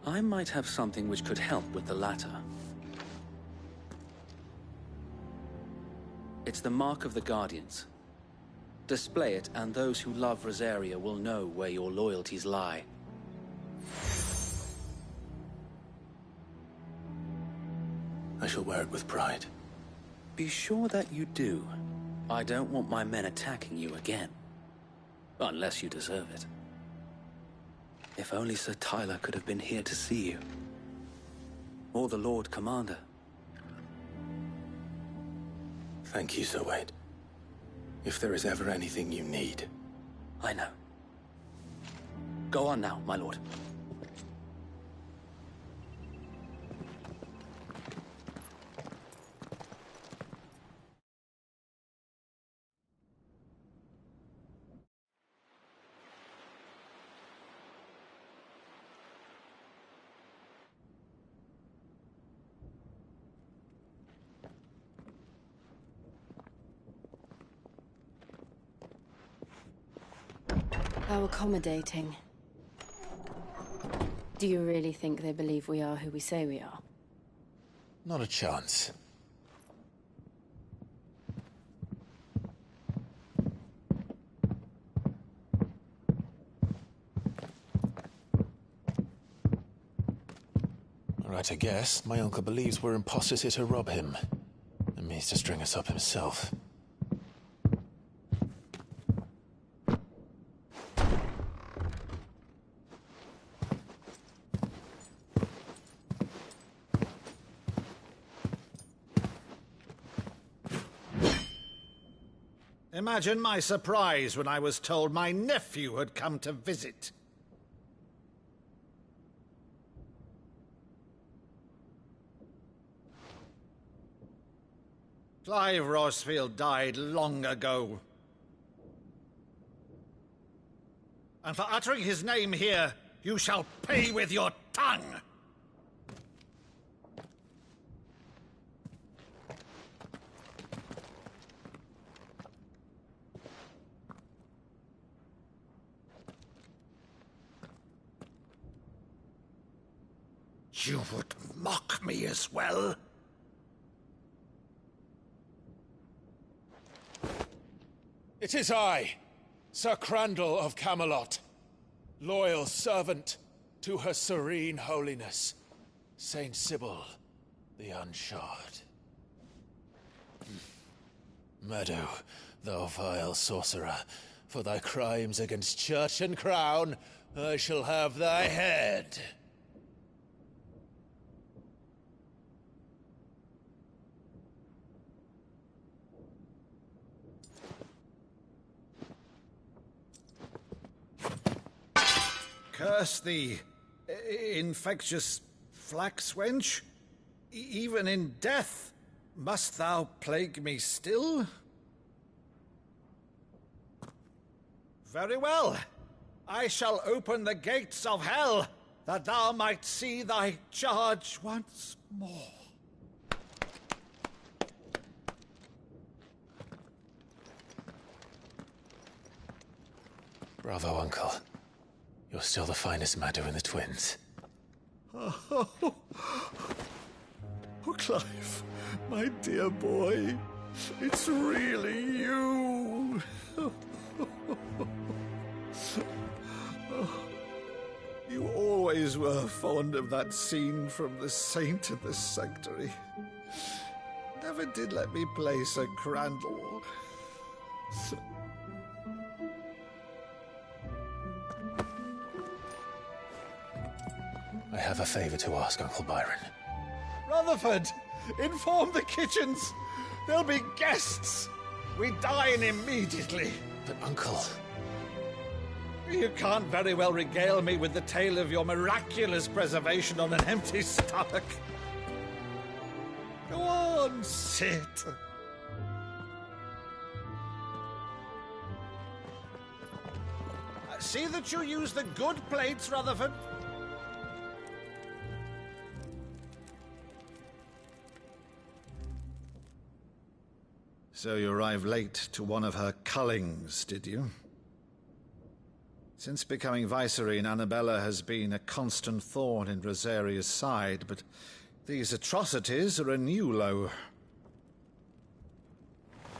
I might have something which could help with the latter. It's the mark of the Guardians. Display it, and those who love Rosaria will know where your loyalties lie. I shall wear it with pride. Be sure that you do. I don't want my men attacking you again. Unless you deserve it. If only Sir Tyler could have been here to see you. Or the Lord Commander. Thank you, Sir Wade. If there is ever anything you need. I know. Go on now, my lord. How accommodating. Do you really think they believe we are who we say we are? Not a chance. Right, I guess. My uncle believes we're imposters here to rob him. And means to string us up himself. Imagine my surprise when I was told my nephew had come to visit. Clive Rosfield died long ago. And for uttering his name here, you shall pay with your tongue! You would mock me as well? It is I, Sir Crandall of Camelot, loyal servant to her serene holiness, Saint Sybil the Unshod. Meadow, thou vile sorcerer, for thy crimes against church and crown, I shall have thy head. Curse thee, infectious flax wench. Even in death, must thou plague me still? Very well. I shall open the gates of hell, that thou might see thy charge once more. Bravo, Uncle. You're still the finest Meadow in the twins. Oh, Clive, my dear boy, it's really you. You always were fond of that scene from The Saint of the Sanctuary. Never did let me play Sir Crandall. I have a favor to ask, Uncle Byron. Rutherford, inform the kitchens. There'll be guests. We dine immediately. But, Uncle... You can't very well regale me with the tale of your miraculous preservation on an empty stomach. Go on, sit. See that you use the good plates, Rutherford. So you arrived late to one of her cullings, did you? Since becoming Vicereine, Annabella has been a constant thorn in Rosaria's side, but these atrocities are a new low.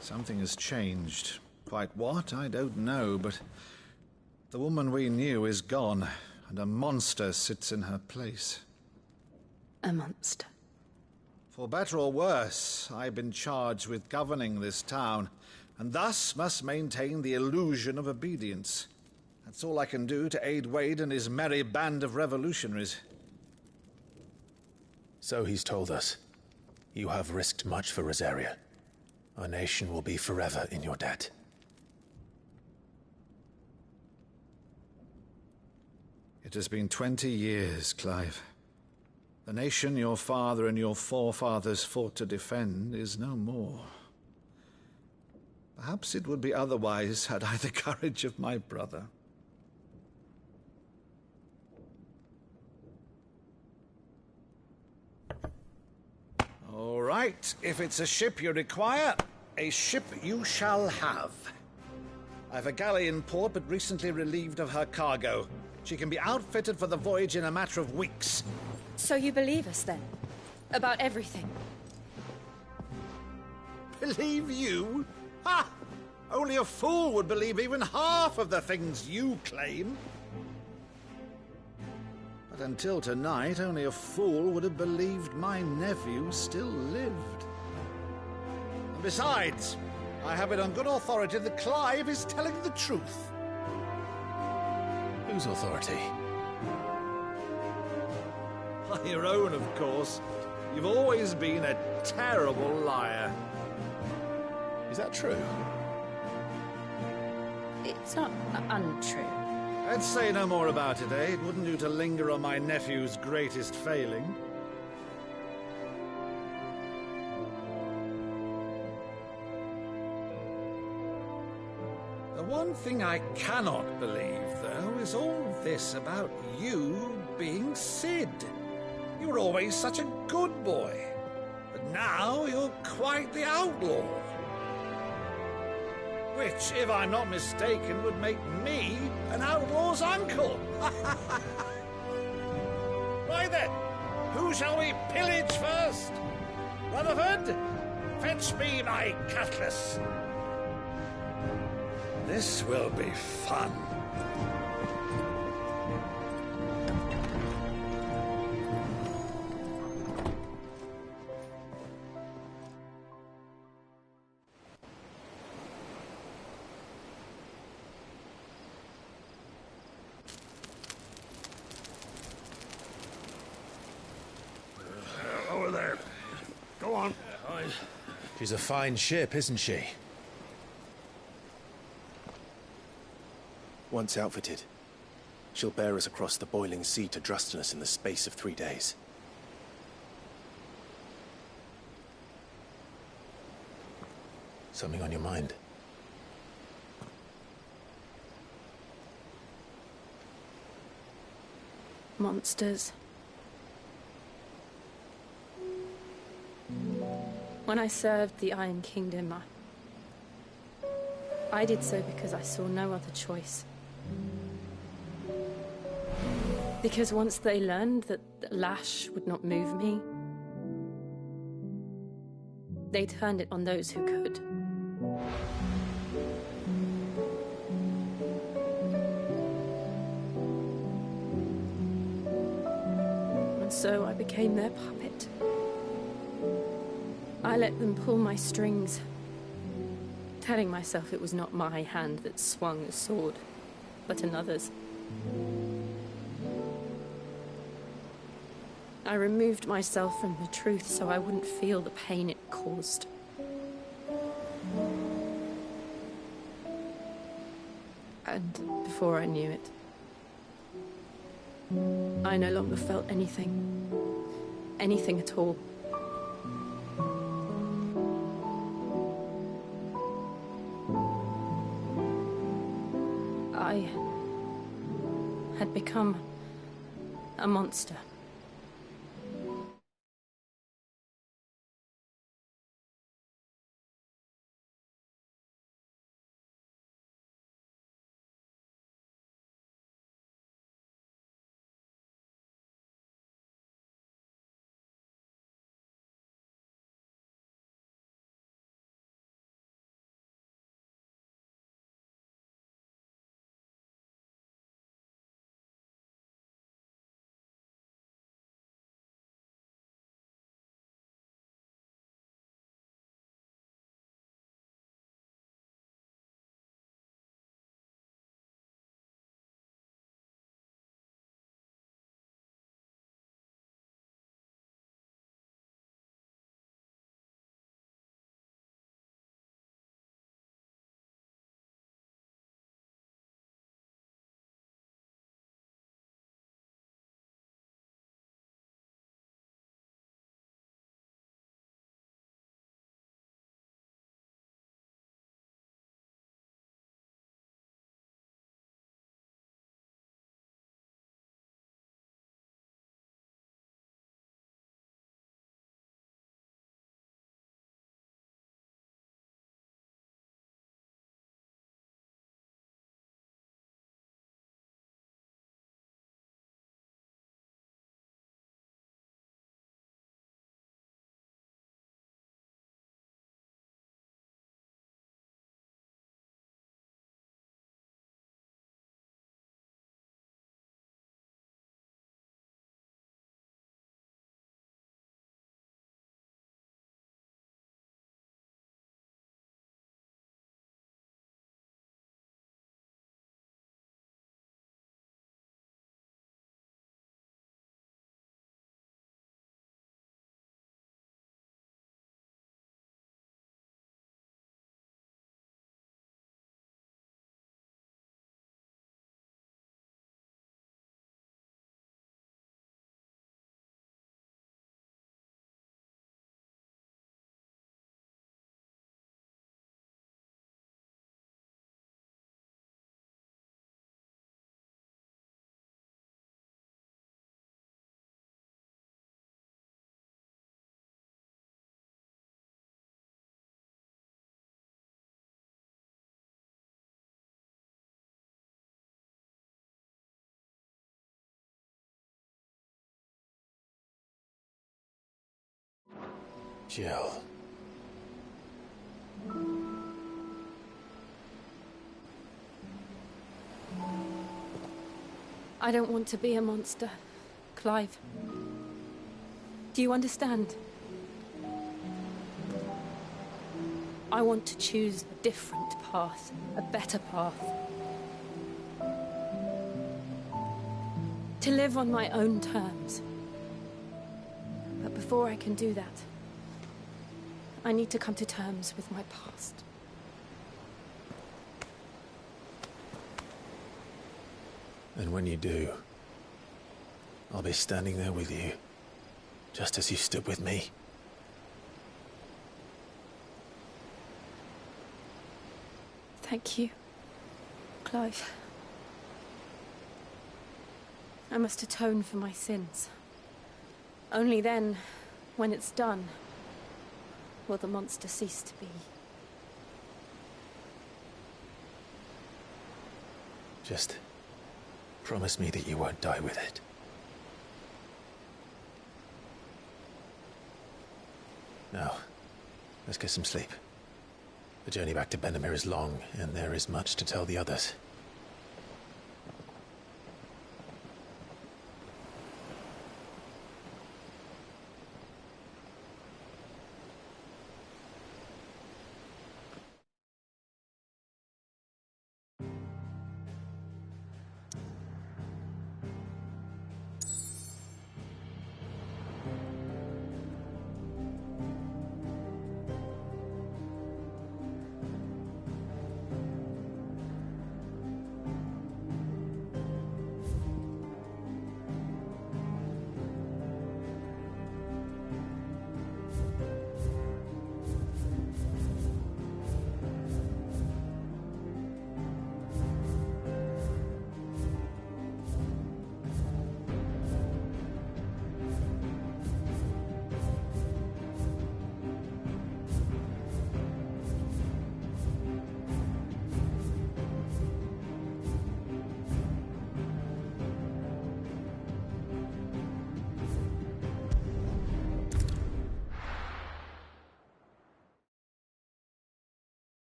Something has changed. Quite what, I don't know, but the woman we knew is gone, and a monster sits in her place. A monster? For better or worse, I've been charged with governing this town, and thus must maintain the illusion of obedience. That's all I can do to aid Wade and his merry band of revolutionaries. So he's told us. You have risked much for Rosaria. Our nation will be forever in your debt. It has been 20 years, Clive. The nation your father and your forefathers fought to defend is no more. Perhaps it would be otherwise had I the courage of my brother. All right, if it's a ship you require, a ship you shall have. I've a galley in port, but recently relieved of her cargo. She can be outfitted for the voyage in a matter of weeks. So you believe us, then? About everything? Believe you? Ha! Only a fool would believe even half of the things you claim. But until tonight, only a fool would have believed my nephew still lived. And besides, I have it on good authority that Clive is telling the truth. Whose authority? Your own, of course. You've always been a terrible liar. Is that true? It's not untrue. I'd say no more about it, eh? It wouldn't do to linger on my nephew's greatest failing. The one thing I cannot believe, though, is all this about you being Sid. You were always such a good boy, but now you're quite the outlaw. Which, if I'm not mistaken, would make me an outlaw's uncle. Right then, who shall we pillage first? Rutherford, fetch me my cutlass. This will be fun. She's a fine ship, isn't she? Once outfitted, she'll bear us across the boiling sea to Drustinus in the space of 3 days. Something on your mind? Monsters. When I served the Iron Kingdom, I did so because I saw no other choice. Because once they learned that the lash would not move me, they turned it on those who could. And so I became their puppet. I let them pull my strings, telling myself it was not my hand that swung a sword, but another's. I removed myself from the truth so I wouldn't feel the pain it caused. And before I knew it, I no longer felt anything. Anything at all. I had become a monster. Jill. I don't want to be a monster, Clive. Do you understand? I want to choose a different path, a better path. To live on my own terms. But before I can do that, I need to come to terms with my past. And when you do, I'll be standing there with you, just as you stood with me. Thank you, Clive. I must atone for my sins. Only then, when it's done, will the monster cease to be. Just promise me that you won't die with it. Now, let's get some sleep. The journey back to Benamir is long, and there is much to tell the others.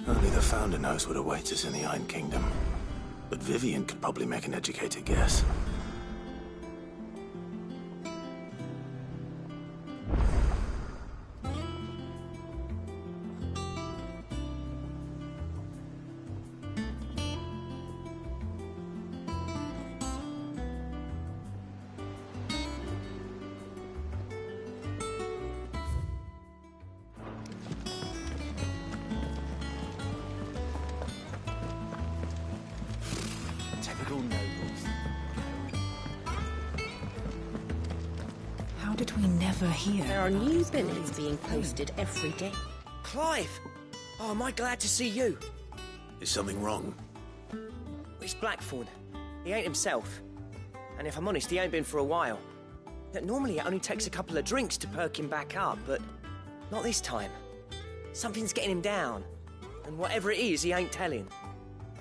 Only the Founder knows what awaits us in the Iron Kingdom. But Vivian could probably make an educated guess. Typical nobles. How did we never hear? There are new billets being posted every day. Clive! Oh, am I glad to see you? Is something wrong? It's Blackthorn. He ain't himself. And if I'm honest, he ain't been for a while. Normally it only takes a couple of drinks to perk him back up, but not this time. Something's getting him down. And whatever it is, he ain't telling.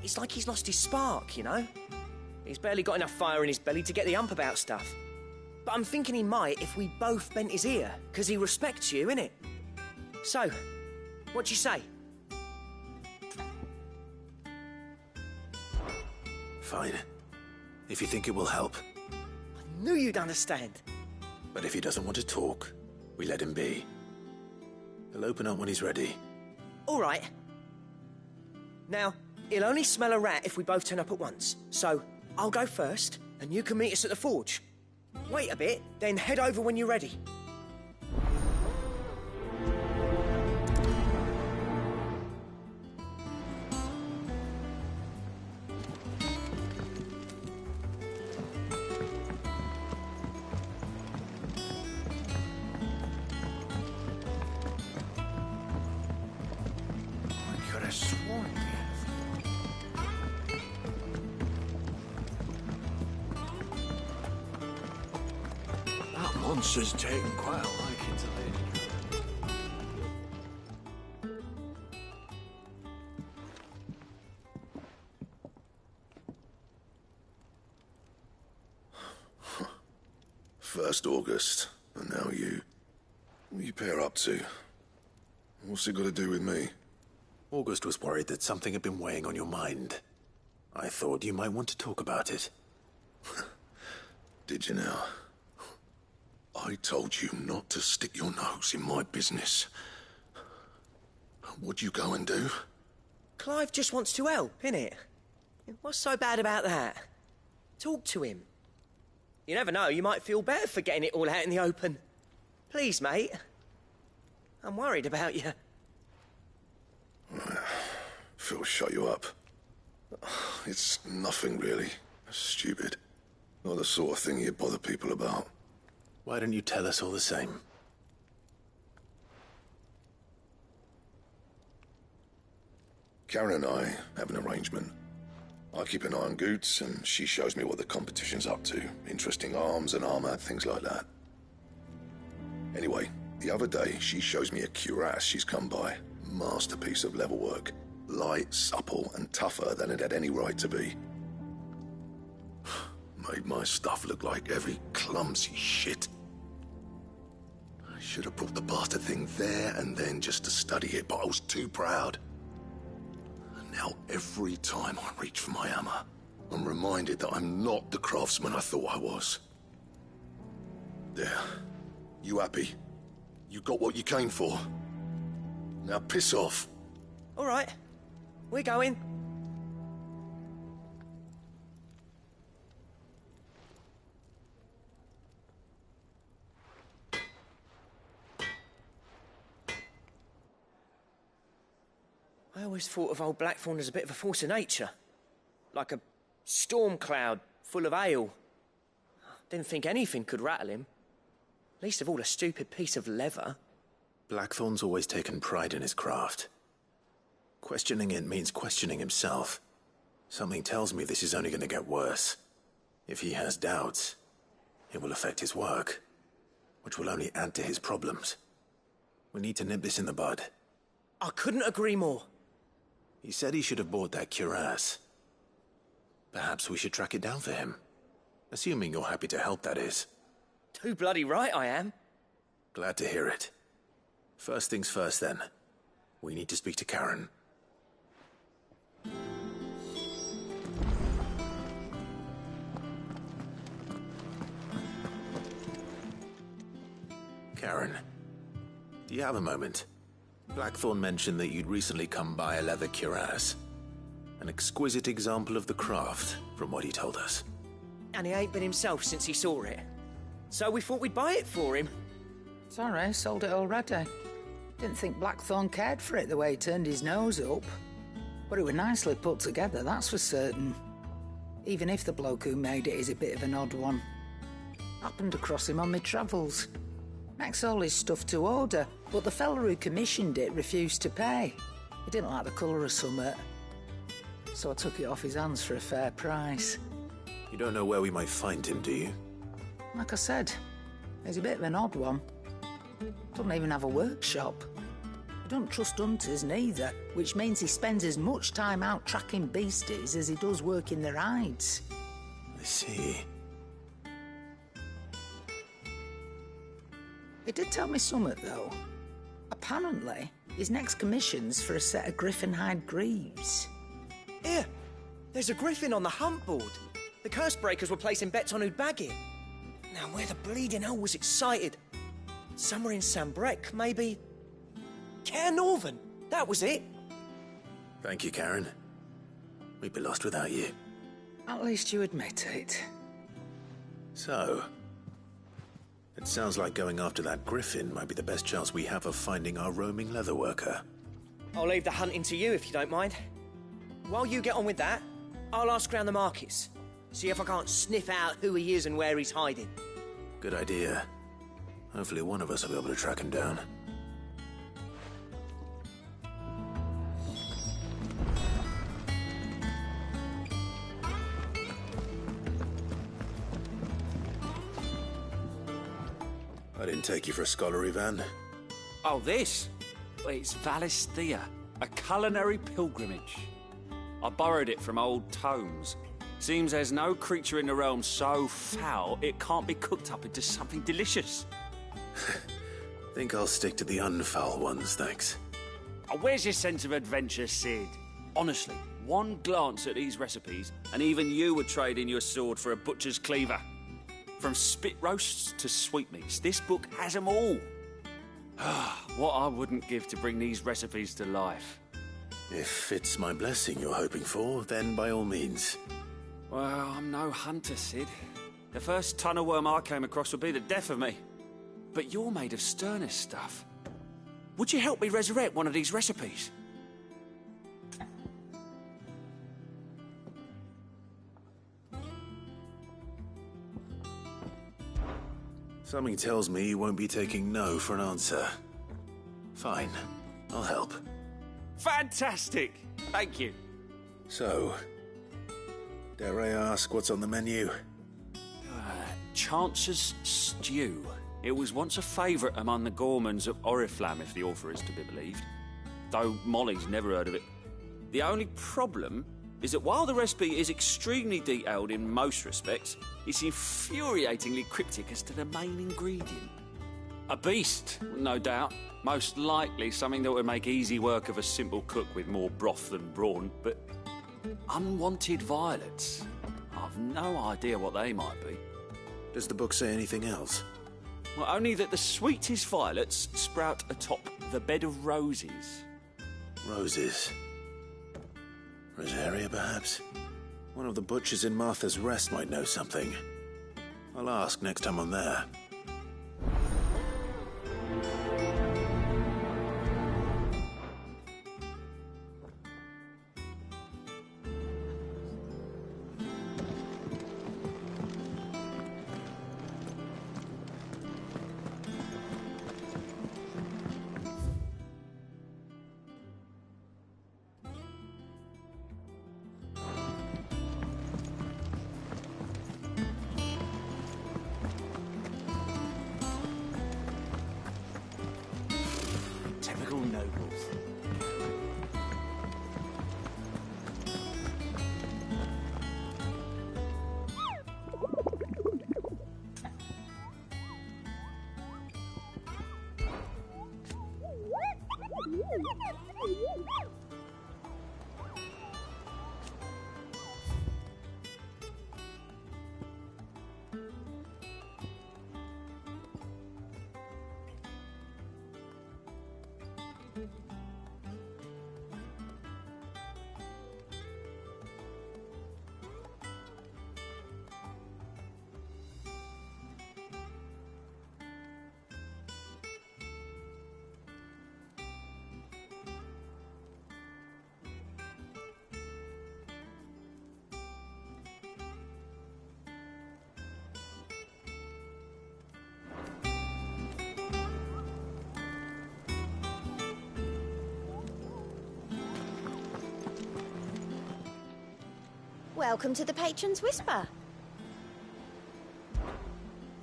It's like he's lost his spark, you know? He's barely got enough fire in his belly to get the ump about stuff. But I'm thinking he might if we both bent his ear, because he respects you, innit? So, what do you say? Fine. If you think it will help. I knew you'd understand. But if he doesn't want to talk, we let him be. He'll open up when he's ready. All right. Now, he'll only smell a rat if we both turn up at once. So, I'll go first, and you can meet us at the forge. Wait a bit, then head over when you're ready. I could have sworn That monster's taken quite a liking to Lady. First August, and now you. What are you pair up to? What's it got to do with me? August was worried that something had been weighing on your mind. I thought you might want to talk about it. Did you now? I told you not to stick your nose in my business. What'd you go and do? Clive just wants to help, innit? What's so bad about that? Talk to him. You never know, you might feel better for getting it all out in the open. Please, mate. I'm worried about you. Phil shut you up. It's nothing, really. Stupid. Not the sort of thing you bother people about. Why don't you tell us all the same? Karen and I have an arrangement. I keep an eye on Goots, and she shows me what the competition's up to. Interesting arms and armor, things like that. Anyway, the other day, she shows me a cuirass she's come by. Masterpiece of level work. Light, supple, and tougher than it had any right to be. Made my stuff look like heavy, clumsy shit. I should have brought the bastard thing there and then just to study it, but I was too proud. And now every time I reach for my hammer, I'm reminded that I'm not the craftsman I thought I was. There. You happy? You got what you came for. Now piss off. All right. We're going. I always thought of old Blackthorn as a bit of a force of nature. Like a storm cloud full of ale. Didn't think anything could rattle him. Least of all a stupid piece of leather. Blackthorn's always taken pride in his craft. Questioning it means questioning himself. Something tells me this is only going to get worse. If he has doubts, it will affect his work, which will only add to his problems. We need to nip this in the bud. I couldn't agree more. He said he should have bought that cuirass. Perhaps we should track it down for him. Assuming you're happy to help, that is. Too bloody right I am. Glad to hear it. First things first, then. We need to speak to Karen. Karen, do you have a moment? Blackthorn mentioned that you'd recently come by a leather cuirass. An exquisite example of the craft, from what he told us. And he ain't been himself since he saw it. So we thought we'd buy it for him. Sorry, sold it already. Didn't think Blackthorn cared for it the way he turned his nose up. But it was nicely put together, that's for certain. Even if the bloke who made it is a bit of an odd one. Happened across him on my travels. Makes all his stuff to order, but the fella who commissioned it refused to pay. He didn't like the colour of summit. So I took it off his hands for a fair price. You don't know where we might find him, do you? Like I said, he's a bit of an odd one. Doesn't even have a workshop. He don't trust hunters neither, which means he spends as much time out tracking beasties as he does working their hides. I see. He did tell me something, though. Apparently, his next commission's for a set of griffin hide greaves. Here, there's a griffin on the hunt board. The curse breakers were placing bets on who'd bag it. Now, where the bleeding hell was it sighted? Somewhere in Sambrec, maybe? Care Northern, that was it. Thank you, Karen. We'd be lost without you. At least you admit it. So, it sounds like going after that griffin might be the best chance we have of finding our roaming leatherworker. I'll leave the hunting to you if you don't mind. While you get on with that, I'll ask around the markets. See if I can't sniff out who he is and where he's hiding. Good idea. Hopefully one of us will be able to track him down. I didn't take you for a scholarly van. Oh, this? Well, it's Valisthea, a culinary pilgrimage. I borrowed it from old tomes. Seems there's no creature in the realm so foul it can't be cooked up into something delicious. Think I'll stick to the unfoul ones, thanks. Oh, where's your sense of adventure, Sid? Honestly, one glance at these recipes, and even you would trade in your sword for a butcher's cleaver. From spit roasts to sweetmeats, this book has them all. What I wouldn't give to bring these recipes to life. If it's my blessing you're hoping for, then by all means. Well, I'm no hunter, Sid. The first ton of worm I came across would be the death of me. But you're made of sterner stuff. Would you help me resurrect one of these recipes? Something tells me you won't be taking no for an answer. Fine, I'll help. Fantastic! Thank you. So, dare I ask what's on the menu? Chance's Stew. It was once a favourite among the gourmands of Oriflamme, if the author is to be believed. Though Molly's never heard of it. The only problem is that while the recipe is extremely detailed in most respects, it's infuriatingly cryptic as to the main ingredient. A beast, no doubt. Most likely something that would make easy work of a simple cook with more broth than brawn, but unwanted violets. I've no idea what they might be. Does the book say anything else? Well, only that the sweetest violets sprout atop the bed of roses. Roses. Rosaria, perhaps? One of the butchers in Martha's Rest might know something. I'll ask next time I'm there. Typical nobles. Welcome to the Patron's Whisper.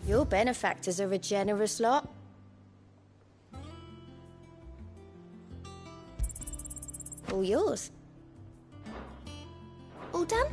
Your benefactors are a generous lot. All yours. All done?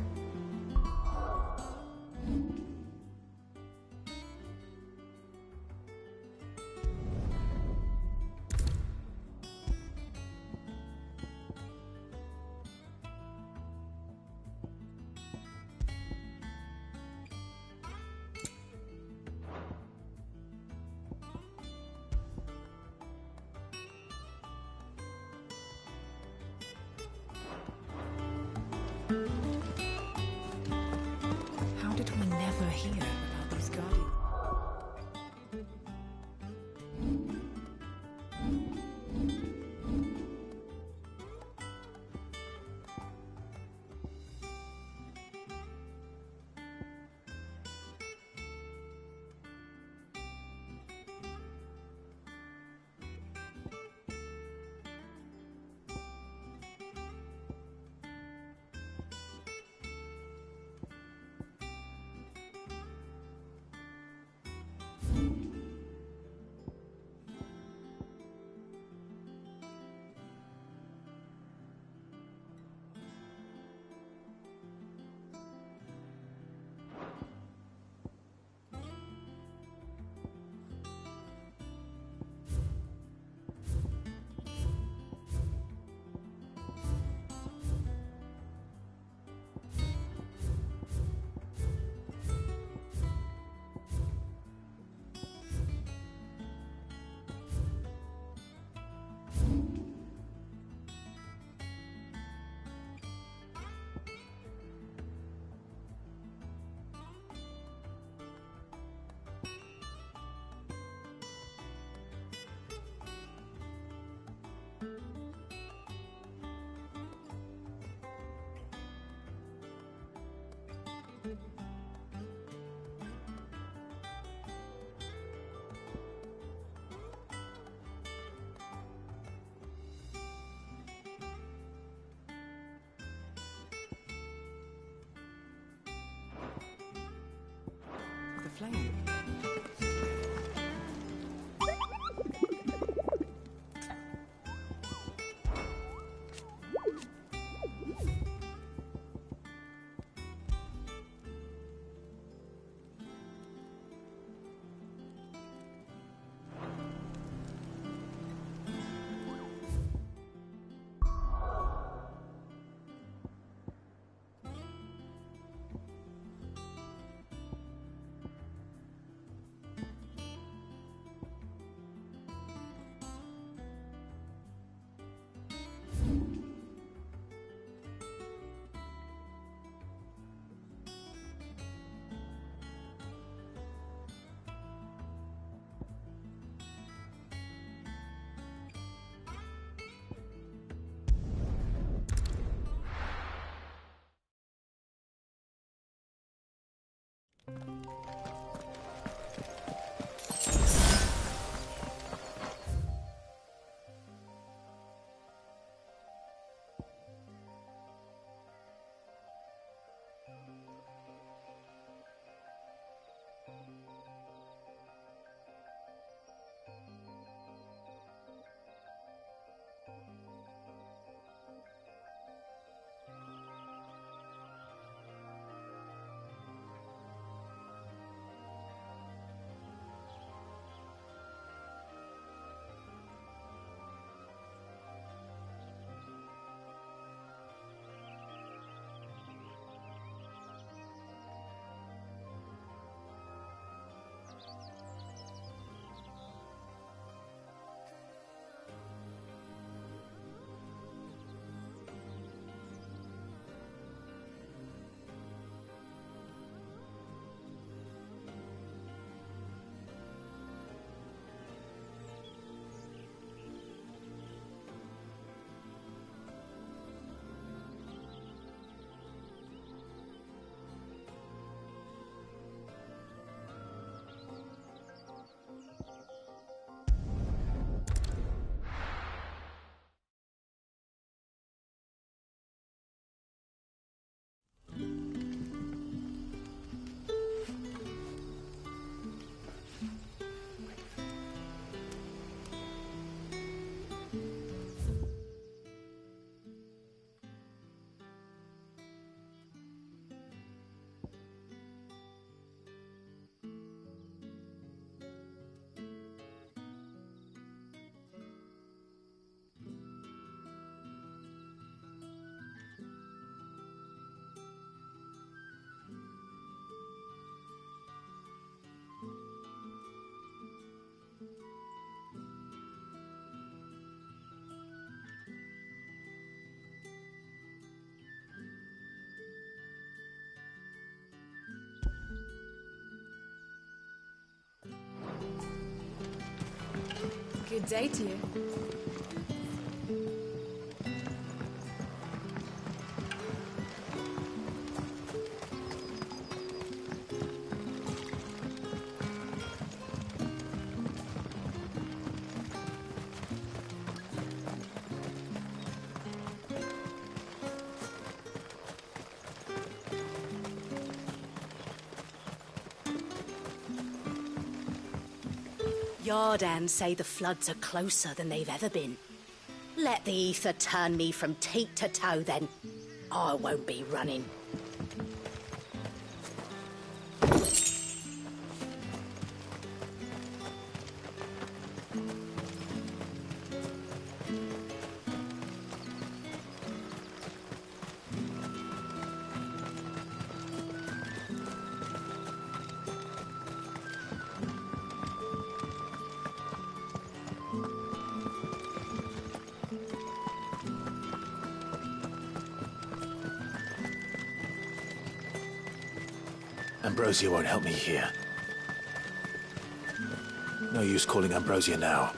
flame. Good day to you. Yardan say the floods are closer than they've ever been. Let the ether turn me from teat to toe, then. I won't be running. Ambrosia won't help me here. No use calling Ambrosia now.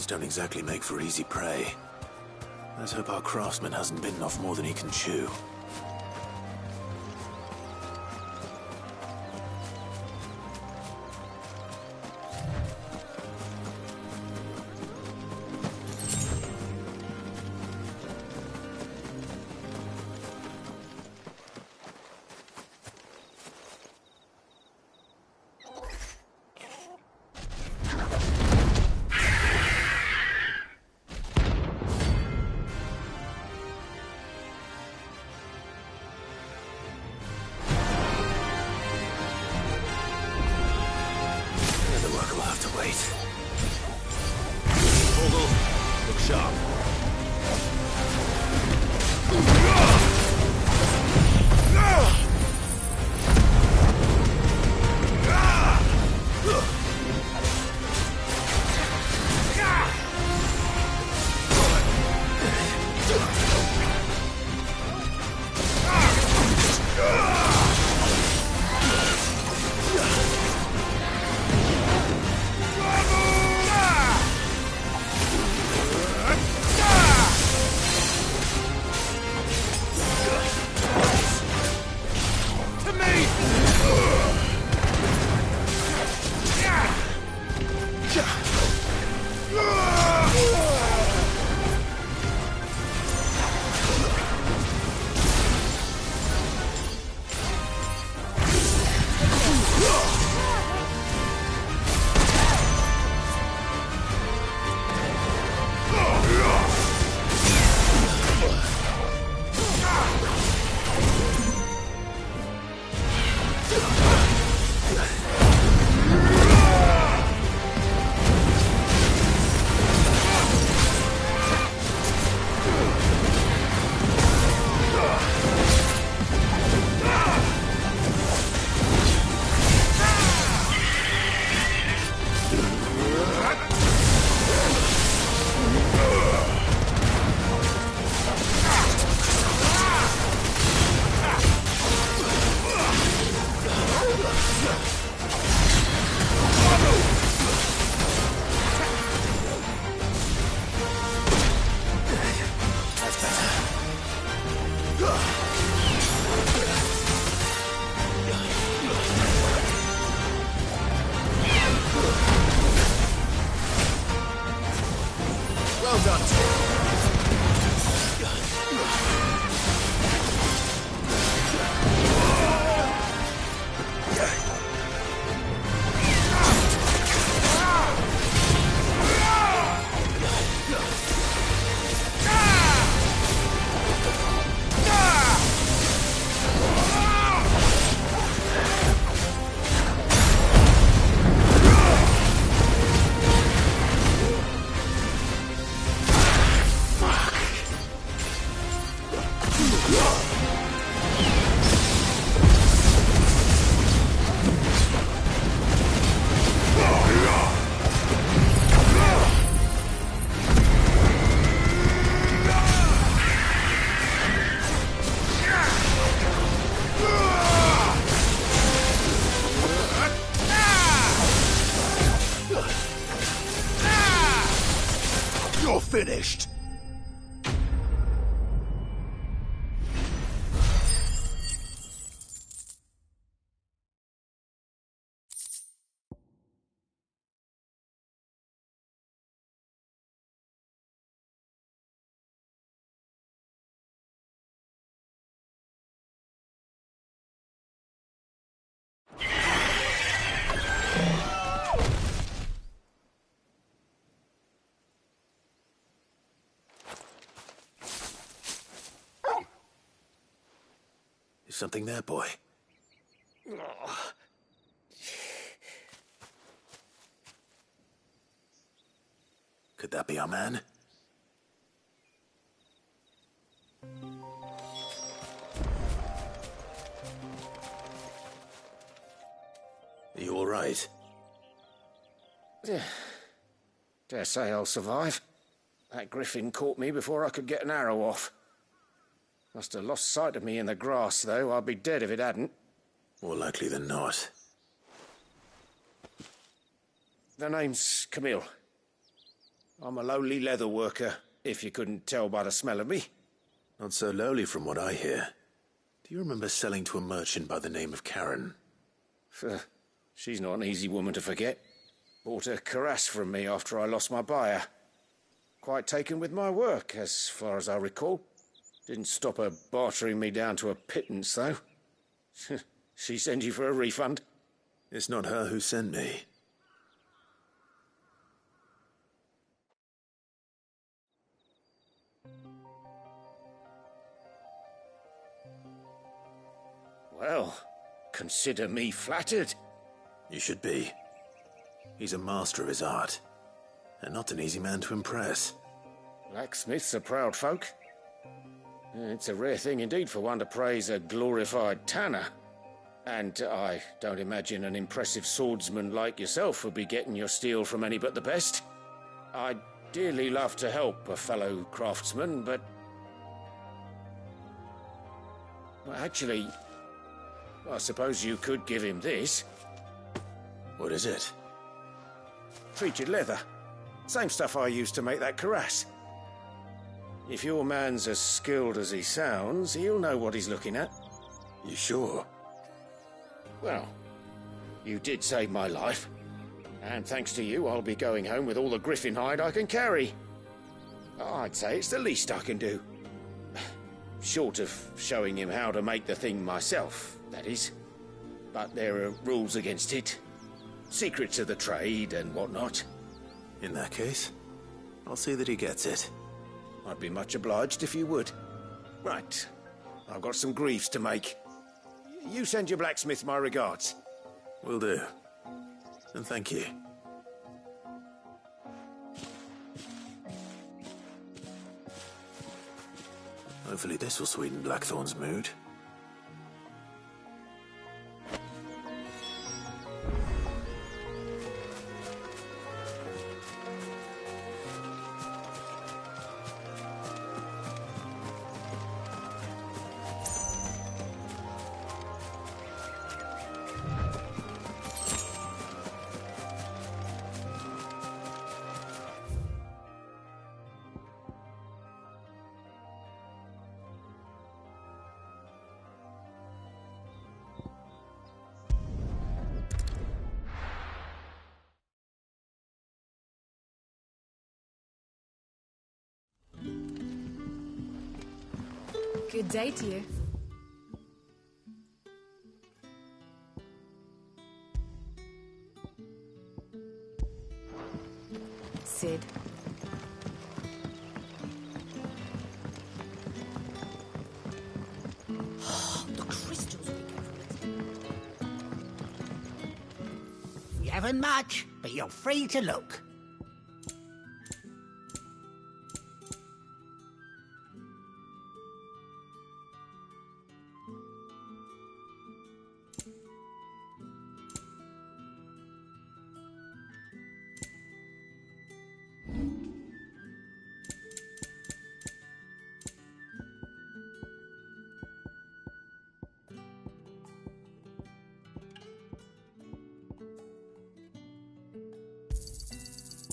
Guardians don't exactly make for easy prey. Let's hope our craftsman hasn't bitten off more than he can chew. Finished. Is something there, boy? Could that be our man? Are you all right? Dare say I'll survive. That griffin caught me before I could get an arrow off. Must have lost sight of me in the grass, though. I'd be dead if it hadn't. More likely than not. The name's Camille. I'm a lowly leather worker, if you couldn't tell by the smell of me. Not so lowly from what I hear. Do you remember selling to a merchant by the name of Karen? She's not an easy woman to forget. Bought a cuirass from me after I lost my buyer. Quite taken with my work, as far as I recall. Didn't stop her bartering me down to a pittance, though. She send you for a refund? It's not her who sent me. Well, consider me flattered. You should be. He's a master of his art, and not an easy man to impress. Blacksmiths are proud folk. It's a rare thing indeed for one to praise a glorified tanner. And I don't imagine an impressive swordsman like yourself would be getting your steel from any but the best. I'd dearly love to help a fellow craftsman, but... well, actually, I suppose you could give him this. What is it? Treated leather. Same stuff I used to make that cuirass. If your man's as skilled as he sounds, he'll know what he's looking at. You sure? Well, you did save my life. And thanks to you, I'll be going home with all the griffin hide I can carry. I'd say it's the least I can do. Short of showing him how to make the thing myself, that is. But there are rules against it. Secrets of the trade and whatnot. In that case, I'll see that he gets it. I'd be much obliged if you would. Right. I've got some greaves to make. You send your blacksmith my regards. Will do. And thank you. Hopefully this will sweeten Blackthorn's mood. Good day to you. Sid. The crystals we get from it. You haven't much, but you're free to look.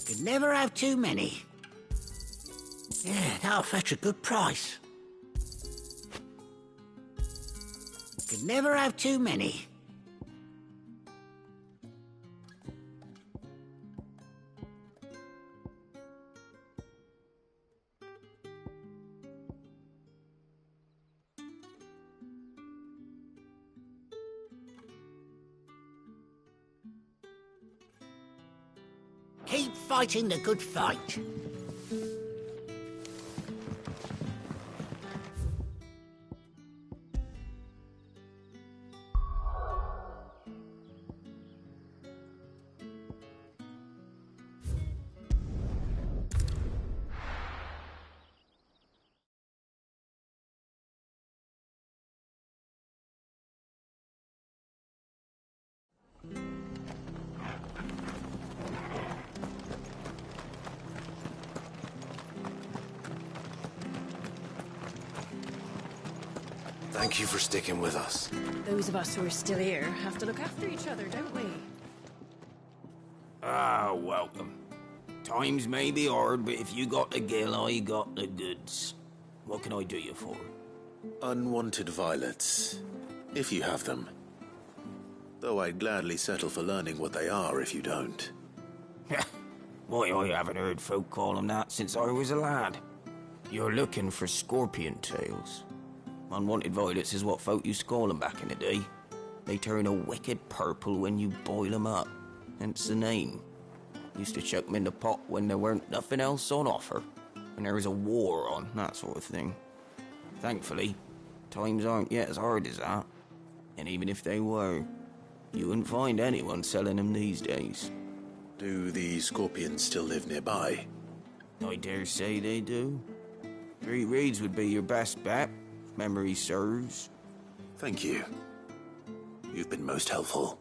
Could never have too many. Yeah, that'll fetch a good price. Could never have too many. Keep fighting the good fight. Thank you for sticking with us. Those of us who are still here have to look after each other, don't we? Ah, welcome. Times may be hard, but if you got the gill, I got the goods. What can I do you for? Unwanted violets, if you have them. Though I'd gladly settle for learning what they are if you don't. Why, I haven't heard folk call them that since I was a lad. You're looking for scorpion tails. Unwanted violets is what folk used to call them back in the day. They turn a wicked purple when you boil them up, hence the name. Used to chuck them in the pot when there weren't nothing else on offer, when there was a war on, that sort of thing. Thankfully, times aren't yet as hard as that. And even if they were, you wouldn't find anyone selling them these days. Do the scorpions still live nearby? I dare say they do. 3 reeds would be your best bet, if memory serves. Thank you. You've been most helpful.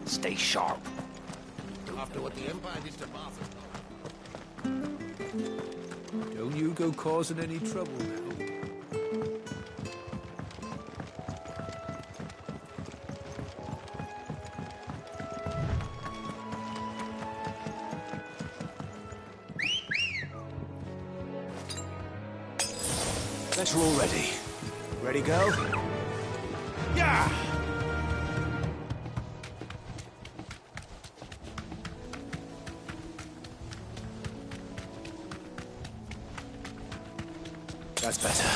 Stay sharp. After what the Empire did to Martha. Don't you go causing any trouble now. Guess we're all ready. Ready, go? Yeah! That's better.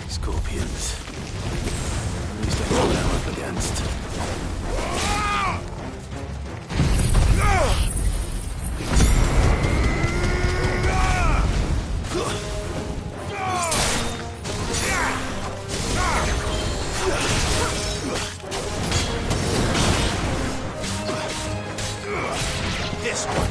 Scorpions. At least I know what I'm up against. This one.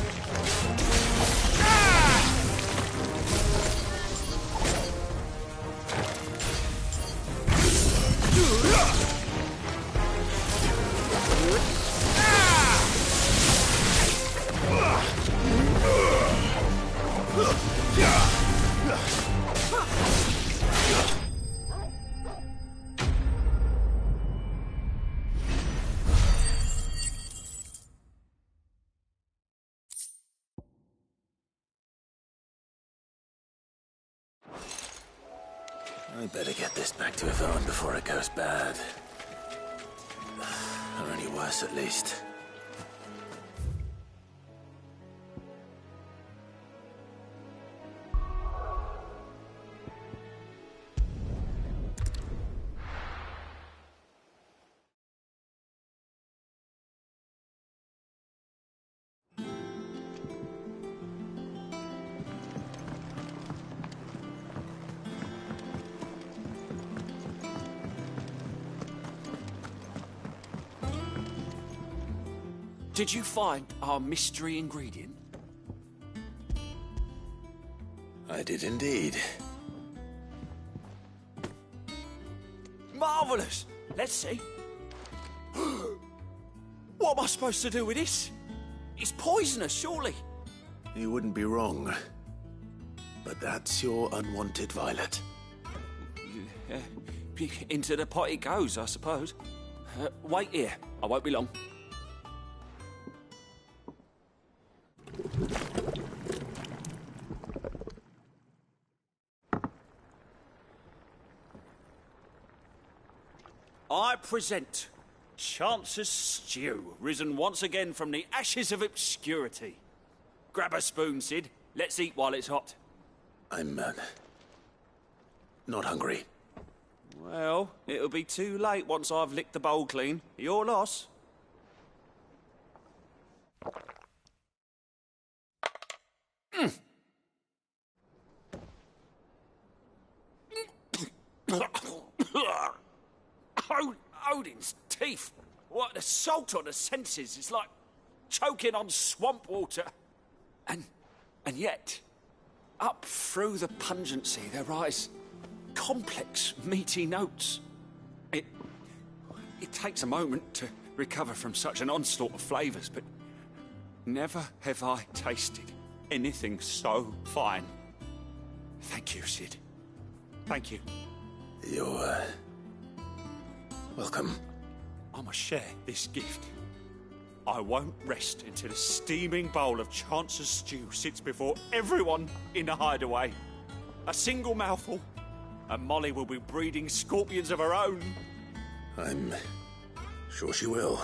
I better get this back to Yvonne before it goes bad. Or any worse, at least. Did you find our mystery ingredient? I did indeed. Marvellous! Let's see. What am I supposed to do with this? It's poisonous, surely. You wouldn't be wrong. But that's your unwanted violet. Into the pot it goes, I suppose. Wait here. I won't be long. I present Chance's Stew, risen once again from the ashes of obscurity. Grab a spoon, Sid. Let's eat while it's hot. I'm, not hungry. Well, it'll be too late once I've licked the bowl clean. Your loss. Odin's teeth. What, the salt on the senses is like choking on swamp water. And yet, up through the pungency, there rise complex, meaty notes. It takes a moment to recover from such an onslaught of flavours, but never have I tasted anything so fine. Thank you, Sid. Thank you. You're, welcome. I must share this gift. I won't rest until a steaming bowl of Chance's stew sits before everyone in the hideaway. A single mouthful, and Molly will be breeding scorpions of her own. I'm sure she will.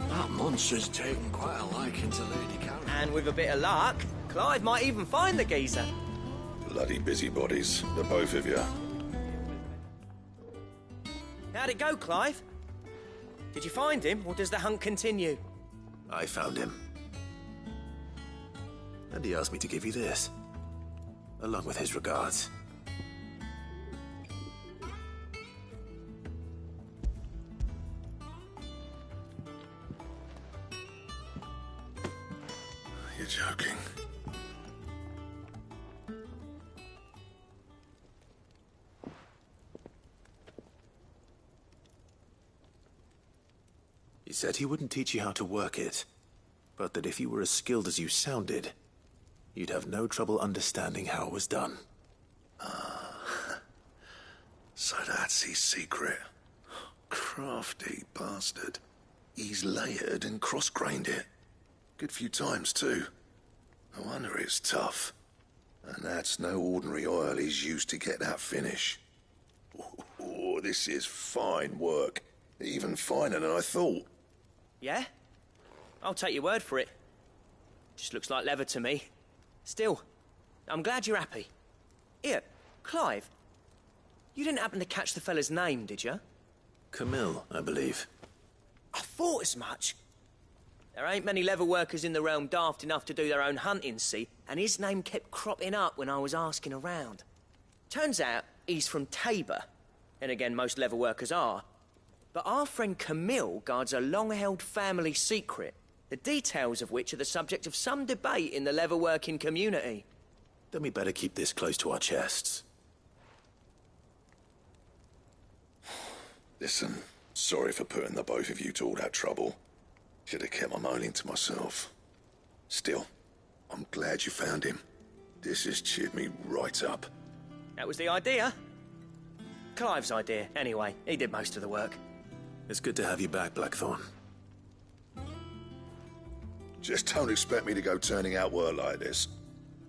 That monster's taken quite a liking to Lady Karen. And with a bit of luck, Clive might even find the geezer. Bloody busybodies, the both of you. How'd it go, Clive? Did you find him, or does the hunt continue? I found him. And he asked me to give you this, along with his regards. You're joking. He said he wouldn't teach you how to work it, but that if you were as skilled as you sounded, you'd have no trouble understanding how it was done. So that's his secret. Crafty bastard. He's layered and cross-grained it. Good few times, too. No wonder it's tough. And that's no ordinary oil he's used to get that finish. Oh, this is fine work. Even finer than I thought. Yeah? I'll take your word for it. Just looks like leather to me. Still, I'm glad you're happy. Here, Clive, you didn't happen to catch the fella's name, did you? Camille, I believe. I thought as much. There ain't many leather workers in the realm daft enough to do their own hunting, see, and his name kept cropping up when I was asking around. Turns out he's from Tabor, and again, most leather workers are. But our friend Camille guards a long-held family secret, the details of which are the subject of some debate in the leather-working community. Then we better keep this close to our chests. Listen, sorry for putting the both of you to all that trouble. Should have kept my moaning to myself. Still, I'm glad you found him. This has cheered me right up. That was the idea. Clive's idea, anyway. He did most of the work. It's good to have you back, Blackthorn. Just don't expect me to go turning out work like this.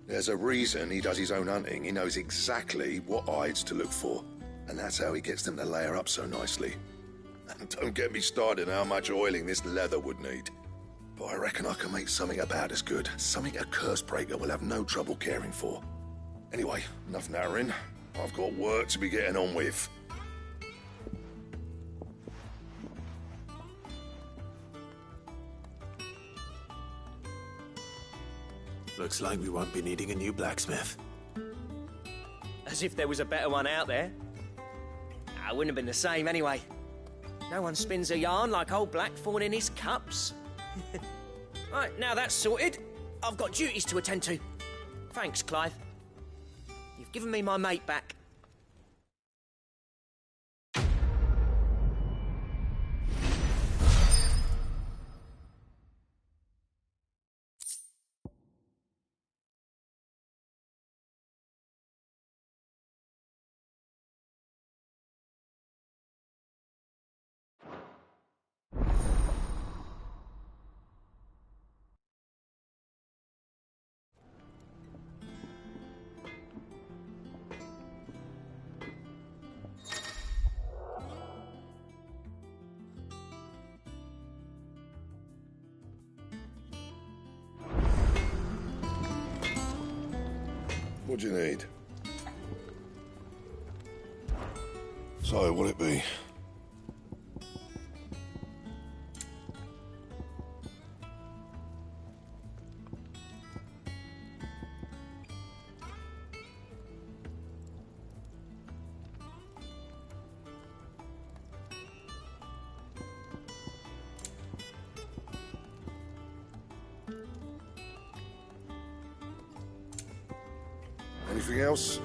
There's a reason he does his own hunting. He knows exactly what hides to look for. And that's how he gets them to layer up so nicely. And don't get me started on how much oiling this leather would need. But I reckon I can make something about as good. Something a Cursebreaker will have no trouble caring for. Anyway, enough narrowing. I've got work to be getting on with. Looks like we won't be needing a new blacksmith. As if there was a better one out there. I wouldn't have been the same anyway. No one spins a yarn like old Blackthorn in his cups. Right, now that's sorted, I've got duties to attend to. Thanks, Clive. You've given me my mate back. What do you need? So, what'll it be? Anything else?